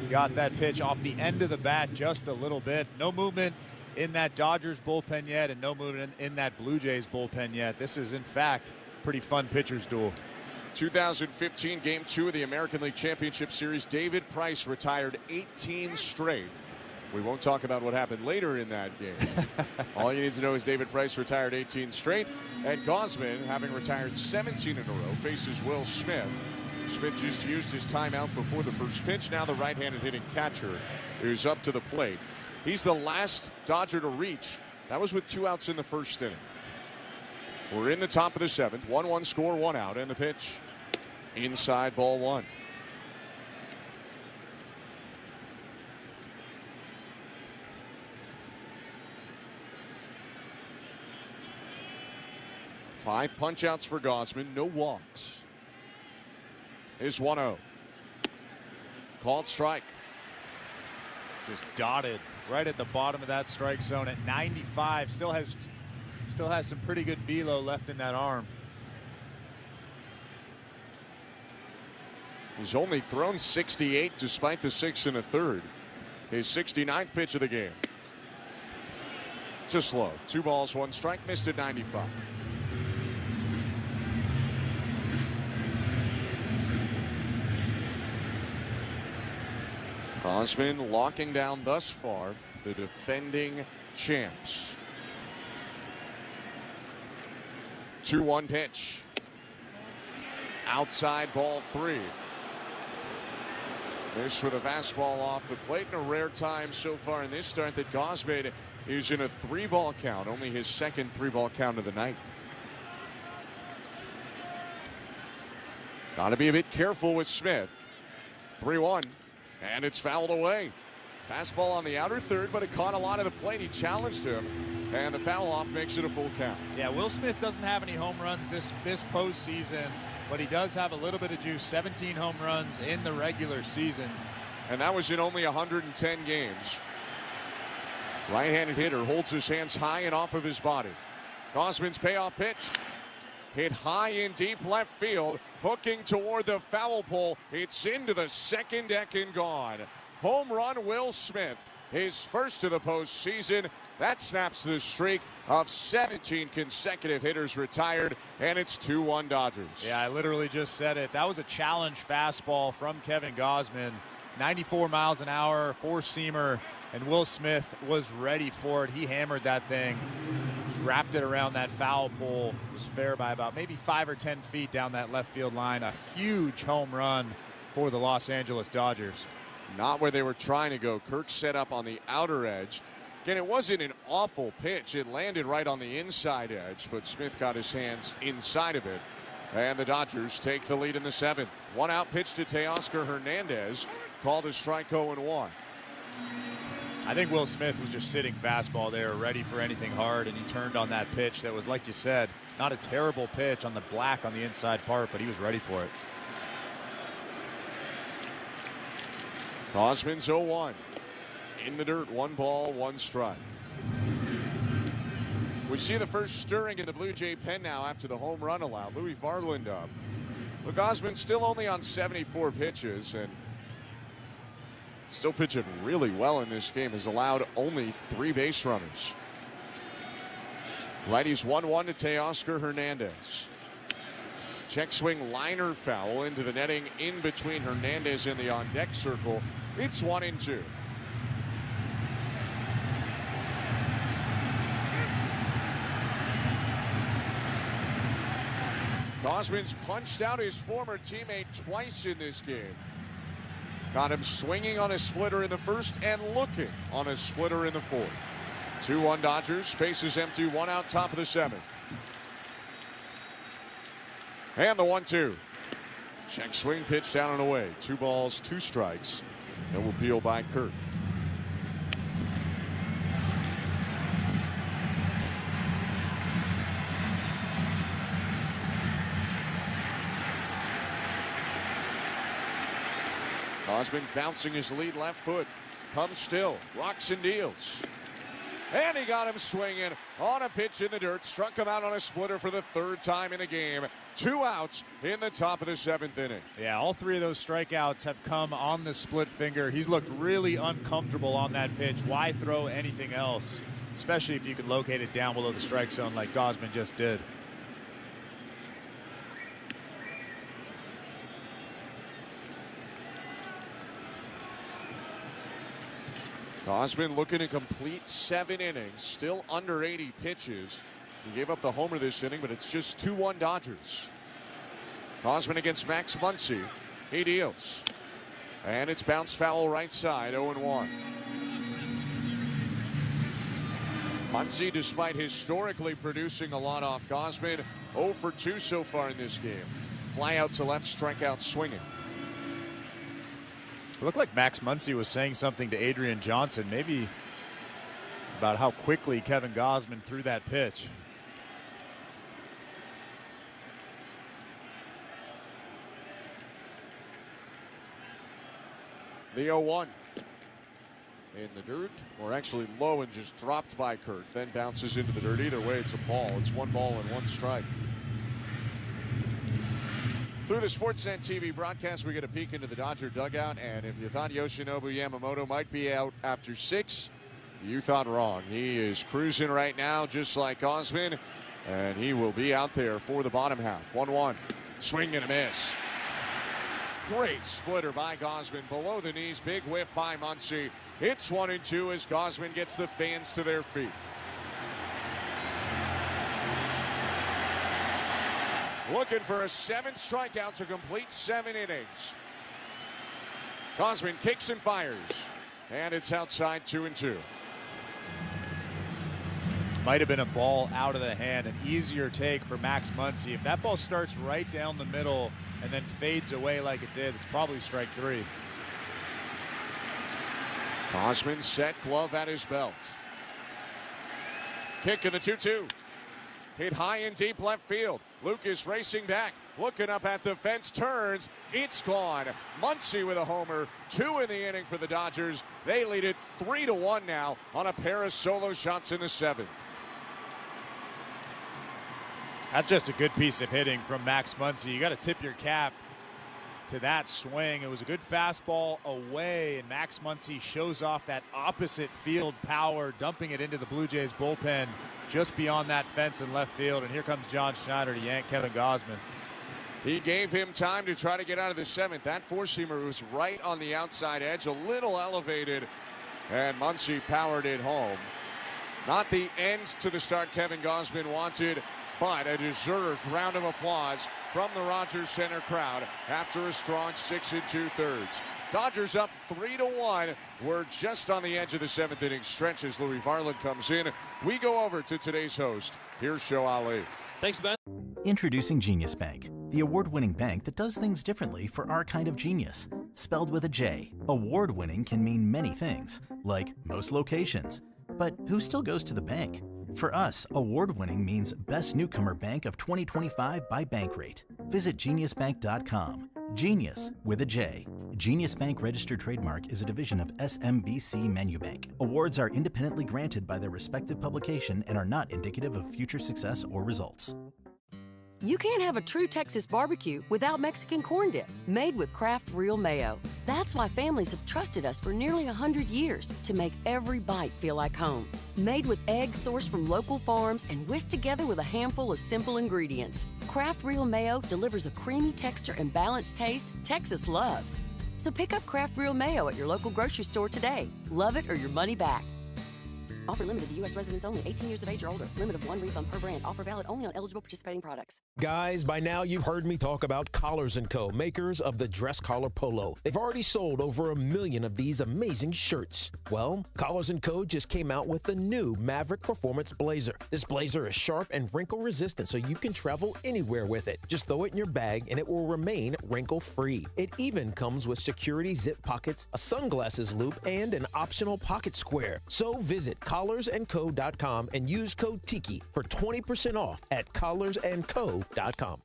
got that pitch off the end of the bat just a little bit. No movement in that Dodgers bullpen yet, and no movement in that Blue Jays bullpen yet. This is, in fact, pretty fun pitcher's duel. 2015 Game 2 of the American League Championship Series. David Price retired 18 straight. We won't talk about what happened later in that game. All you need to know is David Price retired 18 straight. And Gausman, having retired 17 in a row, faces Will Smith. Smith just used his timeout before the first pitch. Now the right-handed hitting catcher is up to the plate. He's the last Dodger to reach. That was with 2 outs in the first inning. We're in the top of the 7th. 1-1 score, 1 out. And the pitch inside, ball 1. Five punch-outs for Gausman, no walks. Is 1-0. Called strike. Just dotted right at the bottom of that strike zone at 95. Still has some pretty good velo left in that arm. He's only thrown 68 despite the 6 1/3. His 69th pitch of the game. Just low. 2 balls, 1 strike, missed at 95. Gausman locking down thus far the defending champs. 2-1 pitch. Outside, ball 3. This with a fastball off the plate, and a rare time so far in this start that Gausman is in a 3-ball count, only his second 3-ball count of the night. Got to be a bit careful with Smith. 3-1. And it's fouled away. Fastball on the outer third, but it caught a lot of the plate. He challenged him, and the foul off makes it a full count. Yeah, Will Smith doesn't have any home runs this postseason, but he does have a little bit of juice. 17 home runs in the regular season. And that was in only 110 games. Right-handed hitter holds his hands high and off of his body. Gausman's payoff pitch. Hit high in deep left field, hooking toward the foul pole. It's into the second deck and gone. Home run, Will Smith, his first of the postseason. That snaps the streak of 17 consecutive hitters retired, and it's 2-1 Dodgers. Yeah, I literally just said it. That was a challenge fastball from Kevin Gausman. 94 miles an hour, 4-seamer, and Will Smith was ready for it. He hammered that thing. Wrapped it around that foul pole. It was fair by about maybe 5 or 10 feet down that left field line. A huge home run for the Los Angeles Dodgers. Not where they were trying to go. Kirk set up on the outer edge. Again, it wasn't an awful pitch. It landed right on the inside edge, but Smith got his hands inside of it. And the Dodgers take the lead in the 7th. 1 out pitch to Teoscar Hernandez. Called a strike 0-1. I think Will Smith was just sitting fastball there, ready for anything hard, and he turned on that pitch that was, like you said, not a terrible pitch on the black on the inside part, but he was ready for it. Gausman's 0-1. In the dirt, 1 ball, 1 strike. We see the first stirring in the Blue Jay pen now after the home run allowed. Louis Varland up. But Gausman still only on 74 pitches, and still pitching really well in this game. Has allowed only 3 base runners. Righties 1-1 to Teoscar Hernandez. Check swing liner foul into the netting in between Hernandez and the on deck circle. It's 1-2. Gausman's punched out his former teammate twice in this game. Got him swinging on a splitter in the first and looking on a splitter in the 4th. 2-1 Dodgers. Space is empty. 1 out, top of the 7th. And the 1-2. Check swing pitch down and away. 2 balls, 2 strikes. No appeal by Kirk. Gausman bouncing his lead left foot. Comes still. Rocks and deals. And he got him swinging on a pitch in the dirt. Struck him out on a splitter for the third time in the game. 2 outs in the top of the 7th inning. Yeah, all 3 of those strikeouts have come on the split finger. He's looked really uncomfortable on that pitch. Why throw anything else, especially if you could locate it down below the strike zone like Gausman just did. Gausman looking to complete 7 innings, still under 80 pitches. He gave up the homer this inning, but it's just 2-1 Dodgers. Gausman against Max Muncy. He deals. And it's bounced foul right side, 0-1. Muncy, despite historically producing a lot off Gausman, 0 for 2 so far in this game. Fly out to left, strikeout swinging. It looked like Max Muncy was saying something to Adrian Johnson, maybe about how quickly Kevin Gausman threw that pitch. The 0-1 in the dirt, or actually low and just dropped by Kurt, then bounces into the dirt. Either way, it's a ball. It's 1 ball and 1 strike. Through the Sportsnet TV broadcast, we get a peek into the Dodger dugout, and if you thought Yoshinobu Yamamoto might be out after 6, you thought wrong. He is cruising right now, just like Gausman, and he will be out there for the bottom half. 1-1. Swing and a miss. Great splitter by Gausman. Below the knees, big whiff by Muncy. It's 1-2 as Gausman gets the fans to their feet. Looking for a 7th strikeout to complete 7 innings. Gausman kicks and fires, and it's outside 2-2. Might have been a ball out of the hand, an easier take for Max Muncy. If that ball starts right down the middle and then fades away like it did, it's probably strike 3. Gausman set, glove at his belt. Kick in the 2-2. Hit high and deep left field. Lucas racing back, looking up at the fence, turns. It's gone. Muncy with a homer. 2 in the inning for the Dodgers. They lead it 3-1 now on a pair of solo shots in the 7th. That's just a good piece of hitting from Max Muncy. You got to tip your cap to that swing. It was a good fastball away, and Max Muncy shows off that opposite field power, dumping it into the Blue Jays bullpen just beyond that fence in left field. And here comes John Schneider to yank Kevin Gausman. He gave him time to try to get out of the 7th. That 4-seamer was right on the outside edge, a little elevated, and Muncy powered it home. Not the end to the start Kevin Gausman wanted, but a deserved round of applause from the Rogers Center crowd after a strong 6 2/3. Dodgers up 3-1. We're just on the edge of the 7th inning stretch as Louis Varland comes in. We go over to today's host. Here's Show Ali. Thanks, Ben. Introducing Genius Bank, the award-winning bank that does things differently for our kind of genius. Spelled with a J, award-winning can mean many things, like most locations. But who still goes to the bank? For us, award-winning means Best Newcomer Bank of 2025 by Bankrate. Visit geniusbank.com. Genius with a J. Genius Bank registered trademark is a division of SMBC Menubank. Awards are independently granted by their respective publication and are not indicative of future success or results. You can't have a true Texas barbecue without Mexican corn dip, made with Kraft Real Mayo. That's why families have trusted us for nearly 100 years to make every bite feel like home. Made with eggs sourced from local farms and whisked together with a handful of simple ingredients. Kraft Real Mayo delivers a creamy texture and balanced taste Texas loves. So pick up Kraft Real Mayo at your local grocery store today. Love it or your money back. Offer limited to U.S. residents only, 18 years of age or older. Limit of 1 refund per brand. Offer valid only on eligible participating products. Guys, by now you've heard me talk about Collars & Co., makers of the dress collar polo. They've already sold over 1 million of these amazing shirts. Well, Collars & Co. just came out with the new Maverick Performance Blazer. This blazer is sharp and wrinkle resistant, so you can travel anywhere with it. Just throw it in your bag and it will remain wrinkle-free. It even comes with security zip pockets, a sunglasses loop, and an optional pocket square. So visit collarsandco.com and use code TIKI for 20% off at collarsandco.com.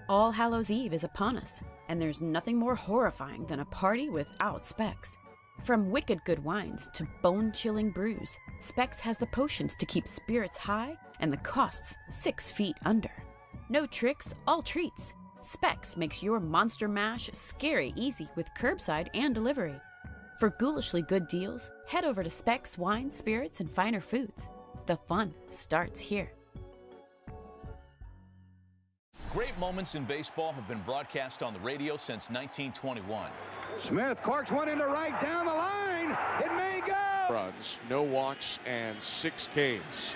All Hallows Eve is upon us, and there's nothing more horrifying than a party without specs. From wicked good wines to bone-chilling brews, Specs has the potions to keep spirits high and the costs 6 feet under. No tricks, all treats. Specs makes your monster mash scary easy with curbside and delivery. For ghoulishly good deals, head over to Specs Wine, Spirits, and Finer Foods. The fun starts here. Great moments in baseball have been broadcast on the radio since 1921. Smith corks one into right down the line. It may go. Runs, no walks, and 6 Ks.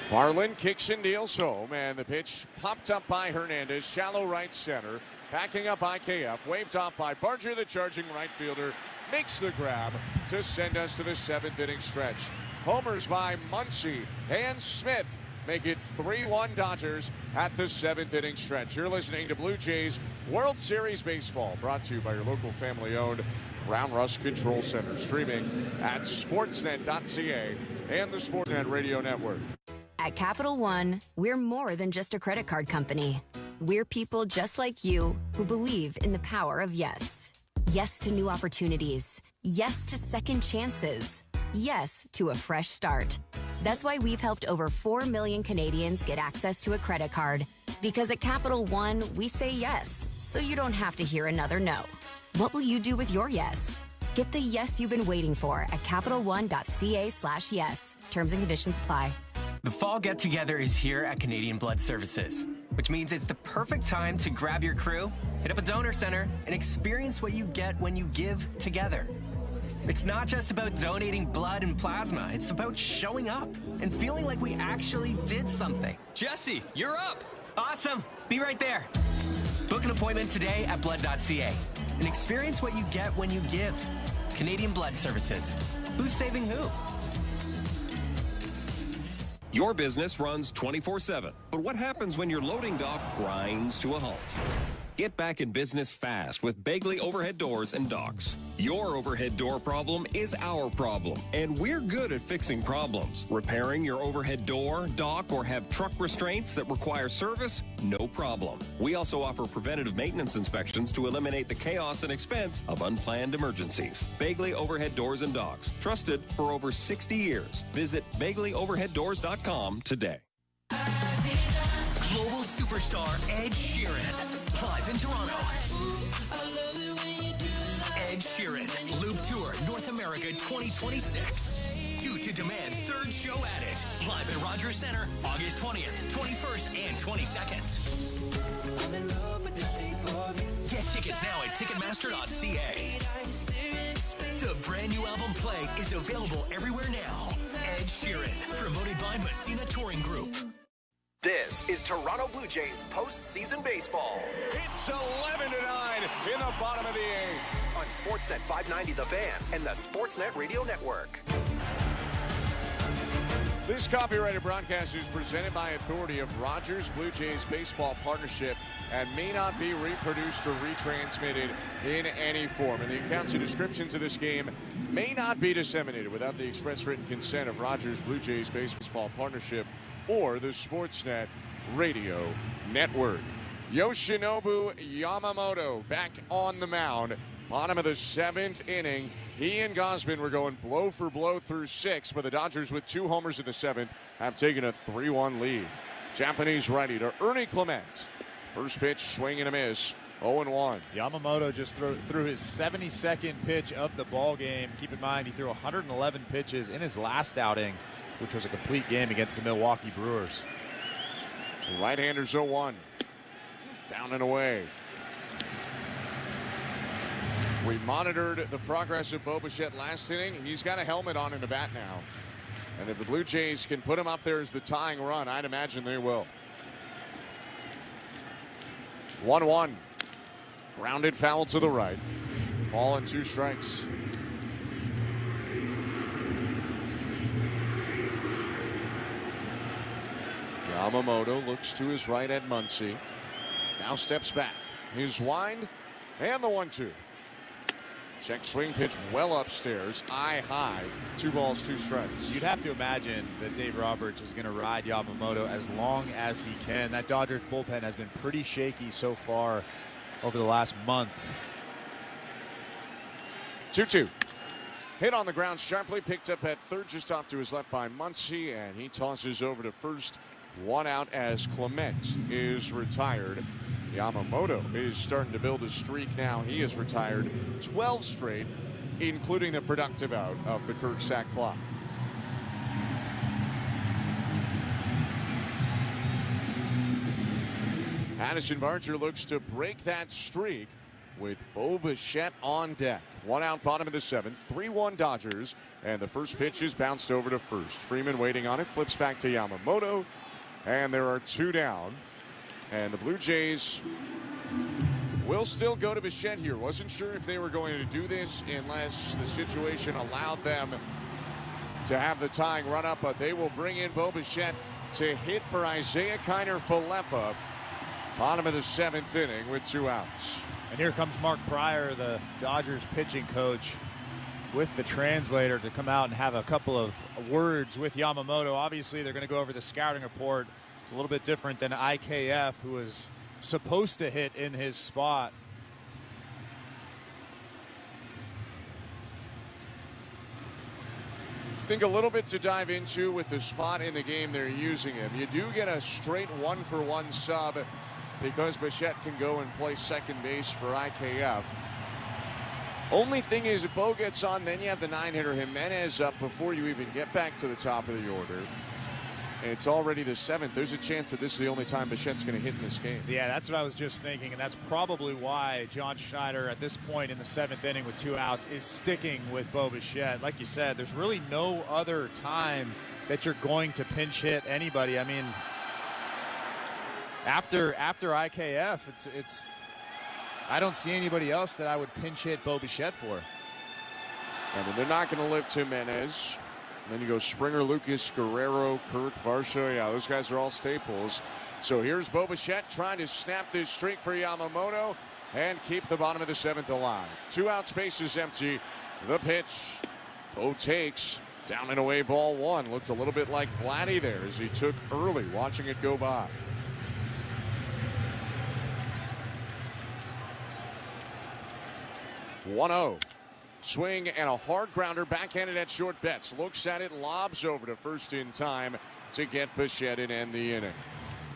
Farland kicks and deals home, and the pitch popped up by Hernandez, shallow right center. Backing up IKF, waved off by Barger, the charging right fielder, makes the grab to send us to the 7th inning stretch. Homers by Muncy and Smith make it 3-1 Dodgers at the 7th inning stretch. You're listening to Blue Jays World Series Baseball, brought to you by your local family-owned Ground Rust Control Center, streaming at sportsnet.ca and the Sportsnet Radio Network. At Capital One, we're more than just a credit card company. We're people just like you who believe in the power of yes. Yes to new opportunities. Yes to second chances. Yes to a fresh start. That's why we've helped over 4 million Canadians get access to a credit card. Because at Capital One, we say yes, so you don't have to hear another no. What will you do with your yes? Get the yes you've been waiting for at CapitalOne.ca/yes. Terms and conditions apply. The fall get-together is here at Canadian Blood Services, which means it's the perfect time to grab your crew, hit up a donor center, and experience what you get when you give together. It's not just about donating blood and plasma. It's about showing up and feeling like we actually did something. Jesse, you're up. Awesome. Be right there. Book an appointment today at blood.ca and experience what you get when you give. Canadian Blood Services. Who's saving who? Your business runs 24/7, but what happens when your loading dock grinds to a halt? Get back in business fast with Bagley Overhead Doors and Docks. Your overhead door problem is our problem, and we're good at fixing problems. Repairing your overhead door, dock, or have truck restraints that require service? No problem. We also offer preventative maintenance inspections to eliminate the chaos and expense of unplanned emergencies. Bagley Overhead Doors and Docks, trusted for over 60 years. Visit BagleyOverheadDoors.com today. Global superstar Ed Sheeran, live in Toronto. Ed Sheeran, Loop Tour North America 2026. Due to demand, 3rd show at it. Live at Rogers Center, August 20th, 21st, and 22nd. Get tickets now at Ticketmaster.ca. The brand new album Play is available everywhere now. Ed Sheeran, promoted by Messina Touring Group. This is Toronto Blue Jays postseason baseball. It's 11-9 in the bottom of the 8th. On Sportsnet 590 The Fan and the Sportsnet Radio Network. This copyrighted broadcast is presented by authority of Rogers Blue Jays Baseball Partnership and may not be reproduced or retransmitted in any form. And the accounts and descriptions of this game may not be disseminated without the express written consent of Rogers Blue Jays Baseball Partnership or the Sportsnet Radio Network. Yoshinobu Yamamoto back on the mound. Bottom of the 7th inning. He and Gausman were going blow for blow through 6, but the Dodgers, with 2 homers in the 7th, have taken a 3-1 lead. Japanese righty to Ernie Clement. First pitch, swing and a miss. 0-1. Yamamoto just threw his 72nd pitch of the ball game. Keep in mind, he threw 111 pitches in his last outing, which was a complete game against the Milwaukee Brewers. Right-handers 0-1. Down and away. We monitored the progress of Bo Bichette last inning. He's got a helmet on in the bat now. And if the Blue Jays can put him up there as the tying run, I'd imagine they will. 1-1. Grounded foul to the right. Ball and 2 strikes. Yamamoto looks to his right at Muncy. Now steps back. His wind and the 1-2. Check swing pitch well upstairs, eye high. 2 balls, 2 strikes. You'd have to imagine that Dave Roberts is going to ride Yamamoto as long as he can. That Dodgers bullpen has been pretty shaky so far over the last month. 2-2. Hit on the ground sharply, picked up at third, just off to his left by Muncy, and he tosses over to first. One out as Clement is retired. Yamamoto is starting to build a streak now. He is retired 12 straight, including the productive out of the Kirk sac fly. Addison Barger looks to break that streak with Bo Bichette on deck. One out, bottom of the seventh, 3-1 Dodgers, and the first pitch is bounced over to first. Freeman waiting on it, flips back to Yamamoto, and there are two down. And the Blue Jays will still go to Bichette here. Wasn't sure if they were going to do this unless the situation allowed them to have the tying run up, but they will bring in Bo Bichette to hit for Isaiah Kiner-Falefa. Bottom of the seventh inning with two outs. And here comes Mark Pryor, the Dodgers pitching coach, with the translator to come out and have a couple of words with Yamamoto. Obviously, they're going to go over the scouting report. It's a little bit different than IKF, who was supposed to hit in his spot. I think a little bit to dive into with the spot in the game they're using him. You do get a straight 1-for-1 sub because Bichette can go and play second base for IKF. Only thing is, if Bo gets on, then you have the 9-hitter Jimenez up before you even get back to the top of the order. And it's already the seventh. There's a chance that this is the only time Bichette's going to hit in this game. Yeah, that's what I was just thinking, and that's probably why John Schneider, at this point in the seventh inning with two outs, is sticking with Bo Bichette. Like you said, there's really no other time that you're going to pinch hit anybody. I mean, after IKF, it's I don't see anybody else that I would pinch hit Bo Bichette for. I mean, they're not going to lift Jimenez. Then you go Springer, Lucas, Guerrero, Kirk, Varsho. Yeah, those guys are all staples. So here's Bo Bichette trying to snap this streak for Yamamoto and keep the bottom of the seventh alive. Two out, space is empty. The pitch. Bo takes. Down and away, ball one. Looked a little bit like Vladdy there as he took early, watching it go by. (1-0). Swing and a hard grounder, backhanded at short. Betts looks at it, lobs over to first in time to get Bichette and end the inning.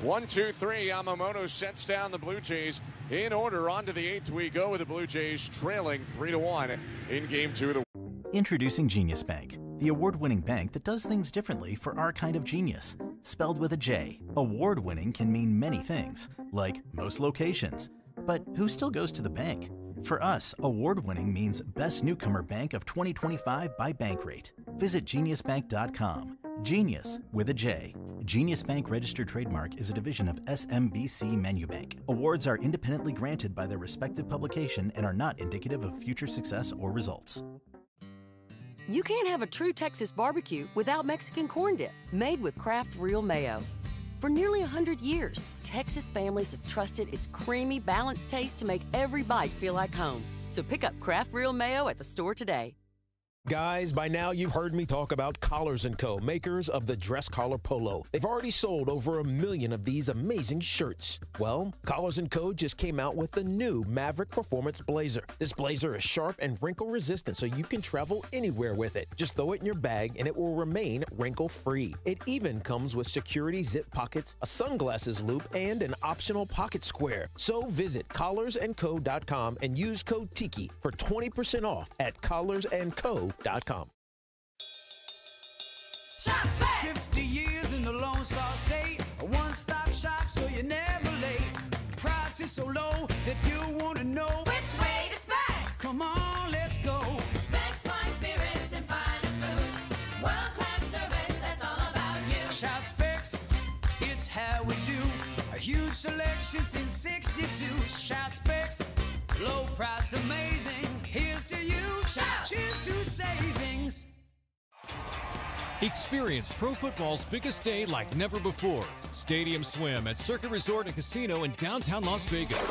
1-2-3. Yamamoto sets down the Blue Jays in order. On to the eighth we go, with the Blue Jays trailing 3-1 in game two of the. Introducing Genius Bank, the award-winning bank that does things differently for our kind of genius. Spelled with a J, award-winning can mean many things, like most locations. But who still goes to the bank? For us, award-winning means Best Newcomer Bank of 2025 by Bankrate. Visit geniusbank.com. Genius with a J. Genius Bank registered trademark is a division of SMBC Menubank. Awards are independently granted by their respective publication and are not indicative of future success or results. You can't have a true Texas barbecue without Mexican corn dip, made with Kraft Real Mayo. For nearly 100 years, Texas families have trusted its creamy, balanced taste to make every bite feel like home. So pick up Kraft Real Mayo at the store today. Guys, by now you've heard me talk about Collars & Co., makers of the dress collar polo. They've already sold over 1 million of these amazing shirts. Well, Collars & Co. just came out with the new Maverick Performance Blazer. This blazer is sharp and wrinkle resistant, so you can travel anywhere with it. Just throw it in your bag and it will remain wrinkle-free. It even comes with security zip pockets, a sunglasses loop, and an optional pocket square. So visit collarsandco.com and use code TIKI for 20% off at collarsandco.com. Shop's back. 50 years in the Lone Star State. A one-stop shop so you're never late. Price is so low that you want to know Which way to Specs? Come on, let's go. Specs wine, spirits, and finer foods. World-class service, that's all about you. Shop Specs, it's how we do. A huge selection since 62. Shop Specs, low priced, amazing. Here's to you. Shout. Cheers to savings. Experience pro football's biggest day like never before. Stadium Swim at Circuit Resort and Casino in downtown Las Vegas.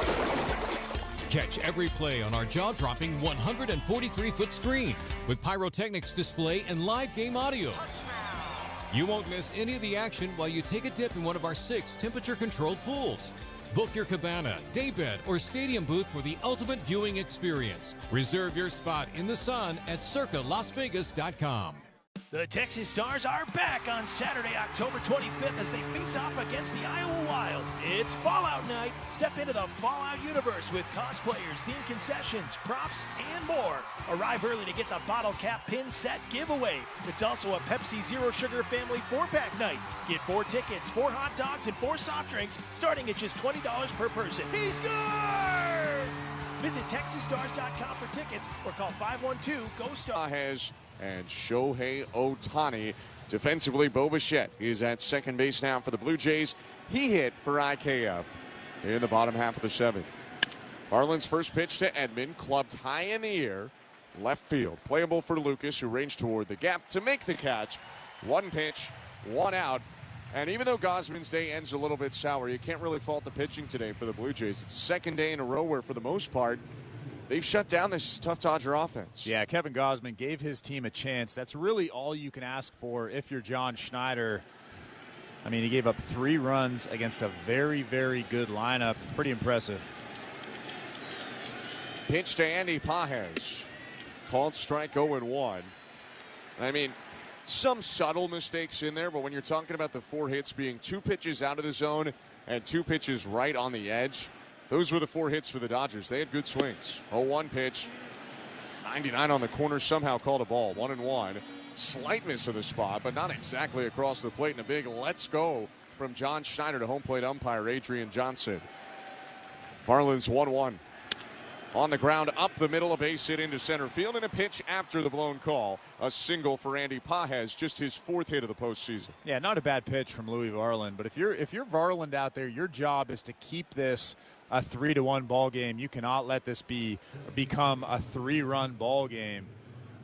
Catch every play on our jaw-dropping 143-foot screen with pyrotechnics display and live game audio. You won't miss any of the action while you take a dip in one of our 6 temperature-controlled pools. Book your cabana, daybed, or stadium booth for the ultimate viewing experience. Reserve your spot in the sun at circalasvegas.com. The Texas Stars are back on Saturday, October 25th as they face off against the Iowa Wild. It's Fallout Night. Step into the Fallout universe with cosplayers, themed concessions, props, and more. Arrive early to get the bottle cap pin set giveaway. It's also a Pepsi Zero Sugar Family 4-pack night. Get 4 tickets, 4 hot dogs, and 4 soft drinks starting at just $20 per person. He scores! Visit TexasStars.com for tickets or call 512-GO-STARS. And Shohei Ohtani. Defensively, Bo Bichette is at second base now for the Blue Jays. He hit for IKF in the bottom half of the 7th. Marlins' first pitch to Edman, clubbed high in the air, left field. Playable for Lucas, who ranged toward the gap to make the catch. 1 pitch, 1 out. And even though Gausman's day ends a little bit sour, you can't really fault the pitching today for the Blue Jays. It's the second day in a row where, for the most part, they've shut down this tough Dodger offense. Yeah, Kevin Gausman gave his team a chance. That's really all you can ask for if you're John Schneider. I mean, he gave up 3 runs against a very, very good lineup. It's pretty impressive. Pitch to Andy Pages. Called strike 0-1. I mean, some subtle mistakes in there, but when you're talking about the 4 hits being 2 pitches out of the zone and 2 pitches right on the edge, those were the 4 hits for the Dodgers. They had good swings. 0-1 pitch. 99 on the corner, somehow called a ball. 1-1. Slight miss of the spot, but not exactly across the plate. And a big let's go from John Schneider to home plate umpire Adrian Johnson. Marlins 1-1. On the ground, up the middle, a base hit into center field, and a pitch after the blown call. A single for Andy Pages, just his 4th hit of the postseason. Yeah, not a bad pitch from Louis Varland, but if you're Varland out there, your job is to keep this a 3-1 ball game. You cannot let this become a 3-run ball game.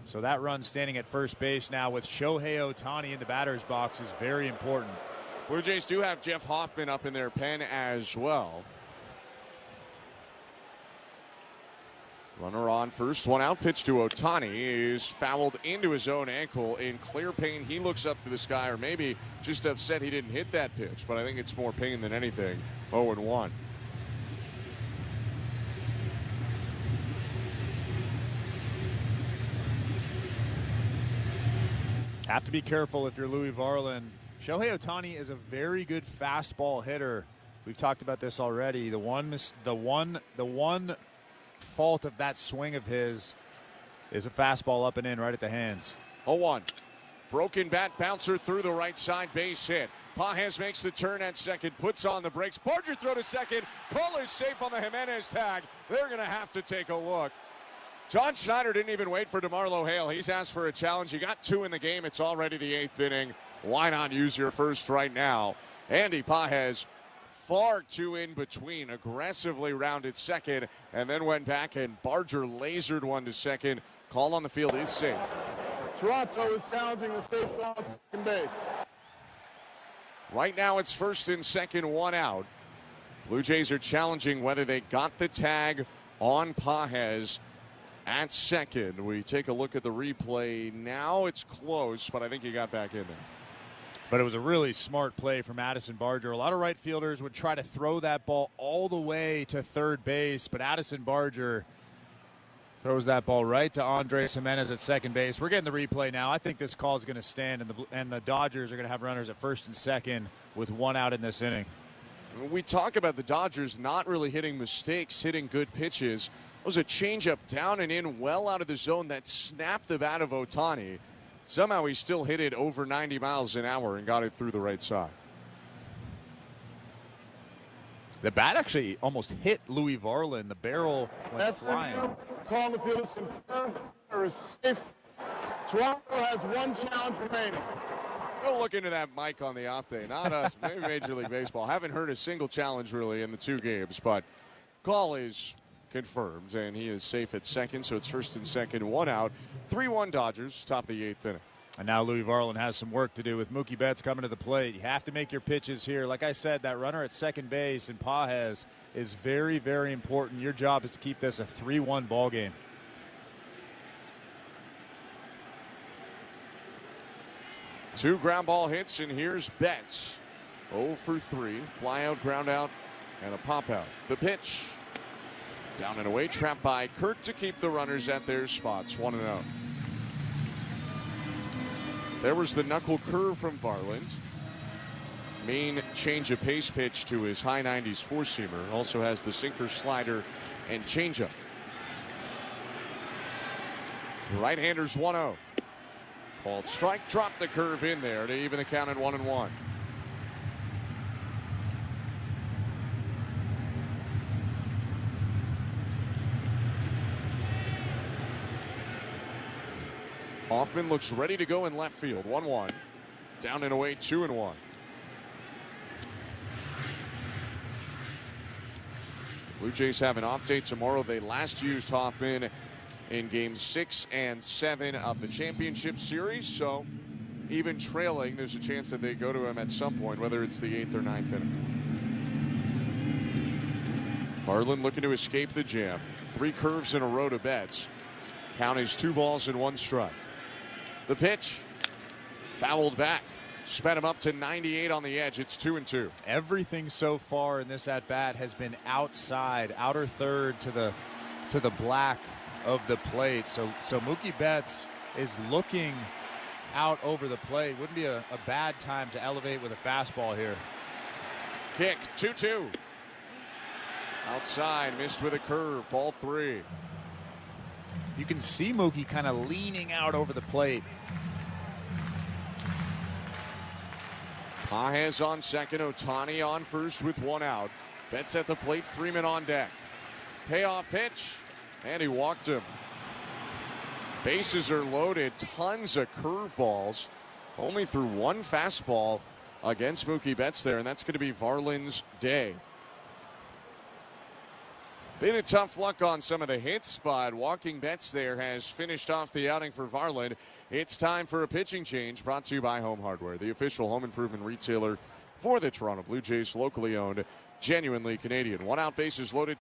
So that run standing at first base now with Shohei Ohtani in the batter's box is very important. Blue Jays do have Jeff Hoffman up in their pen as well. Runner on first, 1 out. Pitch to Ohtani is fouled into his own ankle in clear pain. He looks up to the sky, or maybe just upset he didn't hit that pitch, but I think it's more pain than anything. 0-1. Have to be careful if you're Louis Varland. Shohei Ohtani is a very good fastball hitter. We've talked about this already. The one fault of that swing of his is a fastball up and in right at the hands. 0-1. Broken bat bouncer through the right side, base hit. Pages makes the turn at second, puts on the brakes. Barger throw to second. Cole is safe on the Jimenez tag. They're going to have to take a look. John Schneider didn't even wait for DeMarlo Hale. He's asked for a challenge. You got 2 in the game. It's already the 8th inning. Why not use your first right now? Andy Pages, far too in between, aggressively rounded second, and then went back, and Barger lasered one to second. Call on the field is safe. Toronto is challenging the safe ball at second base. Right now it's first and second, 1 out. Blue Jays are challenging whether they got the tag on Pages at second. We take a look at the replay now. It's close, but I think he got back in there. But it was a really smart play from Addison Barger. A lot of right fielders would try to throw that ball all the way to third base, but Addison Barger throws that ball right to Andres Jimenez at second base. We're getting the replay now. I think this call is going to stand, and the Dodgers are going to have runners at first and second with 1 out in this inning. We talk about the Dodgers not really hitting mistakes, hitting good pitches. It was a changeup down and in, well out of the zone that snapped the bat of Ohtani. Somehow he still hit it over 90 miles an hour and got it through the right side. The bat actually almost hit Louis Varland. The barrel went flying. Call the field is confirmed. There is safe. Toronto has 1 challenge remaining. Go look into that mic on the off day. Not us, maybe Major League Baseball. Haven't heard a single challenge really in the 2 games, but call is confirmed, and he is safe at second, so it's first and second, 1 out. 3-1 Dodgers, top of the 8th inning. And now Louis Varland has some work to do with Mookie Betts coming to the plate. You have to make your pitches here. Like I said, that runner at second base and Pages is very, very important. Your job is to keep this a 3-1 ball game. Two ground ball hits, and here's Betts. 0 for 3. Fly out, ground out And a pop out. The pitch. Down and away, trapped by Kirk to keep the runners at their spots. 1-0. There was the knuckle curve from Varland. Main change of pace pitch to his high 90s four-seamer. Also has the sinker, slider, and changeup. Right-handers 1-0. Called strike, dropped the curve in there to even the count at 1-1. Hoffman looks ready to go in left field. 1-1. Down and away, 2-1. Blue Jays have an off day tomorrow. They last used Hoffman in games 6 and 7 of the championship series. So even trailing, there's a chance that they go to him at some point, whether it's the 8th or 9th inning. Varland looking to escape the jam. 3 curves in a row to Betts. Count is 2 balls and 1 strike. The pitch, fouled back, sped him up to 98 on the edge. It's 2-2. Everything so far in this at bat has been outside, outer third to the black of the plate. So Mookie Betts is looking out over the plate. Wouldn't be a bad time to elevate with a fastball here. Kick, 2-2. Outside, missed with a curve, ball 3. You can see Mookie kind of leaning out over the plate. Pages on second, Ohtani on first with 1 out. Betts at the plate, Freeman on deck. Payoff pitch, and he walked him. Bases are loaded, tons of curveballs. Only threw 1 fastball against Mookie Betts there, and that's going to be Varland's day. Been a tough luck on some of the hits, but walking Betts there has finished off the outing for Varland. It's time for a pitching change, brought to you by Home Hardware, the official home improvement retailer for the Toronto Blue Jays, locally owned, genuinely Canadian. 1 out, bases loaded.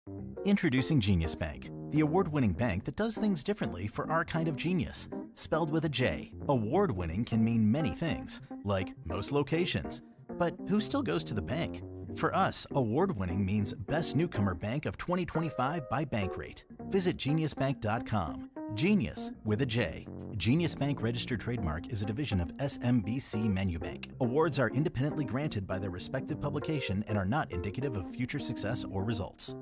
Introducing Genius Bank, the award-winning bank that does things differently for our kind of genius. Spelled with a J, award-winning can mean many things, like most locations. But who still goes to the bank? For us, award-winning means Best Newcomer Bank of 2025 by Bankrate. Visit geniusbank.com. Genius with a J. Genius Bank registered trademark is a division of SMBC Menubank. Awards are independently granted by their respective publication and are not indicative of future success or results.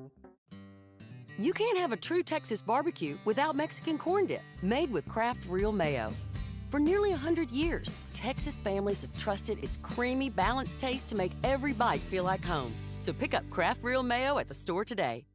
You can't have a true Texas barbecue without Mexican corn dip, made with Kraft Real Mayo. For nearly 100 years, Texas families have trusted its creamy, balanced taste to make every bite feel like home. So pick up Kraft Real Mayo at the store today.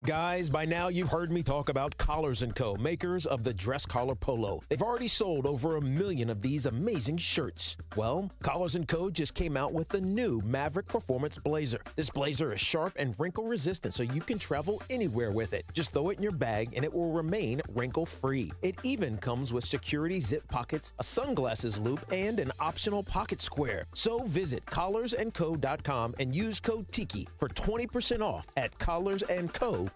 Guys, by now you've heard me talk about Collars & Co., makers of the dress collar polo. They've already sold over 1 million of these amazing shirts. Well, Collars & Co. just came out with the new Maverick Performance Blazer. This blazer is sharp and wrinkle resistant, so you can travel anywhere with it. Just throw it in your bag and it will remain wrinkle-free. It even comes with security zip pockets, a sunglasses loop, and an optional pocket square. So visit collarsandco.com and use code TIKI for 20% off at collarsandco.com.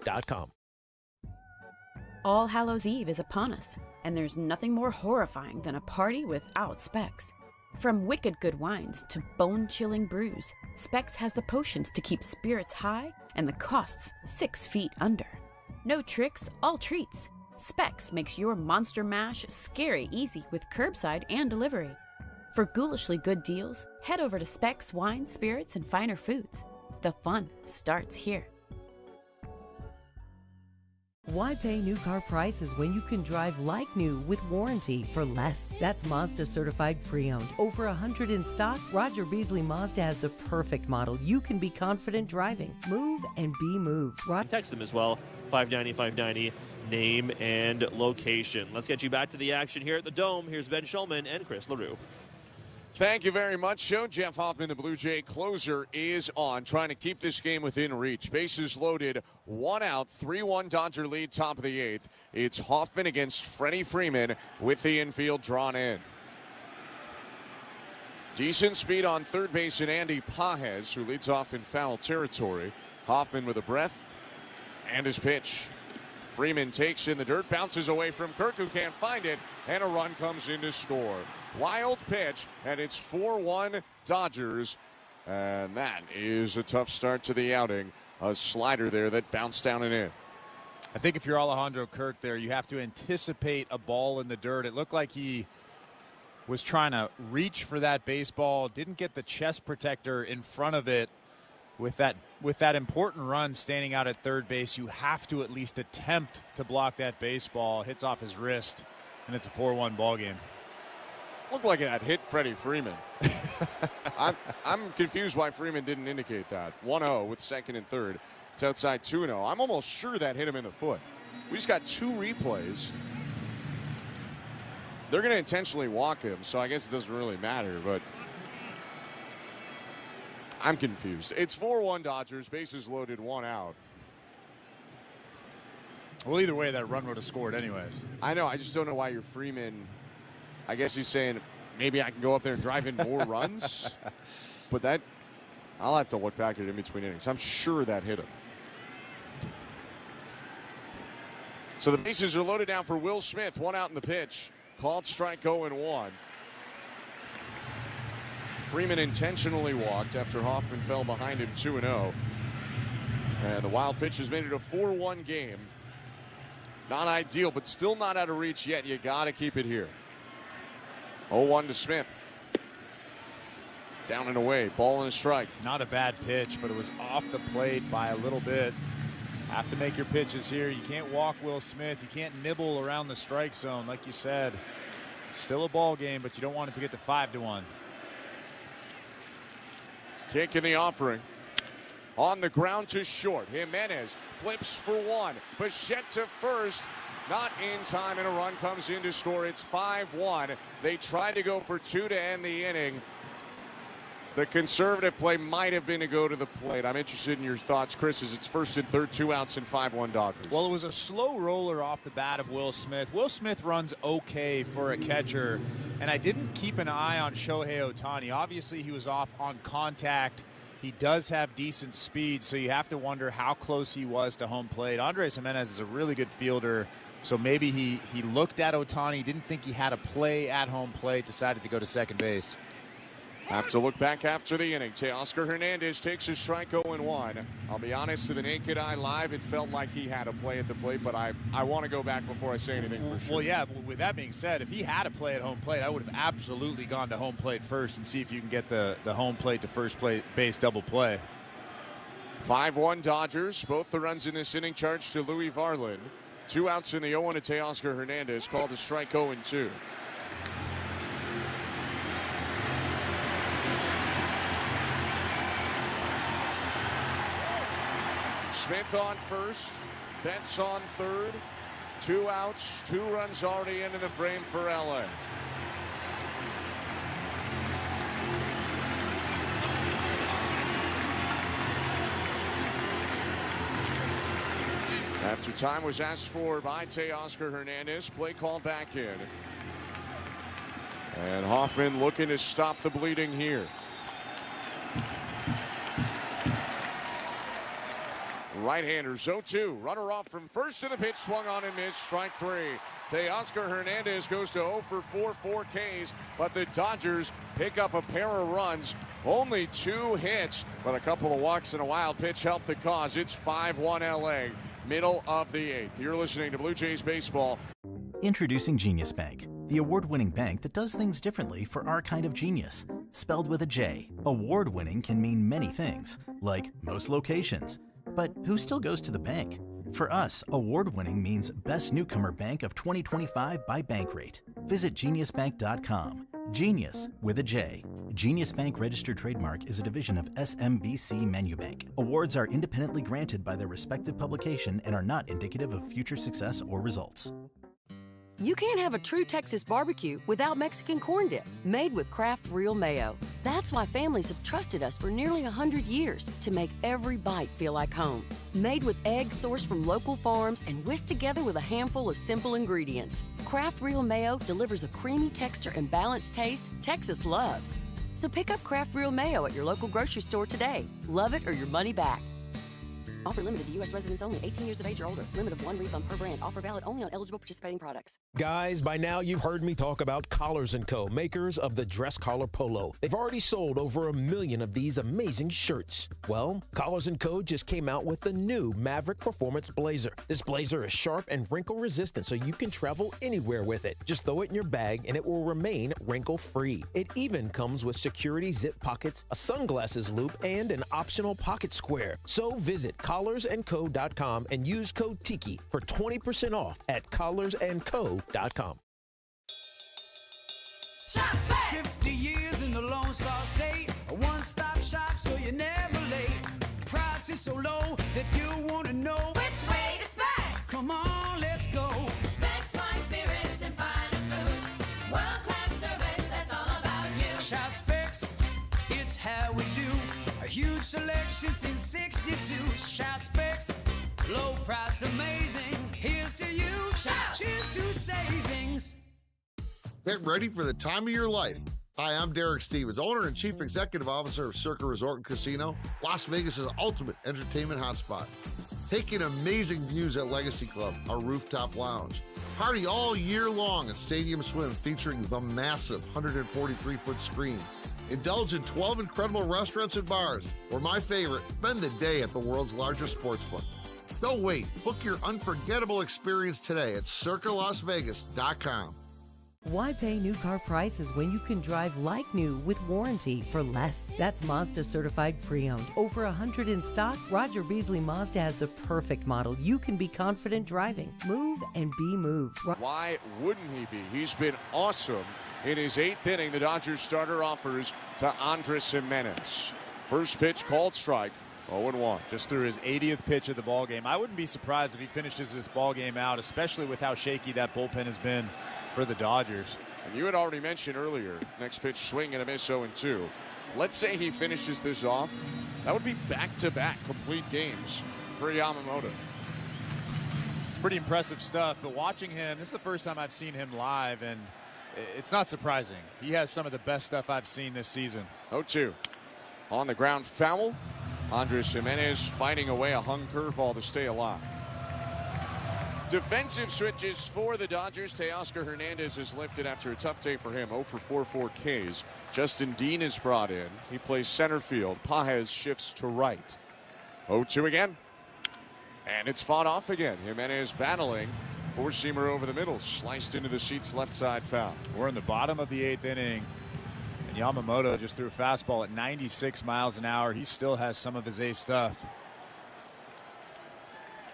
All Hallows Eve is upon us, and there's nothing more horrifying than a party without Specs. From wicked good wines to bone-chilling brews, Specs has the potions to keep spirits high and the costs 6 feet under. No tricks, all treats. Specs makes your monster mash scary easy with curbside and delivery. For ghoulishly good deals, head over to Specs Wine, Spirits, and Finer Foods. The fun starts here. Why pay new car prices when you can drive like new with warranty for less? That's Mazda certified pre-owned. Over 100 in stock, Roger Beasley Mazda has the perfect model you can be confident driving. Move and be moved. Text them as well, 590-590, name and location. Let's get you back to the action here at the Dome. Here's Ben Schulman and Chris LaRue. Thank you very much, Joe. Jeff Hoffman, the Blue Jay closer, is on, trying to keep this game within reach. Bases loaded, 1 out, 3-1 Dodger lead, top of the 8th. It's Hoffman against Freddie Freeman with the infield drawn in. Decent speed on third base in Andy Pages, who leads off in foul territory. Hoffman with a breath and his pitch. Freeman takes in the dirt, bounces away from Kirk, who can't find it, and a run comes in to score. Wild pitch, and it's 4-1 Dodgers. And that is a tough start to the outing. A slider there that bounced down and in. I think if you're Alejandro Kirk there, you have to anticipate a ball in the dirt. It looked like he was trying to reach for that baseball, didn't get the chest protector in front of it. With that important run standing out at third base, you have to at least attempt to block that baseball. Hits off his wrist, and it's a 4-1 ball game. Looked like it hit Freddie Freeman. I'm confused why Freeman didn't indicate that. 1-0 with second and third. It's outside 2-0. I'm almost sure that hit him in the foot. We just got 2 replays. They're going to intentionally walk him, so I guess it doesn't really matter, but I'm confused. It's 4-1 Dodgers, bases loaded, 1 out. Well, either way, that run would have scored anyways. I know. I just don't know why you're Freeman. I guess he's saying maybe I can go up there and drive in more runs. But that, I'll have to look back at it in between innings. I'm sure that hit him. So the bases are loaded down for Will Smith. 1 out in the pitch. Called strike 0-1. Freeman intentionally walked after Hoffman fell behind him 2-0. And the wild pitch has made it a 4-1 game. Not ideal, but still not out of reach yet. You got to keep it here. 0-1 to Smith. Down and away. Ball and a strike. Not a bad pitch, but it was off the plate by a little bit. Have to make your pitches here. You can't walk Will Smith. You can't nibble around the strike zone. Like you said, still a ball game, but you don't want it to get to 5-1. Kick in the offering. On the ground to short. Jimenez flips for 1. Bichette to first. Not in time, and a run comes in to score. It's 5-1. They tried to go for 2 to end the inning. The conservative play might have been to go to the plate. I'm interested in your thoughts, Chris, as it's first and third, 2 outs and 5-1 Dodgers. Well, it was a slow roller off the bat of Will Smith. Will Smith runs okay for a catcher, and I didn't keep an eye on Shohei Ohtani. Obviously, he was off on contact. He does have decent speed, so you have to wonder how close he was to home plate. Andres Jimenez is a really good fielder, so maybe he looked at Ohtani, didn't think he had a play at home plate, decided to go to second base. Have to look back after the inning. Teoscar Hernandez takes a strike 0-1. I'll be honest, to the naked eye live, it felt like he had a play at the plate, but I want to go back before I say anything for sure. Well, yeah, with that being said, if he had a play at home plate, I would have absolutely gone to home plate first and see if you can get the home plate to first base double play. 5-1 Dodgers. Both the runs in this inning charged to Louis Varland. 2 outs in the 0-1 to Teoscar Hernandez, called a strike 0-2. Smith on first, Betts on third. 2 outs, 2 runs already into the frame for LA. After time was asked for by Teoscar Hernandez, play called back in. And Hoffman looking to stop the bleeding here. Right-hander, 0-2. Runner off from first to the pitch, swung on and missed. Strike 3. Teoscar Hernandez goes to 0 for 4 Ks, but the Dodgers pick up a pair of runs. Only 2 hits, but a couple of walks and a wild pitch helped the cause. It's 5-1 LA, middle of the 8th. You're listening to Blue Jays Baseball. Introducing Genius Bank, the award-winning bank that does things differently for our kind of genius. Spelled with a J, award-winning can mean many things, like most locations. But who still goes to the bank? For us, award-winning means Best Newcomer Bank of 2025 by Bankrate. Visit geniusbank.com. Genius with a J. Genius Bank registered trademark is a division of SMBC Manubank. Awards are independently granted by their respective publication and are not indicative of future success or results. You can't have a true Texas barbecue without Mexican corn dip, made with Kraft Real Mayo. That's why families have trusted us for nearly 100 years to make every bite feel like home. Made with eggs sourced from local farms and whisked together with a handful of simple ingredients. Kraft Real Mayo delivers a creamy texture and balanced taste Texas loves. So pick up Kraft Real Mayo at your local grocery store today. Love it or your money back. Offer limited to U.S. residents only. 18 years of age or older. Limit of 1 refund per brand. Offer valid only on eligible participating products. Guys, by now you've heard me talk about Collars & Co., makers of the dress collar polo. They've already sold over 1 million of these amazing shirts. Well, Collars & Co. just came out with the new Maverick Performance Blazer. This blazer is sharp and wrinkle resistant, so you can travel anywhere with it. Just throw it in your bag and it will remain wrinkle-free. It even comes with security zip pockets, a sunglasses loop, and an optional pocket square. So visit collarsandco.com and use code TIKI for 20% off at collarsandco.com. 50 years in the Lone Star State, a one-stop shop so you're never late. Price is so low that you want to know Which way to Specs? Come on, let's go. Specs wine, spirits, and finer foods. World-class service, that's all about you. Shout Specs, it's how we do. A huge selection since 62. Shout Specs, low priced, amazing. Here's to you. Shout. Cheers to savings. Get ready for the time of your life. Hi, I'm Derek Stevens, owner and chief executive officer of Circa Resort and Casino, Las Vegas' ultimate entertainment hotspot. Take in amazing views at Legacy Club, our rooftop lounge. Party all year long at Stadium Swim, featuring the massive 143-foot screen. Indulge in 12 incredible restaurants and bars, or my favorite, spend the day at the world's largest sportsbook. Don't wait. Book your unforgettable experience today at circalasvegas.com. Why pay new car prices when you can drive like new with warranty for less? That's Mazda certified pre-owned. Over 100 in stock, Roger Beasley Mazda has the perfect model you can be confident driving. Move and be moved. Why wouldn't he be? He's been awesome. In his 8th inning, the Dodgers starter offers to Andres Gimenez. First pitch called strike, 0-1. Just threw his 80th pitch of the ball game. I wouldn't be surprised if he finishes this ball game out, especially with how shaky that bullpen has been for the Dodgers. And you had already mentioned earlier, next pitch swing and a miss, 0-2. Let's say he finishes this off. That would be back-to-back complete games for Yamamoto. Pretty impressive stuff, but watching him, this is the first time I've seen him live, and it's not surprising. He has some of the best stuff I've seen this season. 0-2. On the ground foul. Andres Gimenez fighting away a hung curveball to stay alive. Defensive switches for the Dodgers. Teoscar Hernandez is lifted after a tough day for him. 0 for 4 Ks. Justin Dean is brought in. He plays center field. Pajes shifts to right. 0-2 again. And it's fought off again. Jimenez battling. Four-seamer over the middle. Sliced into the seats, left side foul. We're in the bottom of the 8th inning. And Yamamoto just threw a fastball at 96 miles an hour. He still has some of his ace stuff.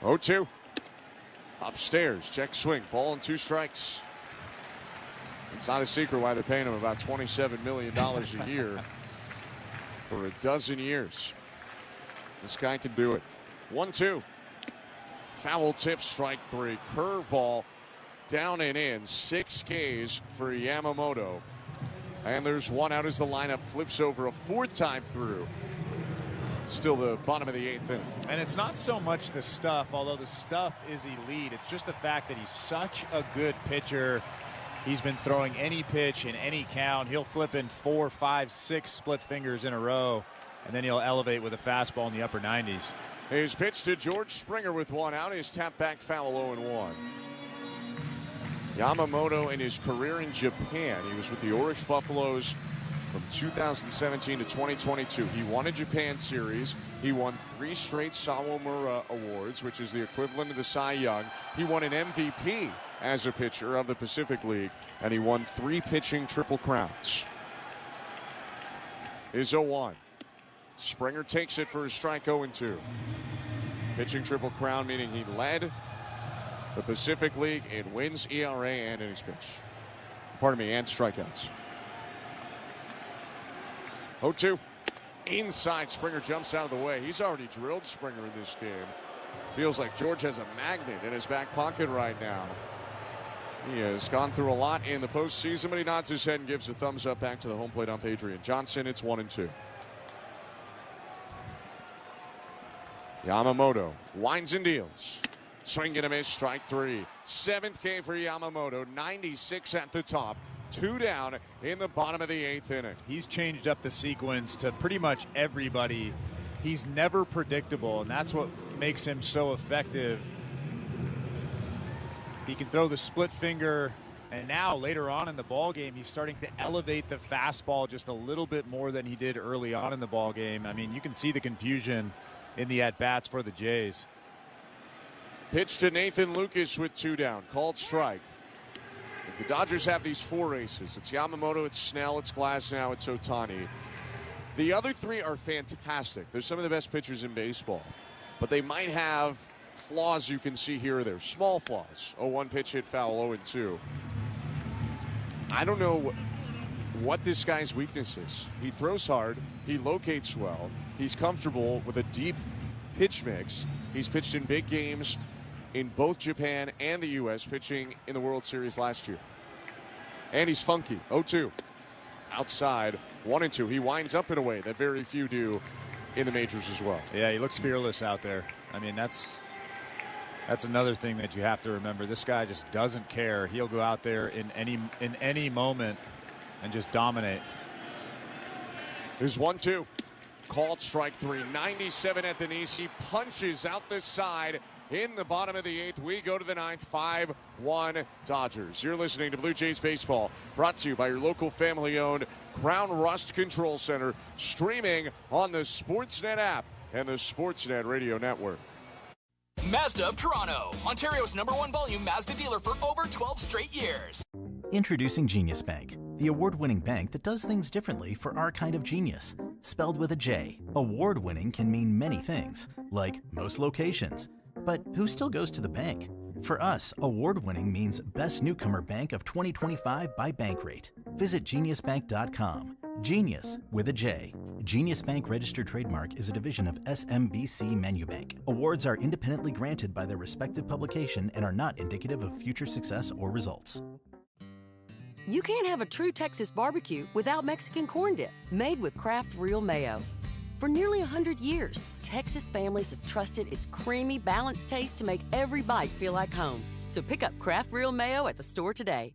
0-2. Upstairs, check swing, ball and 2 strikes. It's not a secret why they're paying him about $27 million a year for a dozen years. This guy can do it. 1-2. Foul tip, strike 3. Curveball down and in. 6 Ks for Yamamoto. And there's 1 out as the lineup flips over a 4th time through. Still the bottom of the 8th inning. And it's not so much the stuff, although the stuff is elite. It's just the fact that he's such a good pitcher. He's been throwing any pitch in any count. He'll flip in 4, 5, 6 split fingers in a row, and then he'll elevate with a fastball in the upper 90s. His pitch to George Springer with 1 out. His tap back foul, 0-1. Yamamoto in his career in Japan. He was with the Oryx Buffaloes from 2017 to 2022. He won a Japan Series. He won 3 straight Sawamura Awards, which is the equivalent of the Cy Young. He won an MVP as a pitcher of the Pacific League, and he won 3 pitching Triple Crowns. Is 0-1. Springer takes it for a strike, 0-2. Pitching Triple Crown, meaning he led the Pacific League in wins, ERA, and innings pitched. Pardon me, and strikeouts. 0-2. Inside, Springer jumps out of the way. He's already drilled Springer in this game. Feels like George has a magnet in his back pocket right now. He has gone through a lot in the postseason, but he nods his head and gives a thumbs up back to the home plate ump, Adrian Johnson. It's 1-2. Yamamoto winds and deals. Swing and a miss, strike 3. 7th K for Yamamoto, 96 at the top. 2 down in the bottom of the 8th inning. He's changed up the sequence to pretty much everybody. He's never predictable, and that's what makes him so effective. He can throw the split finger, and now later on in the ball game, he's starting to elevate the fastball just a little bit more than he did early on in the ball game. I mean, you can see the confusion in the at-bats for the Jays. Pitch to Nathan Lucas with 2 down. Called strike. The Dodgers have these 4 aces. It's Yamamoto, it's Snell, it's Glasnow, it's Ohtani. The other 3 are fantastic. They're some of the best pitchers in baseball. But they might have flaws you can see here or there. Small flaws. 0-1 pitch hit foul, 0-2. I don't know what this guy's weakness is. He throws hard. He locates well. He's comfortable with a deep pitch mix. He's pitched in big games in both Japan and the U.S., pitching in the World Series last year. And he's funky. 0-2. Outside, 1-2. He winds up in a way that very few do in the majors as well. Yeah, he looks fearless out there. I mean, that's another thing that you have to remember. This guy just doesn't care. He'll go out there in any moment and just dominate. There's 1-2. Called strike 3. 97 at the knees. He punches out the side in the bottom of the 8th. We go to the 9th. 5-1 Dodgers. You're listening to Blue Jays Baseball, brought to you by your local family-owned Crown Rust Control Center, streaming on the Sportsnet app and the Sportsnet Radio Network. Mazda of Toronto, Ontario's #1 volume Mazda dealer for over 12 straight years. Introducing Genius Bank, the award-winning bank that does things differently for our kind of genius. Spelled with a J, award-winning can mean many things, like most locations. But who still goes to the bank? For us, award-winning means Best Newcomer Bank of 2025 by Bankrate. Visit geniusbank.com. Genius with a J. Genius Bank registered trademark is a division of SMBC Manubank. Awards are independently granted by their respective publication and are not indicative of future success or results. You can't have a true Texas barbecue without Mexican corn dip, made with Kraft Real Mayo. For nearly 100 years, Texas families have trusted its creamy, balanced taste to make every bite feel like home. So pick up Kraft Real Mayo at the store today.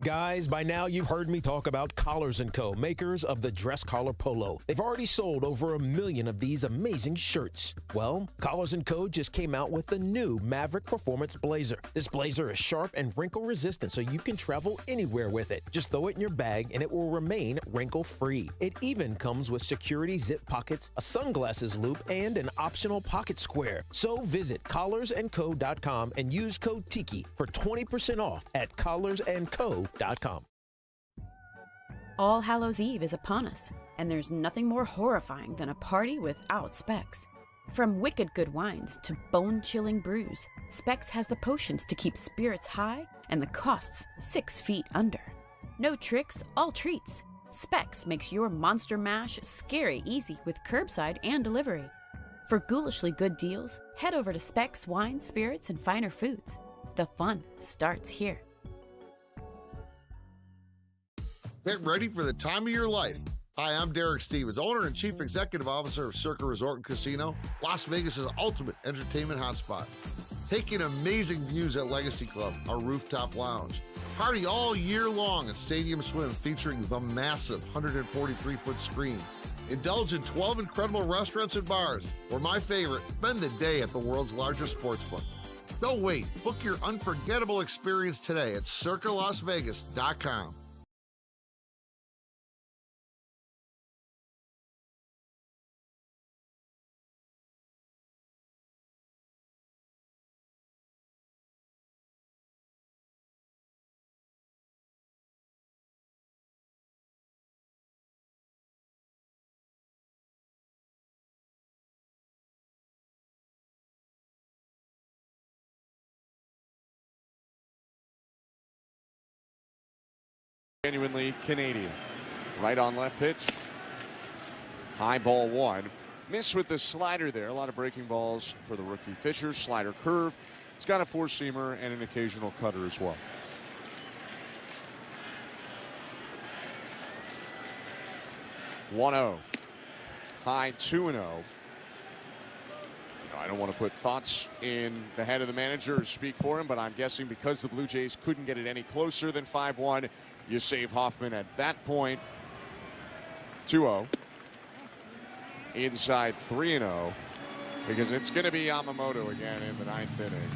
Guys, by now you've heard me talk about Collars & Co., makers of the dress collar polo. They've already sold over 1 million of these amazing shirts. Well, Collars & Co. just came out with the new Maverick Performance Blazer. This blazer is sharp and wrinkle-resistant, so you can travel anywhere with it. Just throw it in your bag and it will remain wrinkle-free. It even comes with security zip pockets, a sunglasses loop, and an optional pocket square. So visit collarsandco.com and use code TIKI for 20% off at collarsandco.com. All Hallows Eve is upon us, and there's nothing more horrifying than a party without Specs. From wicked good wines to bone-chilling brews, Specs has the potions to keep spirits high and the costs 6 feet under. No tricks, all treats. Specs makes your monster mash scary easy with curbside and delivery. For ghoulishly good deals, head over to Specs Wine, Spirits, and Finer Foods. The fun starts here. Get ready for the time of your life. Hi, I'm Derek Stevens, owner and chief executive officer of Circa Resort and Casino, Las Vegas's ultimate entertainment hotspot. Taking amazing views at Legacy Club, our rooftop lounge. Party all year long at Stadium Swim, featuring the massive 143-foot screen. Indulge in 12 incredible restaurants and bars, or my favorite, spend the day at the world's largest sportsbook. Don't wait. Book your unforgettable experience today at circalasvegas.com. Genuinely Canadian. Right on left pitch. High ball 1. Miss with the slider there. A lot of breaking balls for the rookie Fisher. Slider curve. It's got a four-seamer and an occasional cutter as well. (1-0). High 2-0. I don't want to put thoughts in the head of the manager or speak for him, but I'm guessing because the Blue Jays couldn't get it any closer than 5-1, you save Hoffman at that point. 2-0. Inside 3-0. because it's going to be Yamamoto again in the 9th inning.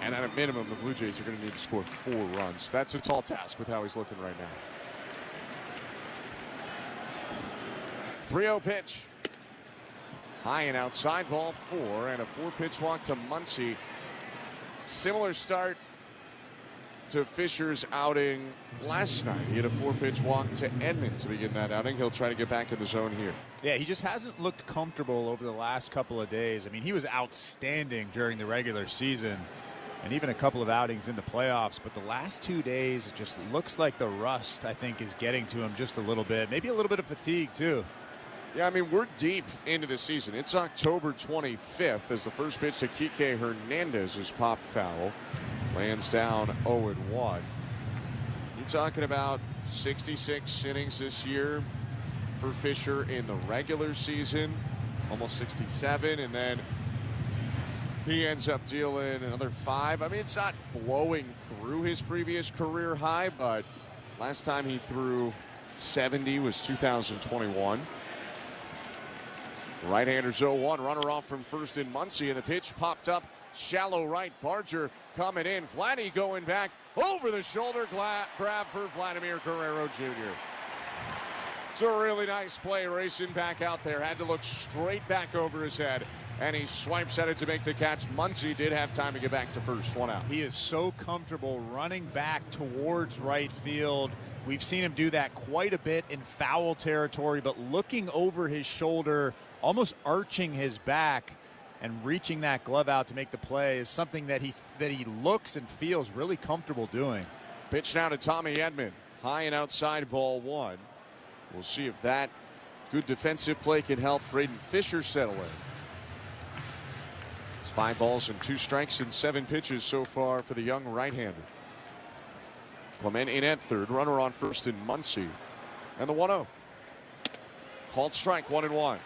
And at a minimum, the Blue Jays are going to need to score 4 runs. That's a tall task with how he's looking right now. 3-0 pitch. High and outside, ball 4, and a 4-pitch walk to Muncy. Similar start to Fisher's outing last night. He had a 4-pitch walk to Edman to begin that outing. He'll try to get back in the zone here. Yeah, he just hasn't looked comfortable over the last couple of days. I mean, he was outstanding during the regular season and even a couple of outings in the playoffs. But the last 2 days, it just looks like the rust, I think, is getting to him just a little bit. Maybe a little bit of fatigue, too. Yeah, I mean, we're deep into the season. It's October 25th as the first pitch to Kike Hernandez is popped foul. Lands down 0-1. You're talking about 66 innings this year for Fisher in the regular season, almost 67, and then he ends up dealing another 5. I mean, it's not blowing through his previous career high, but last time he threw 70 was 2021. Right-handers 0-1, runner off from first in Muncy, and the pitch popped up shallow right. Barger coming in. Vladdy going back over the shoulder grab for Vladimir Guerrero Jr. It's a really nice play racing back out there. Had to look straight back over his head, and he swipes at it to make the catch. Muncy did have time to get back to first, 1 out. He is so comfortable running back towards right field. We've seen him do that quite a bit in foul territory, but looking over his shoulder, almost arching his back and reaching that glove out to make the play is something that he looks and feels really comfortable doing. Pitch now to Tommy Edman. High and outside, ball 1. We'll see if that good defensive play can help Braden Fisher settle in. It's 5 balls and 2 strikes and 7 pitches so far for the young right-hander. Clement in at third, runner on first in Muncy. And the 1-0. Called strike, 1-1.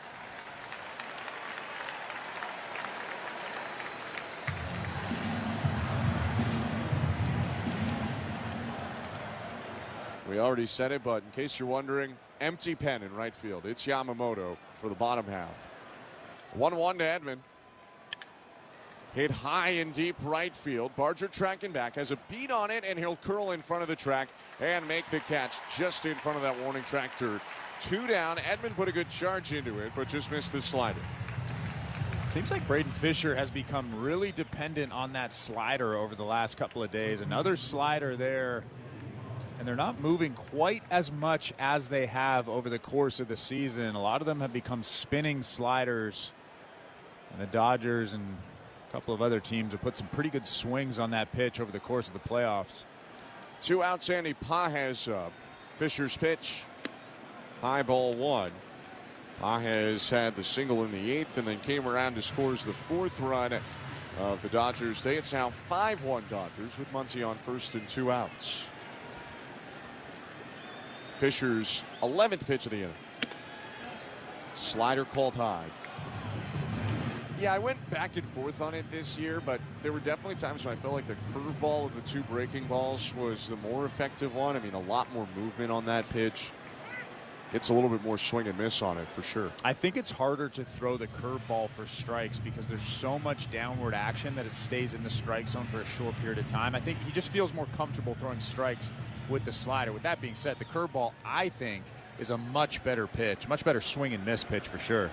We already said it, but in case you're wondering, empty pen in right field. It's Yamamoto for the bottom half. 1-1 to Edman. Hit high and deep right field. Barger tracking back, has a beat on it, and he'll curl in front of the track and make the catch just in front of that warning track dirt. 2 down. Edman put a good charge into it, but just missed the slider. Seems like Braden Fisher has become really dependent on that slider over the last couple of days. Another slider there, and they're not moving quite as much as they have over the course of the season. A lot of them have become spinning sliders, and the Dodgers and a couple of other teams have put some pretty good swings on that pitch over the course of the playoffs. 2 outs, Andy Pages up. Fisher's pitch, high, ball 1. Pages had the single in the 8th and then came around to scores the 4th run of the Dodgers day. It's now 5-1 Dodgers with Muncy on first and 2 outs. Fisher's 11th pitch of the inning. Slider called high. Yeah, I went back and forth on it this year, but there were definitely times when I felt like the curveball of the 2 breaking balls was the more effective one. I mean, a lot more movement on that pitch. Gets a little bit more swing and miss on it for sure. I think it's harder to throw the curveball for strikes because there's so much downward action that it stays in the strike zone for a short period of time. I think he just feels more comfortable throwing strikes with the slider. With that being said, the curveball, I think, is a much better pitch, much better swing and miss pitch for sure.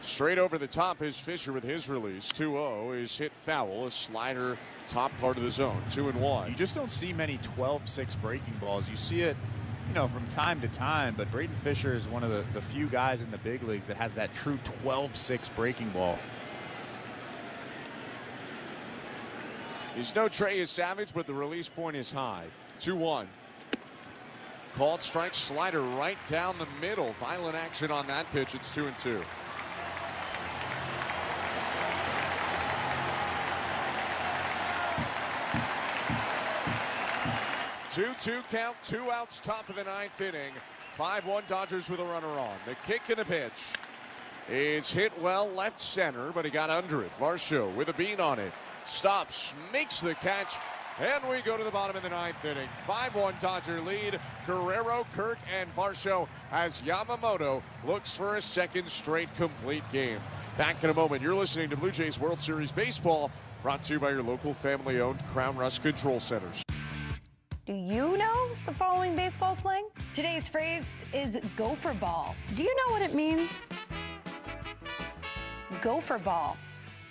Straight over the top is Fisher with his release. 2-0 is hit foul. A slider top part of the zone. 2-1. You just don't see many 12-6 breaking balls. You see it, you know, from time to time, but Braden Fisher is one of the few guys in the big leagues that has that true 12-6 breaking ball. He's no Trey Savage, but the release point is high. 2-1. Called strike, slider right down the middle. Violent action on that pitch. It's 2-2. 2-2 count, 2 outs, top of the 9th inning. 5-1 Dodgers with a runner on. The kick and the pitch is hit well left center, but he got under it. Varsho with a beat on it. Stops, makes the catch, and we go to the bottom of the 9th inning. 5-1 Dodger lead. Guerrero, Kirk, and Varsho as Yamamoto looks for a second straight complete game. Back in a moment. You're listening to Blue Jays World Series Baseball, brought to you by your local family-owned Crown Rust Control Centers. Do you know the following baseball slang? Today's phrase is gopher ball. Do you know what it means? Gopher ball,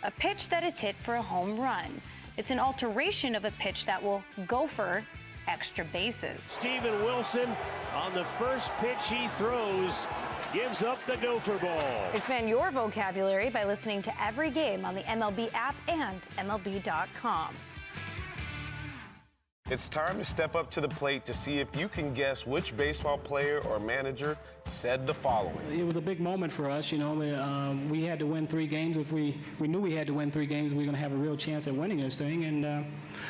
a pitch that is hit for a home run. It's an alteration of a pitch that will gopher extra bases. Steven Wilson on the first pitch he throws gives up the gopher ball. Expand your vocabulary by listening to every game on the MLB app and MLB.com. It's time to step up to the plate to see if you can guess which baseball player or manager said the following. It was a big moment for us. You know, we had to win 3 games. If we knew we had to win 3 games, we were going to have a real chance at winning this thing. And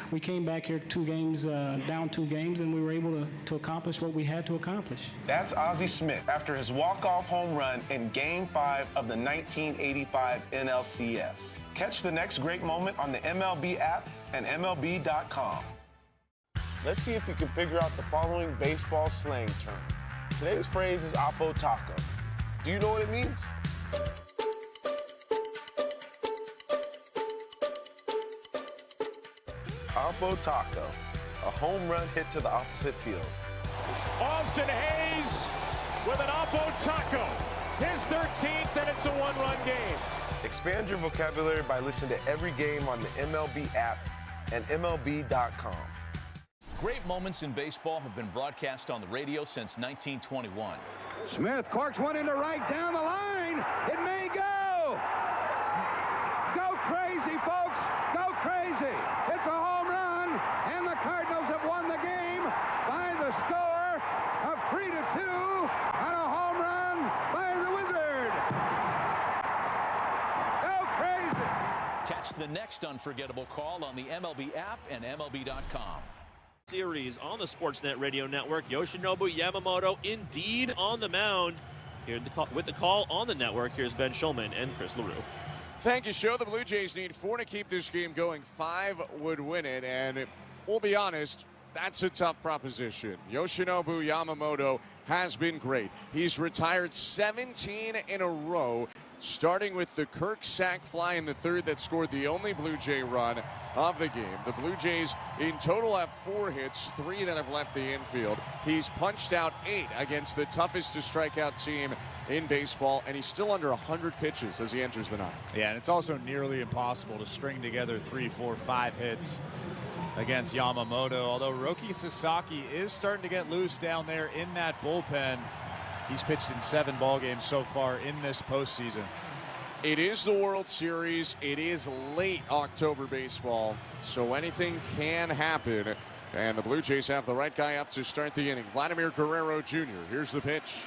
we came back here 2 games, down 2 games, and we were able to accomplish what we had to accomplish. That's Ozzie Smith after his walk-off home run in Game 5 of the 1985 NLCS. Catch the next great moment on the MLB app and MLB.com. Let's see if we can figure out the following baseball slang term. Today's phrase is Oppo Taco. Do you know what it means? Oppo Taco, a home run hit to the opposite field. Austin Hayes with an Oppo Taco. His 13th, and it's a 1-run game. Expand your vocabulary by listening to every game on the MLB app and MLB.com. Great moments in baseball have been broadcast on the radio since 1921. Smith corks one into right down the line. It may go. Go crazy, folks. Go crazy. It's a home run, and the Cardinals have won the game by the score of 3-2 on a home run by the Wizard. Go crazy. Catch the next unforgettable call on the MLB app and MLB.com. Series on the Sportsnet Radio Network. Yoshinobu Yamamoto indeed on the mound. Here with the call on the network, here's Ben Schulman and Chris LaRue. Thank you, Show. The Blue Jays need 4 to keep this game going. 5 would win it, and we'll be honest, that's a tough proposition. Yoshinobu Yamamoto has been great. He's retired 17 in a row, starting with the Kirk sac fly in the 3rd that scored the only Blue Jay run of the game. The Blue Jays in total have 4 hits, 3 that have left the infield. He's punched out 8 against the toughest to strike out team in baseball, and he's still under 100 pitches as he enters the 9th. Yeah, and it's also nearly impossible to string together 3, 4, 5 hits against Yamamoto, although Roki Sasaki is starting to get loose down there in that bullpen. He's pitched in 7 ball games so far in this postseason. It is the World Series. It is late October baseball, so anything can happen. And the Blue Jays have the right guy up to start the inning. Vladimir Guerrero Jr. Here's the pitch.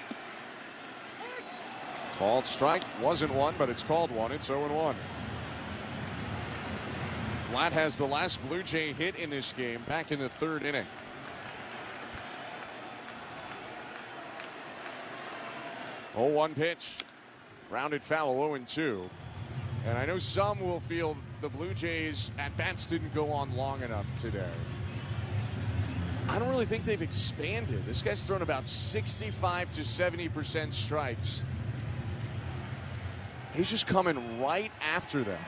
Called strike. Wasn't one, but it's called one. It's 0-1. Vlad has the last Blue Jay hit in this game back in the 3rd inning. Oh, 1 pitch. Grounded foul, 0-2. And I know some will feel the Blue Jays at-bats didn't go on long enough today. I don't really think they've expanded. This guy's thrown about 65 to 70% strikes. He's just coming right after them.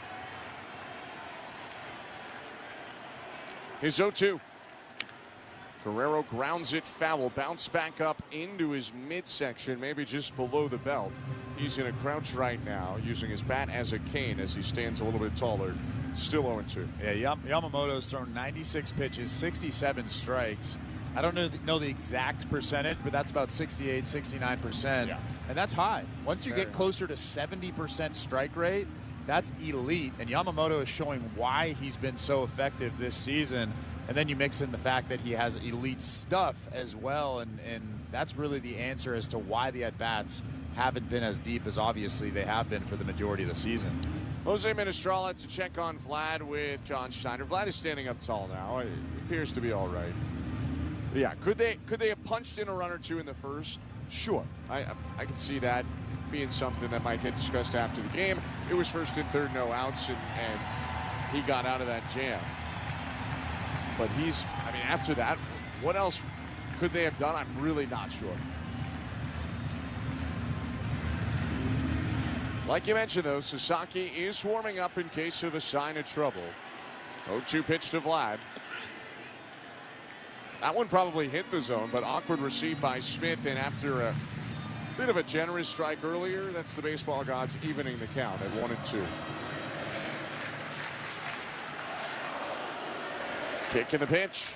Here's 0-2. Guerrero grounds it foul, bounce back up into his midsection, maybe just below the belt. He's in a crouch right now, using his bat as a cane as he stands a little bit taller. Still 0-2. Yeah, Yamamoto's thrown 96 pitches, 67 strikes. I don't know the exact percentage, but that's about 68, 69%. Yeah. And that's high. Once you get closer to 70% strike rate, that's elite. And Yamamoto is showing why he's been so effective this season. And then you mix in the fact that he has elite stuff as well, and that's really the answer as to why the at-bats haven't been as deep as obviously they have been for the majority of the season. Jose Minestrala to check on Vlad with John Schneider. Vlad is standing up tall now. It appears to be all right. But yeah, could they have punched in a run or 2 in the 1st? Sure. I could see that being something that might get discussed after the game. It was 1st and 3rd, no outs, and he got out of that jam. But after that, what else could they have done? I'm really not sure. Like you mentioned, though, Sasaki is warming up in case of a sign of trouble. 0-2 pitch to Vlad. That one probably hit the zone, but awkward receive by Smith, and after a bit of a generous strike earlier, that's the baseball gods evening the count at 1-2. Kick in the pitch.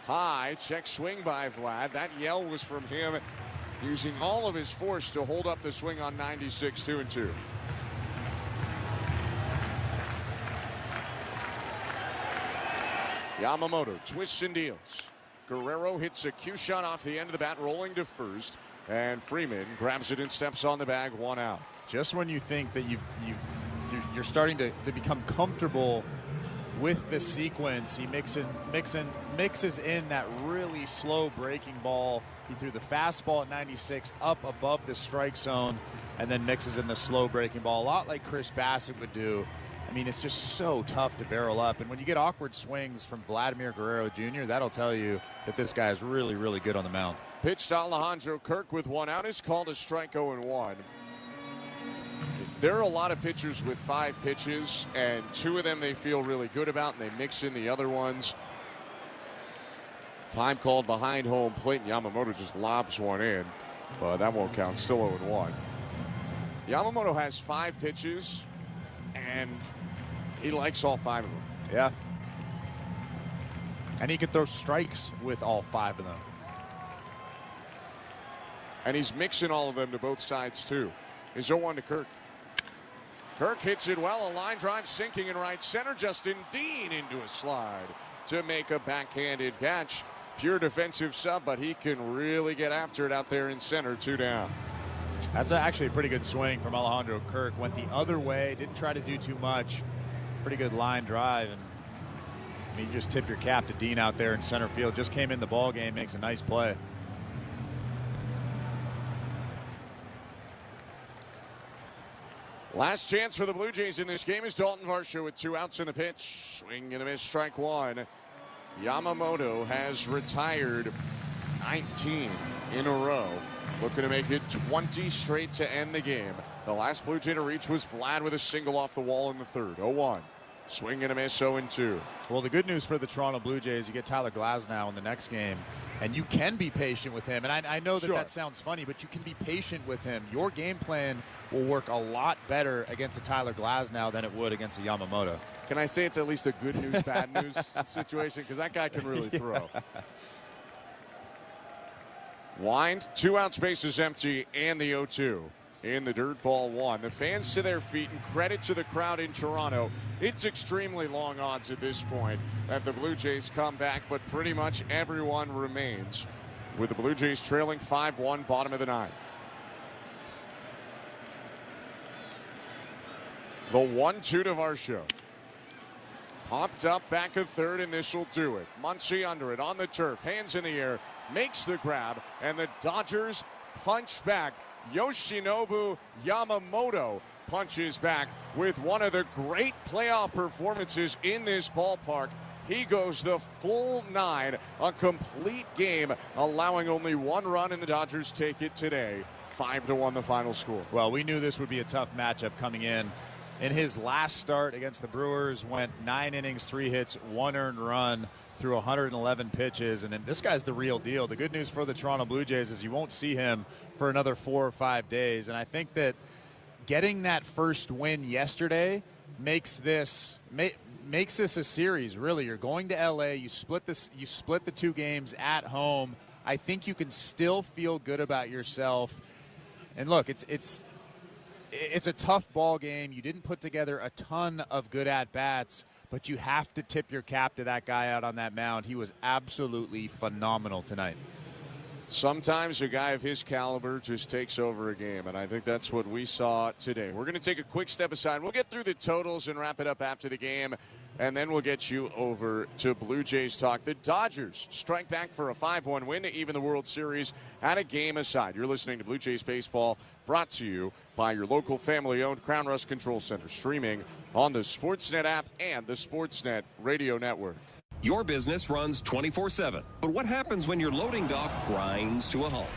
High, check swing by Vlad. That yell was from him using all of his force to hold up the swing on 96, 2-2. Yamamoto twists and deals. Guerrero hits a cue shot off the end of the bat, rolling to first, and Freeman grabs it and steps on the bag, 1 out. Just when you think that you're starting to become comfortable with the sequence, he mixes in that really slow breaking ball. He threw the fastball at 96 up above the strike zone, and then mixes in the slow breaking ball, a lot like Chris Bassett would do. I mean, it's just so tough to barrel up. And when you get awkward swings from Vladimir Guerrero Jr., that'll tell you that this guy is really, really good on the mound. Pitch to Alejandro Kirk with 1 out is called a strike, 0-1. There are a lot of pitchers with 5 pitches, and 2 of them they feel really good about, and they mix in the other ones. Time called behind home plate, and Yamamoto just lobs one in, but that won't count. Still 0-1. Yamamoto has 5 pitches, and he likes all 5 of them. Yeah. And he can throw strikes with all 5 of them. And he's mixing all of them to both sides, too. Is 0-1 to Kirk. Kirk hits it well. A line drive sinking in right center. Justin Dean into a slide to make a backhanded catch. Pure defensive sub, but he can really get after it out there in center. 2 down. That's actually a pretty good swing from Alejandro Kirk. Went the other way. Didn't try to do too much. Pretty good line drive. And I mean, you just tip your cap to Dean out there in center field. Just came in the ball game. Makes a nice play. Last chance for the Blue Jays in this game is Dalton Varsho with 2 outs in the pitch. Swing and a miss, strike 1. Yamamoto has retired 19 in a row. Looking to make it 20 straight to end the game. The last Blue Jay to reach was Vlad with a single off the wall in the 3rd. 0-1. Swing and a miss, 0-2. Well, the good news for the Toronto Blue Jays, you get Tyler Glasnow in the next game, and you can be patient with him. And I know that that sounds funny, but you can be patient with him. Your game plan will work a lot better against a Tyler Glasnow than it would against a Yamamoto. Can I say it's at least a good news, bad news situation? Because that guy can really throw. Wind, 2 out, space is empty, and the 0-2. In the dirt, ball 1. The fans to their feet, and credit to the crowd in Toronto. It's extremely long odds at this point that the Blue Jays come back, but pretty much everyone remains, with the Blue Jays trailing 5-1, bottom of the 9th. The 1-2 to Varsho. Popped up back of 3rd, and this will do it. Muncy under it on the turf, hands in the air, makes the grab, and the Dodgers punch back. Yoshinobu Yamamoto punches back with one of the great playoff performances in this ballpark. He goes the full 9, a complete game, allowing only 1 run, and the Dodgers take it today. 5-1 the final score. Well, we knew this would be a tough matchup coming in. In his last start against the Brewers, went 9 innings, 3 hits, 1 earned run through 111 pitches. And then this guy's the real deal. The good news for the Toronto Blue Jays is you won't see him for another 4 or 5 days. And I think that getting that first win yesterday makes this a series. Really, you're going to LA. You split the 2 games at home. I think you can still feel good about yourself. And look, it's a tough ball game. You didn't put together a ton of good at-bats, but you have to tip your cap to that guy out on that mound. He was absolutely phenomenal tonight. Sometimes a guy of his caliber just takes over a game, and I think that's what we saw today. We're going to take a quick step aside. We'll get through the totals and wrap it up after the game, and then we'll get you over to Blue Jays talk. The Dodgers strike back for a 5-1 win to even the World Series at a game aside. You're listening to Blue Jays Baseball, brought to you by your local family-owned Crown Rust Control Center, streaming on the Sportsnet app and the Sportsnet Radio Network. Your business runs 24/7, but what happens when your loading dock grinds to a halt?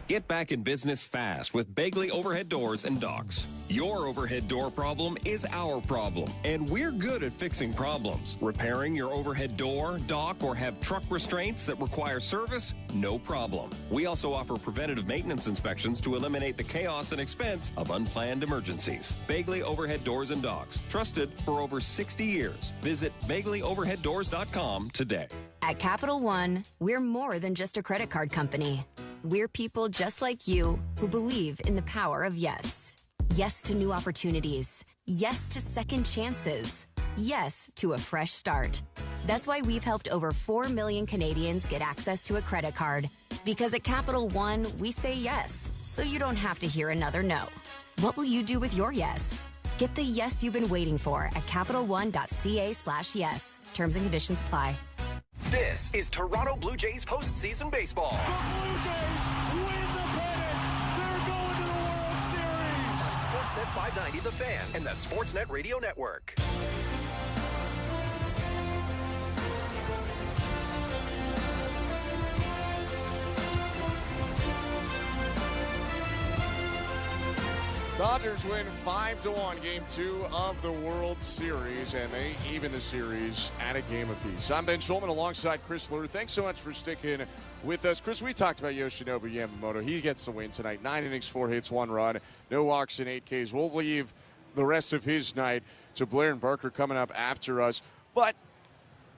Get back in business fast with Bagley Overhead Doors and Docks. Your overhead door problem is our problem, and we're good at fixing problems. Repairing your overhead door, dock, or have truck restraints that require service? No problem. We also offer preventative maintenance inspections to eliminate the chaos and expense of unplanned emergencies. Bagley Overhead Doors and Docks, trusted for over 60 years. Visit BagleyOverheadDoors.com today. At Capital One, we're more than just a credit card company. We're people just like you who believe in the power of yes. Yes to new opportunities. Yes to second chances. Yes to a fresh start. That's why we've helped over 4 million Canadians get access to a credit card. Because at Capital One, we say yes, so you don't have to hear another no. What will you do with your yes? Get the yes you've been waiting for at CapitalOne.ca/yes. Terms and conditions apply. This is Toronto Blue Jays postseason baseball. The Blue Jays win the pennant. They're going to the World Series. On Sportsnet 590, The Fan, and the Sportsnet Radio Network. Dodgers win 5-1 Game 2 of the World Series, and they even the series at a game apiece. I'm Ben Schulman alongside Chris Lurie. Thanks so much for sticking with us. Chris, we talked about Yoshinobu Yamamoto. He gets the win tonight. 9 innings, 4 hits, 1 run, no walks and 8 Ks. We'll leave the rest of his night to Blair and Barker coming up after us. But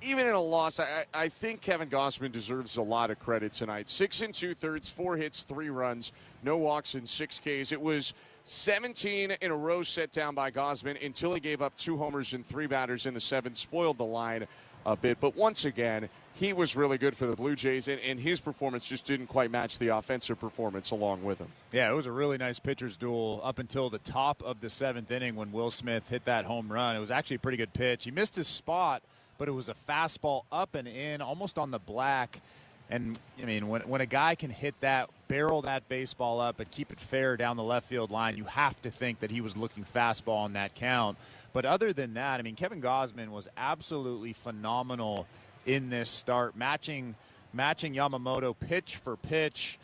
even in a loss, I think Kevin Gausman deserves a lot of credit tonight. 6 2/3, 4 hits, 3 runs, no walks and 6 Ks. It was 17 in a row set down by Gausman until he gave up 2 homers and 3 batters in the 7th, spoiled the line a bit. But once again, he was really good for the Blue Jays, and his performance just didn't quite match the offensive performance along with him. Yeah, it was a really nice pitcher's duel up until the top of the 7th inning when Will Smith hit that home run. It was actually a pretty good pitch. He missed his spot, but it was a fastball up and in, almost on the black. And, I mean, when a guy can hit that, barrel that baseball up and keep it fair down the left field line, you have to think that he was looking fastball on that count. But other than that, I mean, Kevin Gausman was absolutely phenomenal in this start, matching Yamamoto pitch for pitch.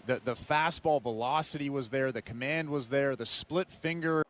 The fastball velocity was there. The command was there. The split finger